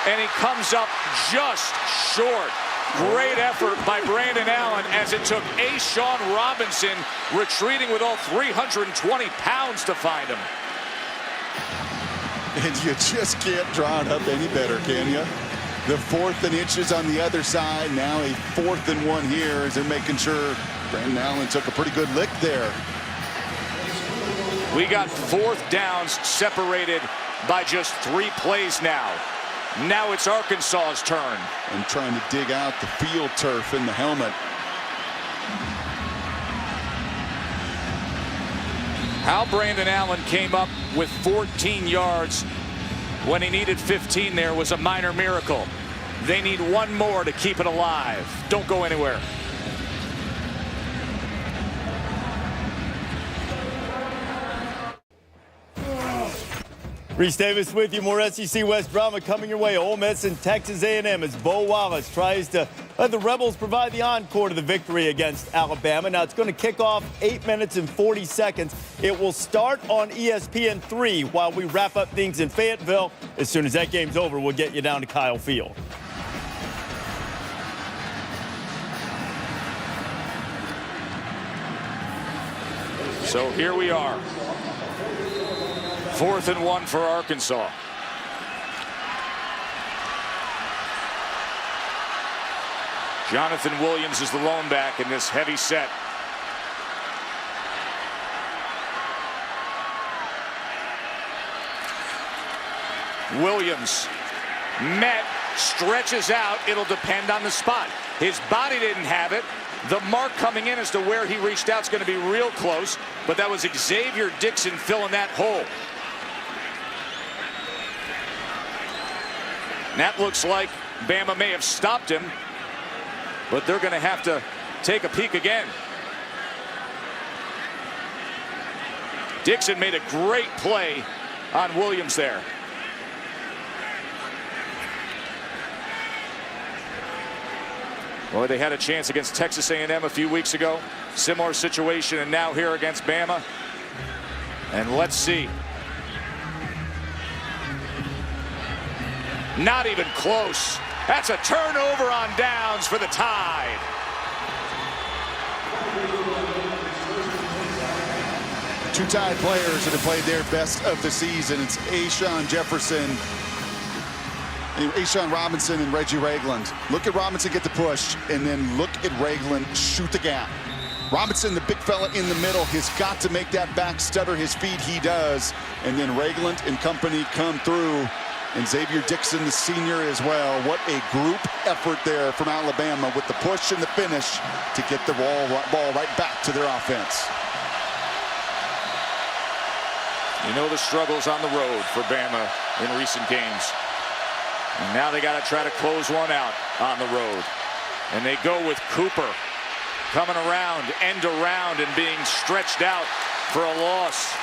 and he comes up just short. Great effort by Brandon Allen as it took A'Shawn Robinson retreating with all 320 pounds to find him. And you just can't draw it up any better, can you? The 4th and inches on the other side. Now a 4th and 1 here as they're making sure Brandon Allen took a pretty good lick there. We got 4th downs separated by just 3 plays now. Now it's Arkansas's turn. And trying to dig out the field turf in the helmet. How Brandon Allen came up with 14 yards when he needed 15 there was a minor miracle. They need 1 more to keep it alive. Don't go anywhere. Reese Davis with you. More SEC West drama coming your way. Ole Miss and Texas A&M as Bo Wallace tries to let the Rebels provide the encore to the victory against Alabama. Now it's going to kick off 8 minutes and 40 seconds. It will start on ESPN3 while we wrap up things in Fayetteville. As soon as that game's over, we'll get you down to Kyle Field. So here we are. 4th and 1 for Arkansas. Jonathan Williams is the lone back in this heavy set. Williams met, stretches out. It'll depend on the spot. His body didn't have it. The mark coming in as to where he reached out is going to be real close, but that was Xavier Dixon filling that hole. That looks like Bama may have stopped him, but they're going to have to take a peek again. Dixon made a great play on Williams there. Well, they had a chance against Texas A&M a few weeks ago. Similar situation, and now here against Bama. And let's see. Not even close. That's a turnover on downs for the Tide. Two Tide players that have played their best of the season. It's A'Shawn Robinson and Reggie Ragland. Look at Robinson get the push, and then look at Ragland shoot the gap. Robinson, the big fella in the middle, has got to make that back stutter his feet. He does. And then Ragland and company come through. And Xavier Dixon, the senior, as well. What a group effort there from Alabama with the push and the finish to get the ball right back to their offense. You know the struggles on the road for Bama in recent games. And now they got to try to close one out on the road. And they go with Cooper coming around, end around, and being stretched out for a loss.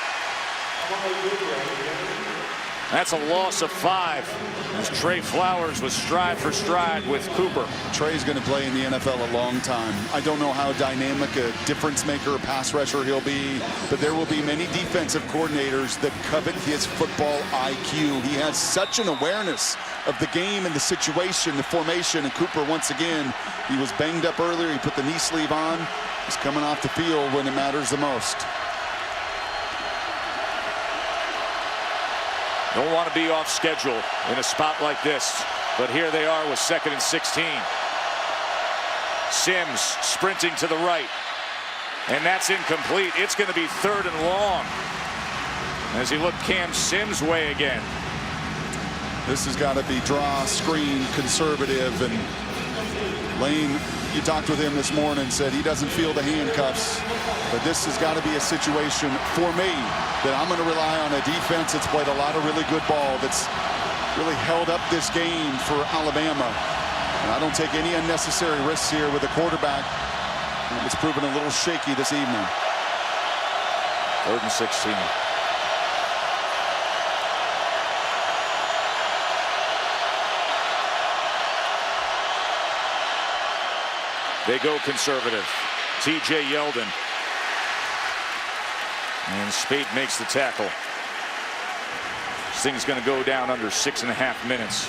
That's a loss of 5 as Trey Flowers was stride for stride with Cooper. Trey's going to play in the NFL a long time. I don't know how dynamic a difference maker, a pass rusher he'll be, but there will be many defensive coordinators that covet his football IQ. He has such an awareness of the game and the situation, the formation, and Cooper, once again, he was banged up earlier. He put the knee sleeve on. He's coming off the field when it matters the most. Don't want to be off schedule in a spot like this, but here they are with 2nd and 16. Sims sprinting to the right, and that's incomplete. It's going to be 3rd and long as he looked Cam Sims' way again. This has got to be draw, screen, conservative, and Lane, you talked with him this morning, said he doesn't feel the handcuffs, but this has got to be a situation for me that I'm going to rely on a defense that's played a lot of really good ball, that's really held up this game for Alabama. And I don't take any unnecessary risks here with a quarterback that's proven a little shaky this evening. 3rd and 16. They go conservative. T.J. Yeldon. And Spate makes the tackle. This thing's going to go down under 6.5 minutes.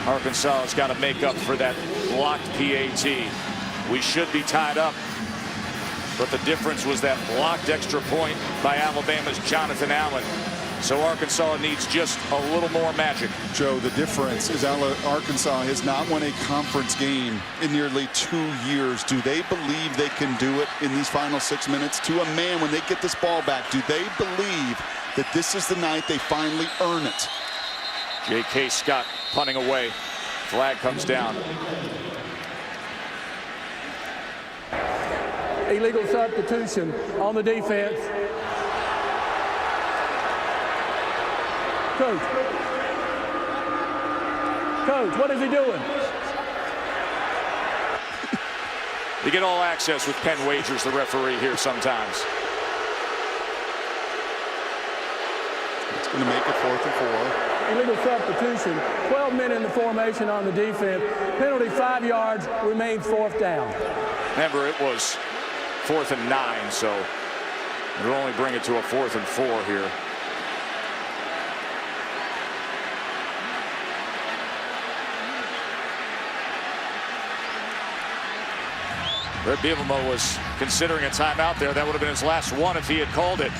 Arkansas has got to make up for that blocked PAT. We should be tied up. But the difference was that blocked extra point by Alabama's Jonathan Allen. So Arkansas needs just a little more magic. Joe, the difference is Arkansas has not won a conference game in nearly 2 years. Do they believe they can do it in these final 6 minutes? To a man, when they get this ball back, do they believe that this is the night they finally earn it? J.K. Scott punting away. Flag comes down. Illegal substitution on the defense. Coach, what is he doing? You get all access with Penn Wagers, the referee here sometimes. It's going to make it 4th and 4. Illegal substitution. 12 men in the formation on the defense. Penalty 5 yards. Remains 4th down. Remember, it was 4th and 9, so it'll only bring it to a 4th and 4 here. Brett Bielema was considering a timeout there. That would have been his last one if he had called it.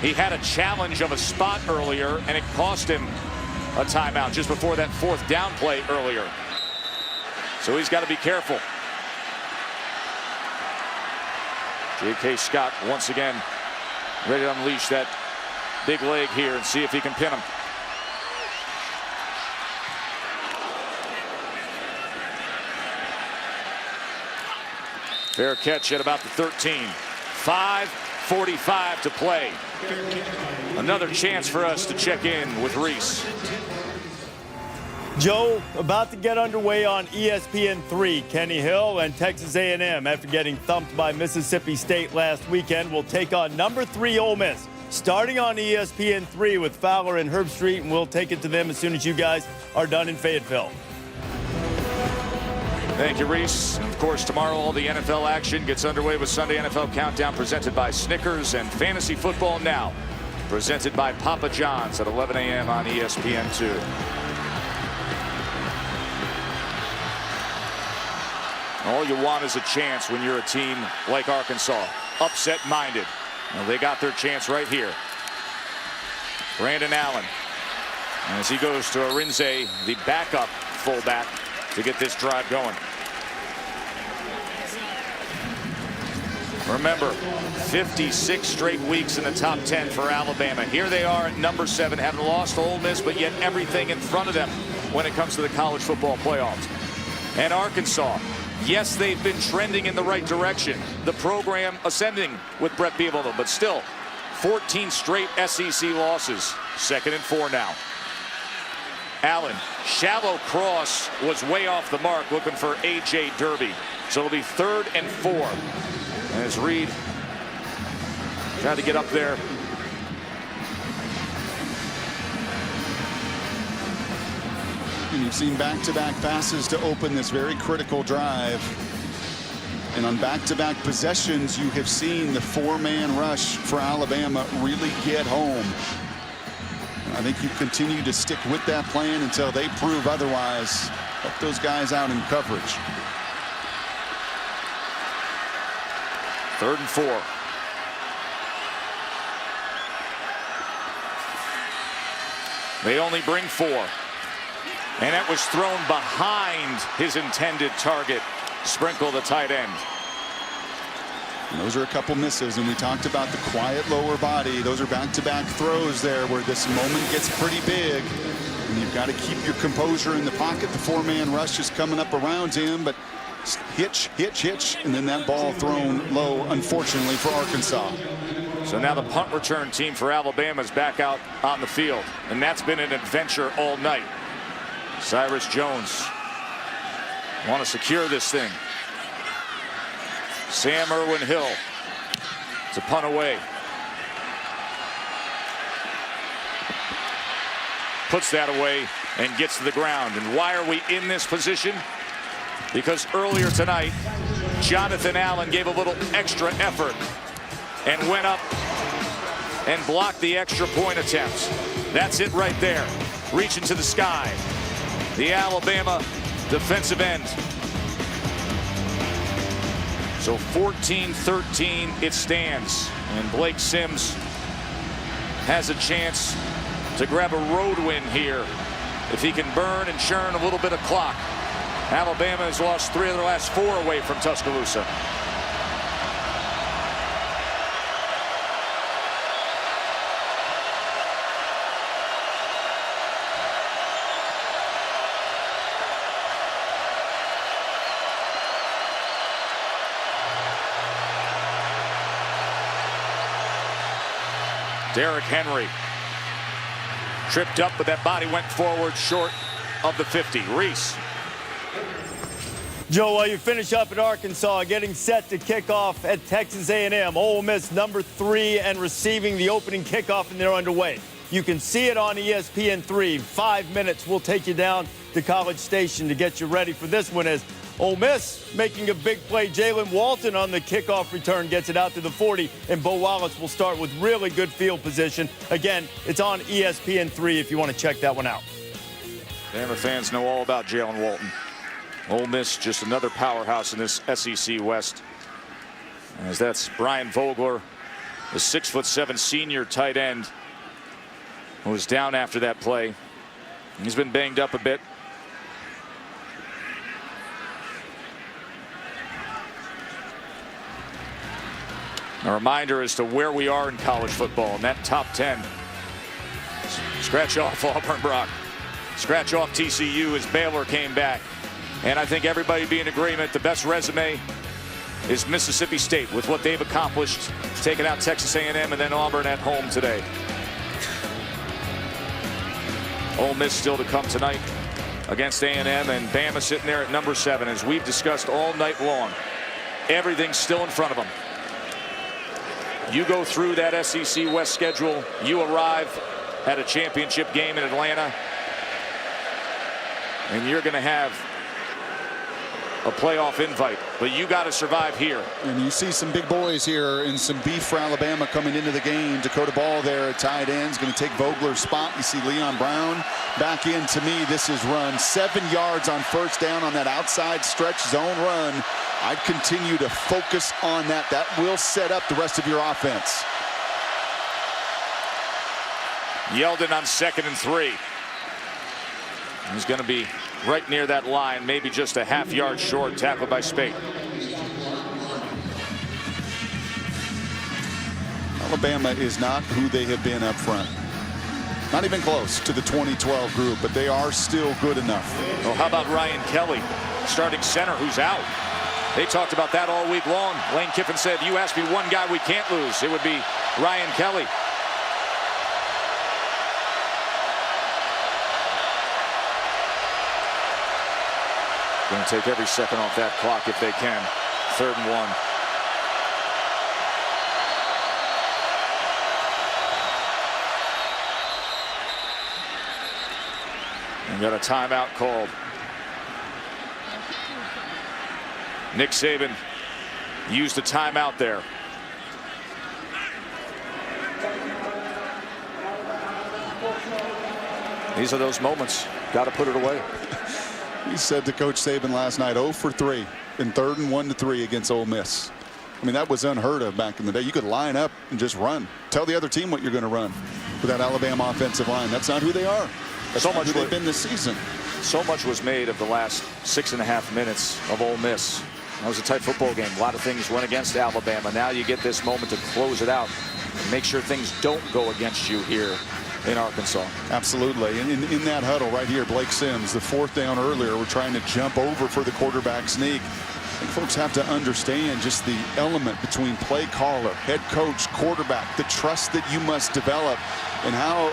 He had a challenge of a spot earlier, and it cost him a timeout just before that 4th down play earlier. So he's got to be careful. J.K. Scott once again ready to unleash that big leg here and see if he can pin him. Fair catch at about the 13. 5:45 to play. Another chance for us to check in with Reese. Joe, about to get underway on ESPN3. Kenny Hill and Texas A&M, after getting thumped by Mississippi State last weekend, will take on number 3 Ole Miss. Starting on ESPN3 with Fowler and Herb Street, and we'll take it to them as soon as you guys are done in Fayetteville. Thank you, Reese. And of course, tomorrow all the NFL action gets underway with Sunday NFL Countdown presented by Snickers and Fantasy Football Now presented by Papa John's at 11 a.m. on ESPN2. All you want is a chance when you're a team like Arkansas, upset-minded. Well, they got their chance right here. Brandon Allen, as he goes to Arinze, the backup fullback, to get this drive going. Remember, 56 straight weeks in the top 10 for Alabama. Here they are at number 7, having lost to Ole Miss, but yet everything in front of them when it comes to the college football playoffs. And Arkansas, yes, they've been trending in the right direction. The program ascending with Brett Bielema, but still 14 straight SEC losses. 2nd and 4 now. Allen, shallow cross, was way off the mark, looking for A.J. Derby. So it'll be 3rd and 4. As Reed tried to get up there. And you've seen back-to-back passes to open this very critical drive. And on back-to-back possessions, you have seen the 4-man rush for Alabama really get home. I think you continue to stick with that plan until they prove otherwise. Help those guys out in coverage. 3rd and 4. They only bring 4. And that was thrown behind his intended target. Sprinkle, the tight end. And those are a couple misses, and we talked about the quiet lower body. Those are back-to-back throws there where this moment gets pretty big. And you've got to keep your composure in the pocket. The 4-man rush is coming up around him, but hitch, hitch, hitch, and then that ball thrown low, unfortunately, for Arkansas. So now the punt return team for Alabama is back out on the field, and that's been an adventure all night. Cyrus Jones want to secure this thing. Sam Irwin Hill to punt away. Puts that away and gets to the ground. And why are we in this position? Because earlier tonight, Jonathan Allen gave a little extra effort and went up and blocked the extra point attempts. That's it right there. Reaching to the sky. The Alabama defensive end So 14-13 it stands. And Blake Sims has a chance to grab a road win here if he can burn and churn a little bit of clock. Alabama has lost 3 of their last 4 away from Tuscaloosa. Derrick Henry tripped up, but that body went forward short of the 50. Reese. Joe, while you finish up at Arkansas, getting set to kick off at Texas A&M. Ole Miss number 3 and receiving the opening kickoff, and they're underway. You can see it on ESPN3. 5 minutes. We'll take you down to College Station to get you ready for this one as Ole Miss making a big play. Jalen Walton on the kickoff return gets it out to the 40, and Bo Wallace will start with really good field position. Again, it's on ESPN3 if you want to check that one out. Bama fans know all about Jalen Walton. Ole Miss just another powerhouse in this SEC West. As that's Brian Vogler, the 6'7" senior tight end, who was down after that play. He's been banged up a bit. A reminder as to where we are in college football in that top 10. Scratch off Auburn, Brock. Scratch off TCU as Baylor came back. And I think everybody be in agreement the best resume is Mississippi State with what they've accomplished, taking out Texas A&M and then Auburn at home today. Ole Miss still to come tonight against A&M, and Bama sitting there at number 7. As we've discussed all night long, everything's still in front of them. You go through that SEC West schedule, you arrive at a championship game in Atlanta, and you're going to have a playoff invite, but you got to survive here. And you see some big boys here and some beef for Alabama coming into the game. Dakota Ball there at tight end is going to take Vogler's spot. You see Leon Brown back in. To me, this is run 7 yards on first down on that outside stretch zone run. I'd continue to focus on that. That will set up the rest of your offense. Yeldon on 2nd and 3. He's going to be right near that line, maybe just a half yard short, tackled by Spate. Alabama is not who they have been up front. Not even close to the 2012 group, but they are still good enough. Well, how about Ryan Kelly, starting center, who's out? They talked about that all week long. Lane Kiffin said, you asked me one guy we can't lose, it would be Ryan Kelly. Going to take every second off that clock if they can. 3rd and 1. And got a timeout called. Nick Saban used a timeout there. These are those moments. Got to put it away. He said to Coach Saban last night, 0 for 3 in 3rd and 1 to 3 against Ole Miss. I mean, that was unheard of back in the day. You could line up and just run. Tell the other team what you're going to run with that Alabama offensive line. That's not who they are. That's so not who they've been this season. So much was made of the last 6.5 minutes of Ole Miss. That was a tight football game. A lot of things went against Alabama. Now you get this moment to close it out and make sure things don't go against you here in Arkansas. Absolutely. And in that huddle right here, Blake Sims, the 4th down earlier, we're trying to jump over for the quarterback sneak. I think folks have to understand just the element between play caller, head coach, quarterback, the trust that you must develop, and how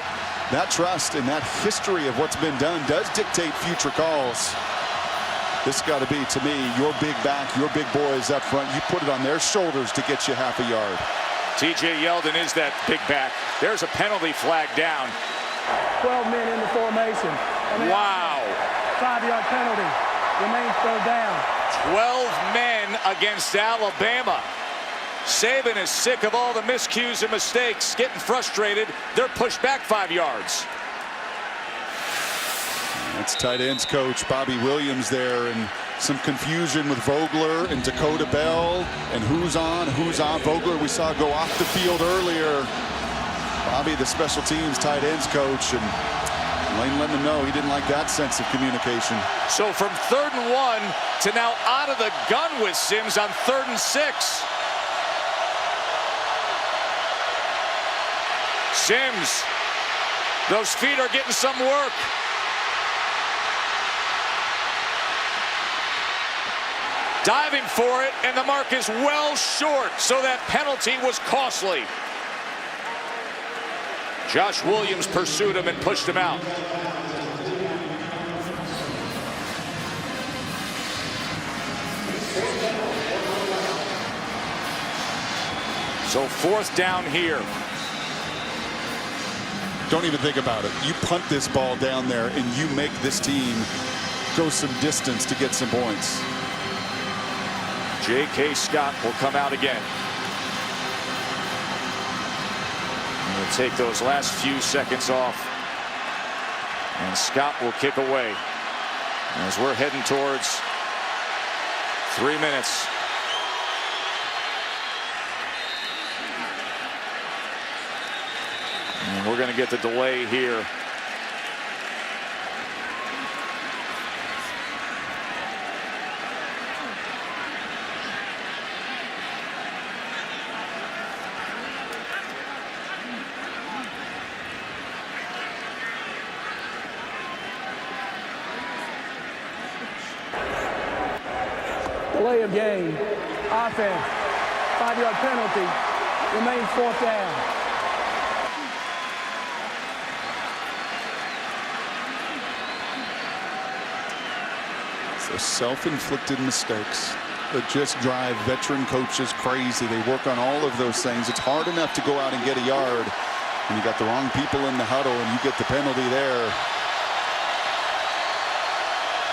that trust and that history of what's been done does dictate future calls. This got to be, to me, your big back, your big boys up front. You put it on their shoulders to get you half a yard. TJ Yeldon is that big back. There's a penalty flag down. 12 men in the formation. Wow. 5-yard penalty. Remains 3rd down. 12 men against Alabama. Saban is sick of all the miscues and mistakes, getting frustrated. They're pushed back 5 yards. It's tight ends coach Bobby Williams there, and some confusion with Vogler and Dakota Bell and who's on, who's off. Vogler we saw go off the field earlier. Bobby, the special teams tight ends coach, and Lane let him know he didn't like that sense of communication. So from 3rd and 1 to now out of the gun with Sims on 3rd and 6. Sims, those feet are getting some work. Diving for it, and the mark is well short, so that penalty was costly. Josh Williams pursued him and pushed him out. So 4th down here. Don't even think about it. You punt this ball down there, and you make this team go some distance to get some points. J.K. Scott will come out again. We'll take those last few seconds off. And Scott will kick away as we're heading towards 3 minutes. And we're going to get the delay here. Delay of game. Offense. 5-yard penalty. Remains 4th down. So self-inflicted mistakes that just drive veteran coaches crazy. They work on all of those things. It's hard enough to go out and get a yard, and you got the wrong people in the huddle, and you get the penalty there.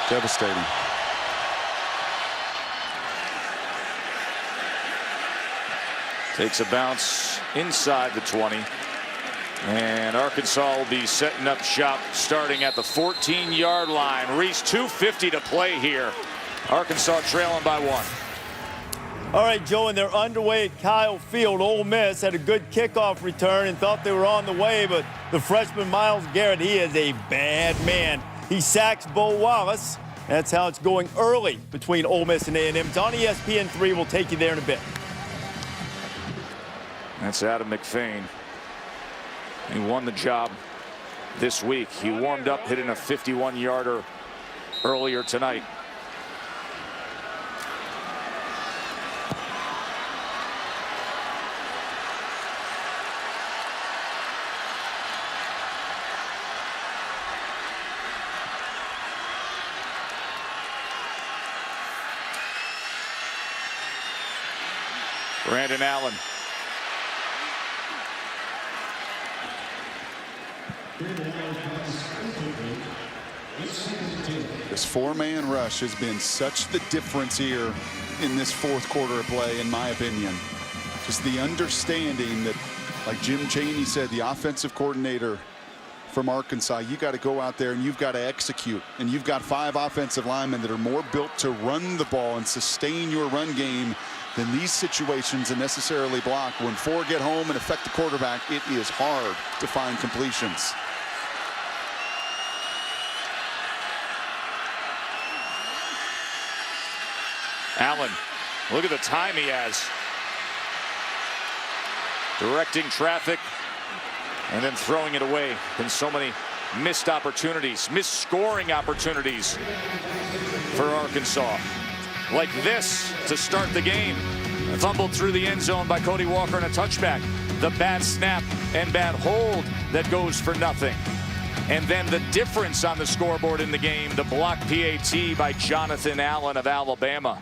Devastating. Takes a bounce inside the 20. And Arkansas will be setting up shop starting at the 14-yard line. Reese, 2:50 to play here. Arkansas trailing by 1. All right, Joe, and they're underway at Kyle Field. Ole Miss had a good kickoff return and thought they were on the way, but the freshman Myles Garrett, he is a bad man. He sacks Bo Wallace. That's how it's going early between Ole Miss and A&M. It's on ESPN3. We'll take you there in a bit. That's Adam McFain. He won the job this week. He warmed up hitting a 51-yarder earlier tonight. Brandon Allen. This 4-man rush has been such the difference here in this 4th quarter of play, in my opinion. Just the understanding that, like Jim Chaney said, the offensive coordinator from Arkansas, you got to go out there and you've got to execute. And you've got 5 offensive linemen that are more built to run the ball and sustain your run game than these situations and necessarily block. When 4 get home and affect the quarterback, it is hard to find completions. Allen, look at the time he has. Directing traffic and then throwing it away. Been so many missed opportunities, missed scoring opportunities for Arkansas. Like this to start the game. Fumbled through the end zone by Cody Walker and a touchback. The bad snap and bad hold that goes for nothing. And then the difference on the scoreboard in the game, the block PAT by Jonathan Allen of Alabama.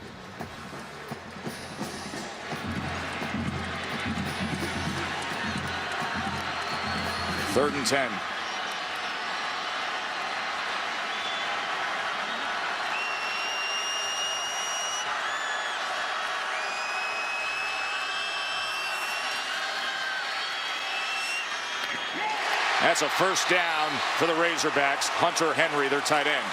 Third and 10. That's a first down for the Razorbacks. Hunter Henry, their tight end.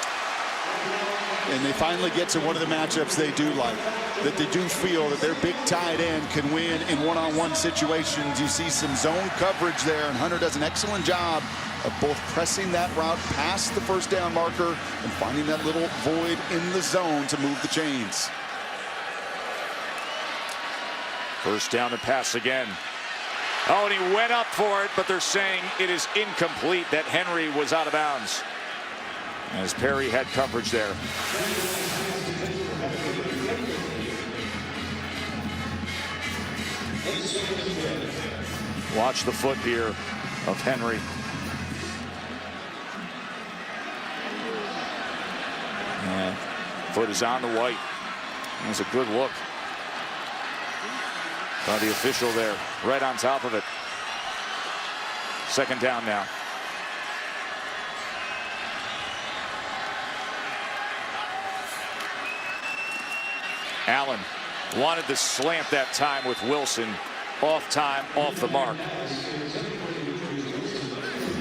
And they finally get to one of the matchups they do like, that they do feel that their big tight end can win in one-on-one situations. You see some zone coverage there, and Hunter does an excellent job of both pressing that route past the first down marker and finding that little void in the zone to move the chains. First down and pass again. Oh, and he went up for it, but they're saying it is incomplete, that Henry was out of bounds, as Perry had coverage there. Watch the foot here of Henry. And foot is on the white. That's a good look by the official there, right on top of it. Second down now. Allen wanted to slant that time with Wilson. Off time, off the mark.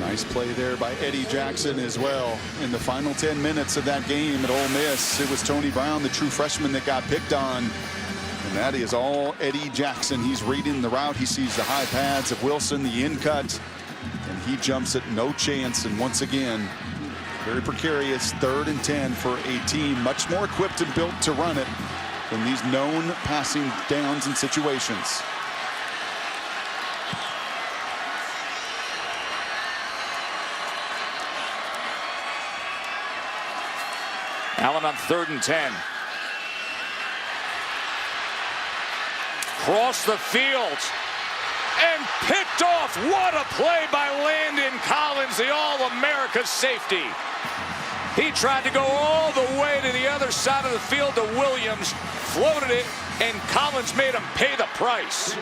Nice play there by Eddie Jackson as well. In the final 10 minutes of that game at Ole Miss, it was Tony Brown, the true freshman, that got picked on. And that is all Eddie Jackson. He's reading the route. He sees the high pads of Wilson, the in cut, and he jumps it, no chance. And once again, very precarious 3rd and 10 for a team much more equipped and built to run it than these known passing downs and situations. Allen on 3rd and 10. Across the field and picked off. What a play by Landon Collins, the All-America safety. He tried to go all the way to the other side of the field to Williams, floated it, and Collins made him pay the price.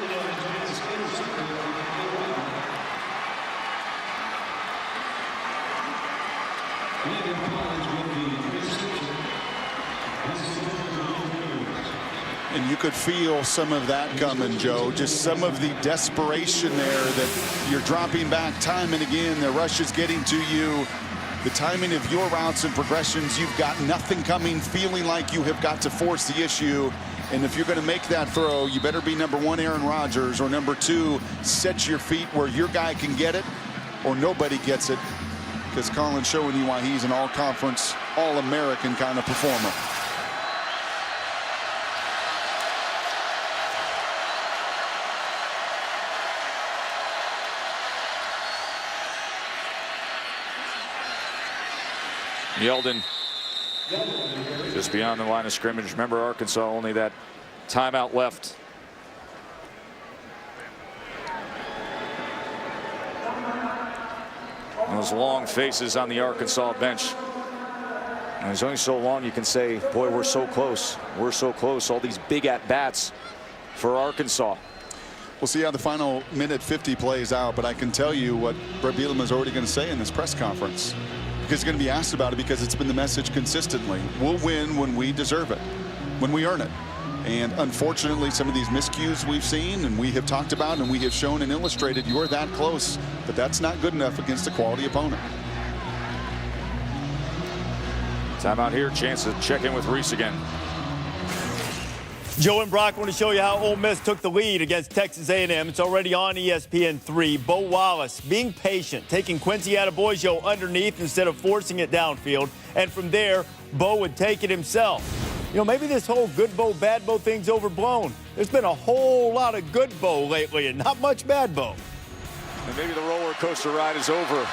And you could feel some of that coming, Joe. Just some of the desperation there, that you're dropping back time and again. The rush is getting to you. The timing of your routes and progressions, you've got nothing coming, feeling like you have got to force the issue. And if you're going to make that throw, you better be number 1 Aaron Rodgers, or number 2 set your feet where your guy can get it or nobody gets it, because Collins showing you why he's an all-conference, all-American kind of performer. Yeldon just beyond the line of scrimmage. Remember, Arkansas only that timeout left. Those long faces on the Arkansas bench. And there's only so long you can say, boy, we're so close. We're so close. All these big at-bats for Arkansas. We'll see how the final minute 50 plays out, but I can tell you what Brett Bielema is already going to say in this press conference, because he's going to be asked about it, because it's been the message consistently. We'll win when we deserve it, when we earn it. And unfortunately, some of these miscues we've seen and we have talked about and we have shown and illustrated, you're that close, but that's not good enough against a quality opponent. Timeout here, chance to check in with Reese again. Joe and Brock want to show you how Ole Miss took the lead against Texas A&M. It's already on ESPN3. Bo Wallace being patient, taking Quincy Adeboyejo underneath instead of forcing it downfield. And from there, Bo would take it himself. You know, maybe this whole good Bo, bad Bo thing's overblown. There's been a whole lot of good Bo lately and not much bad Bo. And maybe the roller coaster ride is over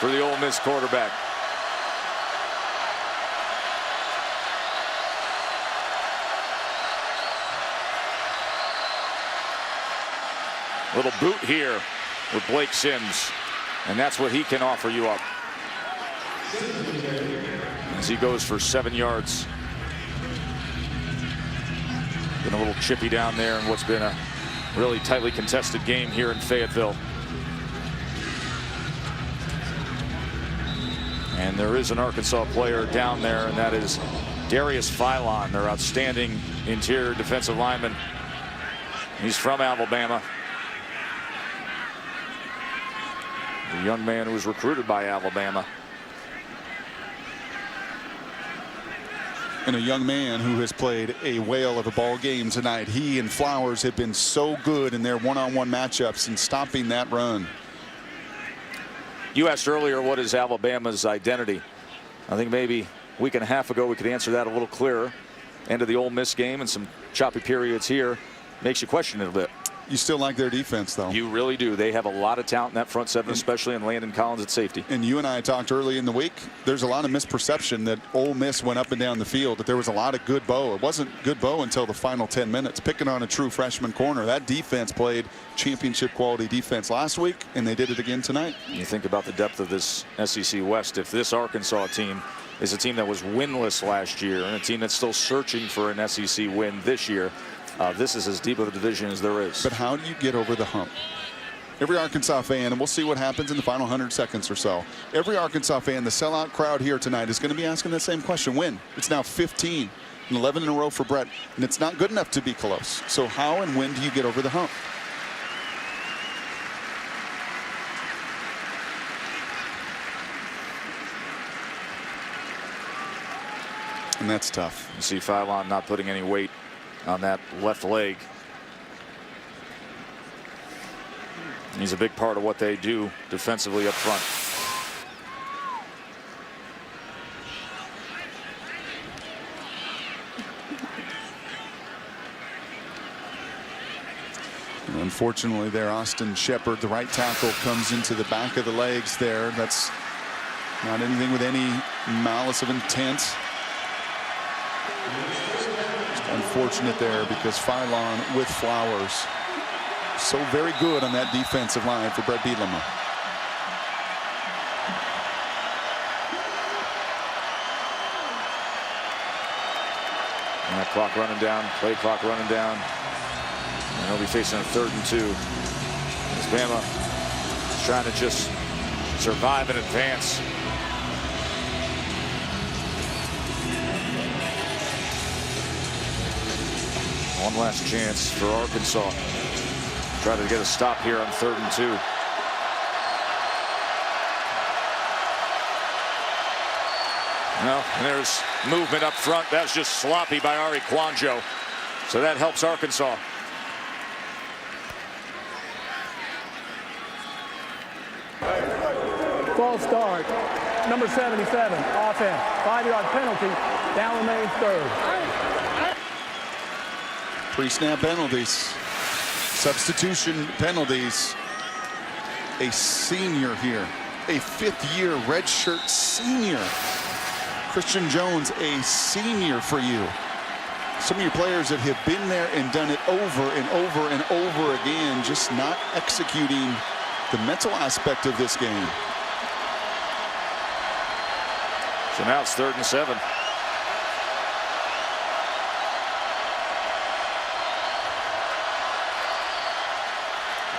for the Ole Miss quarterback. Little boot here with Blake Sims, and that's what he can offer you up as he goes for 7 yards. Been a little chippy down there in what's been a really tightly contested game here in Fayetteville. And there is an Arkansas player down there, and that is Darius Philon, their outstanding interior defensive lineman. He's from Alabama. A young man who was recruited by Alabama. And a young man who has played a whale of a ball game tonight. He and Flowers have been so good in their one-on-one matchups and stopping that run. You asked earlier, what is Alabama's identity? I think maybe a week and a half ago we could answer that a little clearer. End of the Ole Miss game and some choppy periods here makes you question it a bit. You still like their defense, though. You really do. They have a lot of talent in that front seven, especially in Landon Collins at safety. And you and I talked early in the week. There's a lot of misperception that Ole Miss went up and down the field, that there was a lot of good Bo. It wasn't good Bo until the final 10 minutes. Picking on a true freshman corner. That defense played championship quality defense last week, and they did it again tonight. You think about the depth of this SEC West. If this Arkansas team is a team that was winless last year and a team that's still searching for an SEC win this year, this is as deep of a division as there is. But how do you get over the hump? Every Arkansas fan, and we'll see what happens in the final 100 seconds or so. Every Arkansas fan, the sellout crowd here tonight is going to be asking that same question. When? It's now 15 and 11 in a row for Brett, and it's not good enough to be close. So how and when do you get over the hump? And that's tough. You see Philon not putting any weight on that left leg. He's a big part of what they do defensively up front. And unfortunately there, Austin Shepard, the right tackle, comes into the back of the legs there. That's not anything with any malice of intent. Unfortunate there because Philon with Flowers so very good on that defensive line for Brett Bielema. And that clock running down, play clock running down, and he'll be facing a 3rd and 2. As Bama is trying to just survive and advance. One last chance for Arkansas. Try to get a stop here on 3rd and 2. Well, and there's movement up front. That's just sloppy by Ari Kwanjo. So that helps Arkansas. False start. Number 77, offense. 5-yard penalty. Down remains 3rd. Pre-snap penalties, substitution penalties. A senior here, a 5th-year redshirt senior. Christian Jones, a senior for you. Some of your players that have been there and done it over and over and over again, just not executing the mental aspect of this game. So now it's 3rd and 7.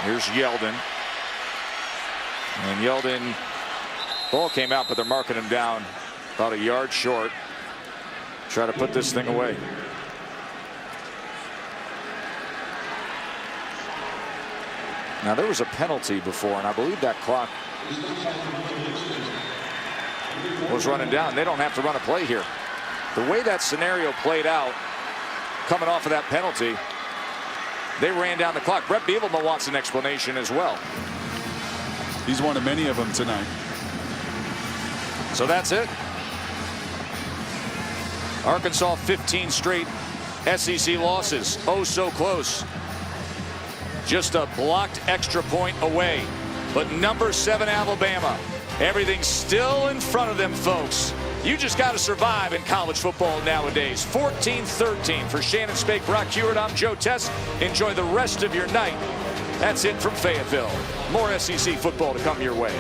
Here's Yeldon. And Yeldon, ball came out, but they're marking him down about a yard short. Try to put this thing away. Now there was a penalty before, and I believe that clock was running down. They don't have to run a play here. The way that scenario played out, coming off of that penalty, they ran down the clock. Brett Bielema wants an explanation as well. He's one of many of them tonight. So that's it. Arkansas 15 straight SEC losses. Oh, so close. Just a blocked extra point away. But number 7 Alabama, everything's still in front of them, folks. You just got to survive in college football nowadays. 14-13 for Shannon Spake, Brock Hewitt. I'm Joe Tess. Enjoy the rest of your night. That's it from Fayetteville. More SEC football to come your way.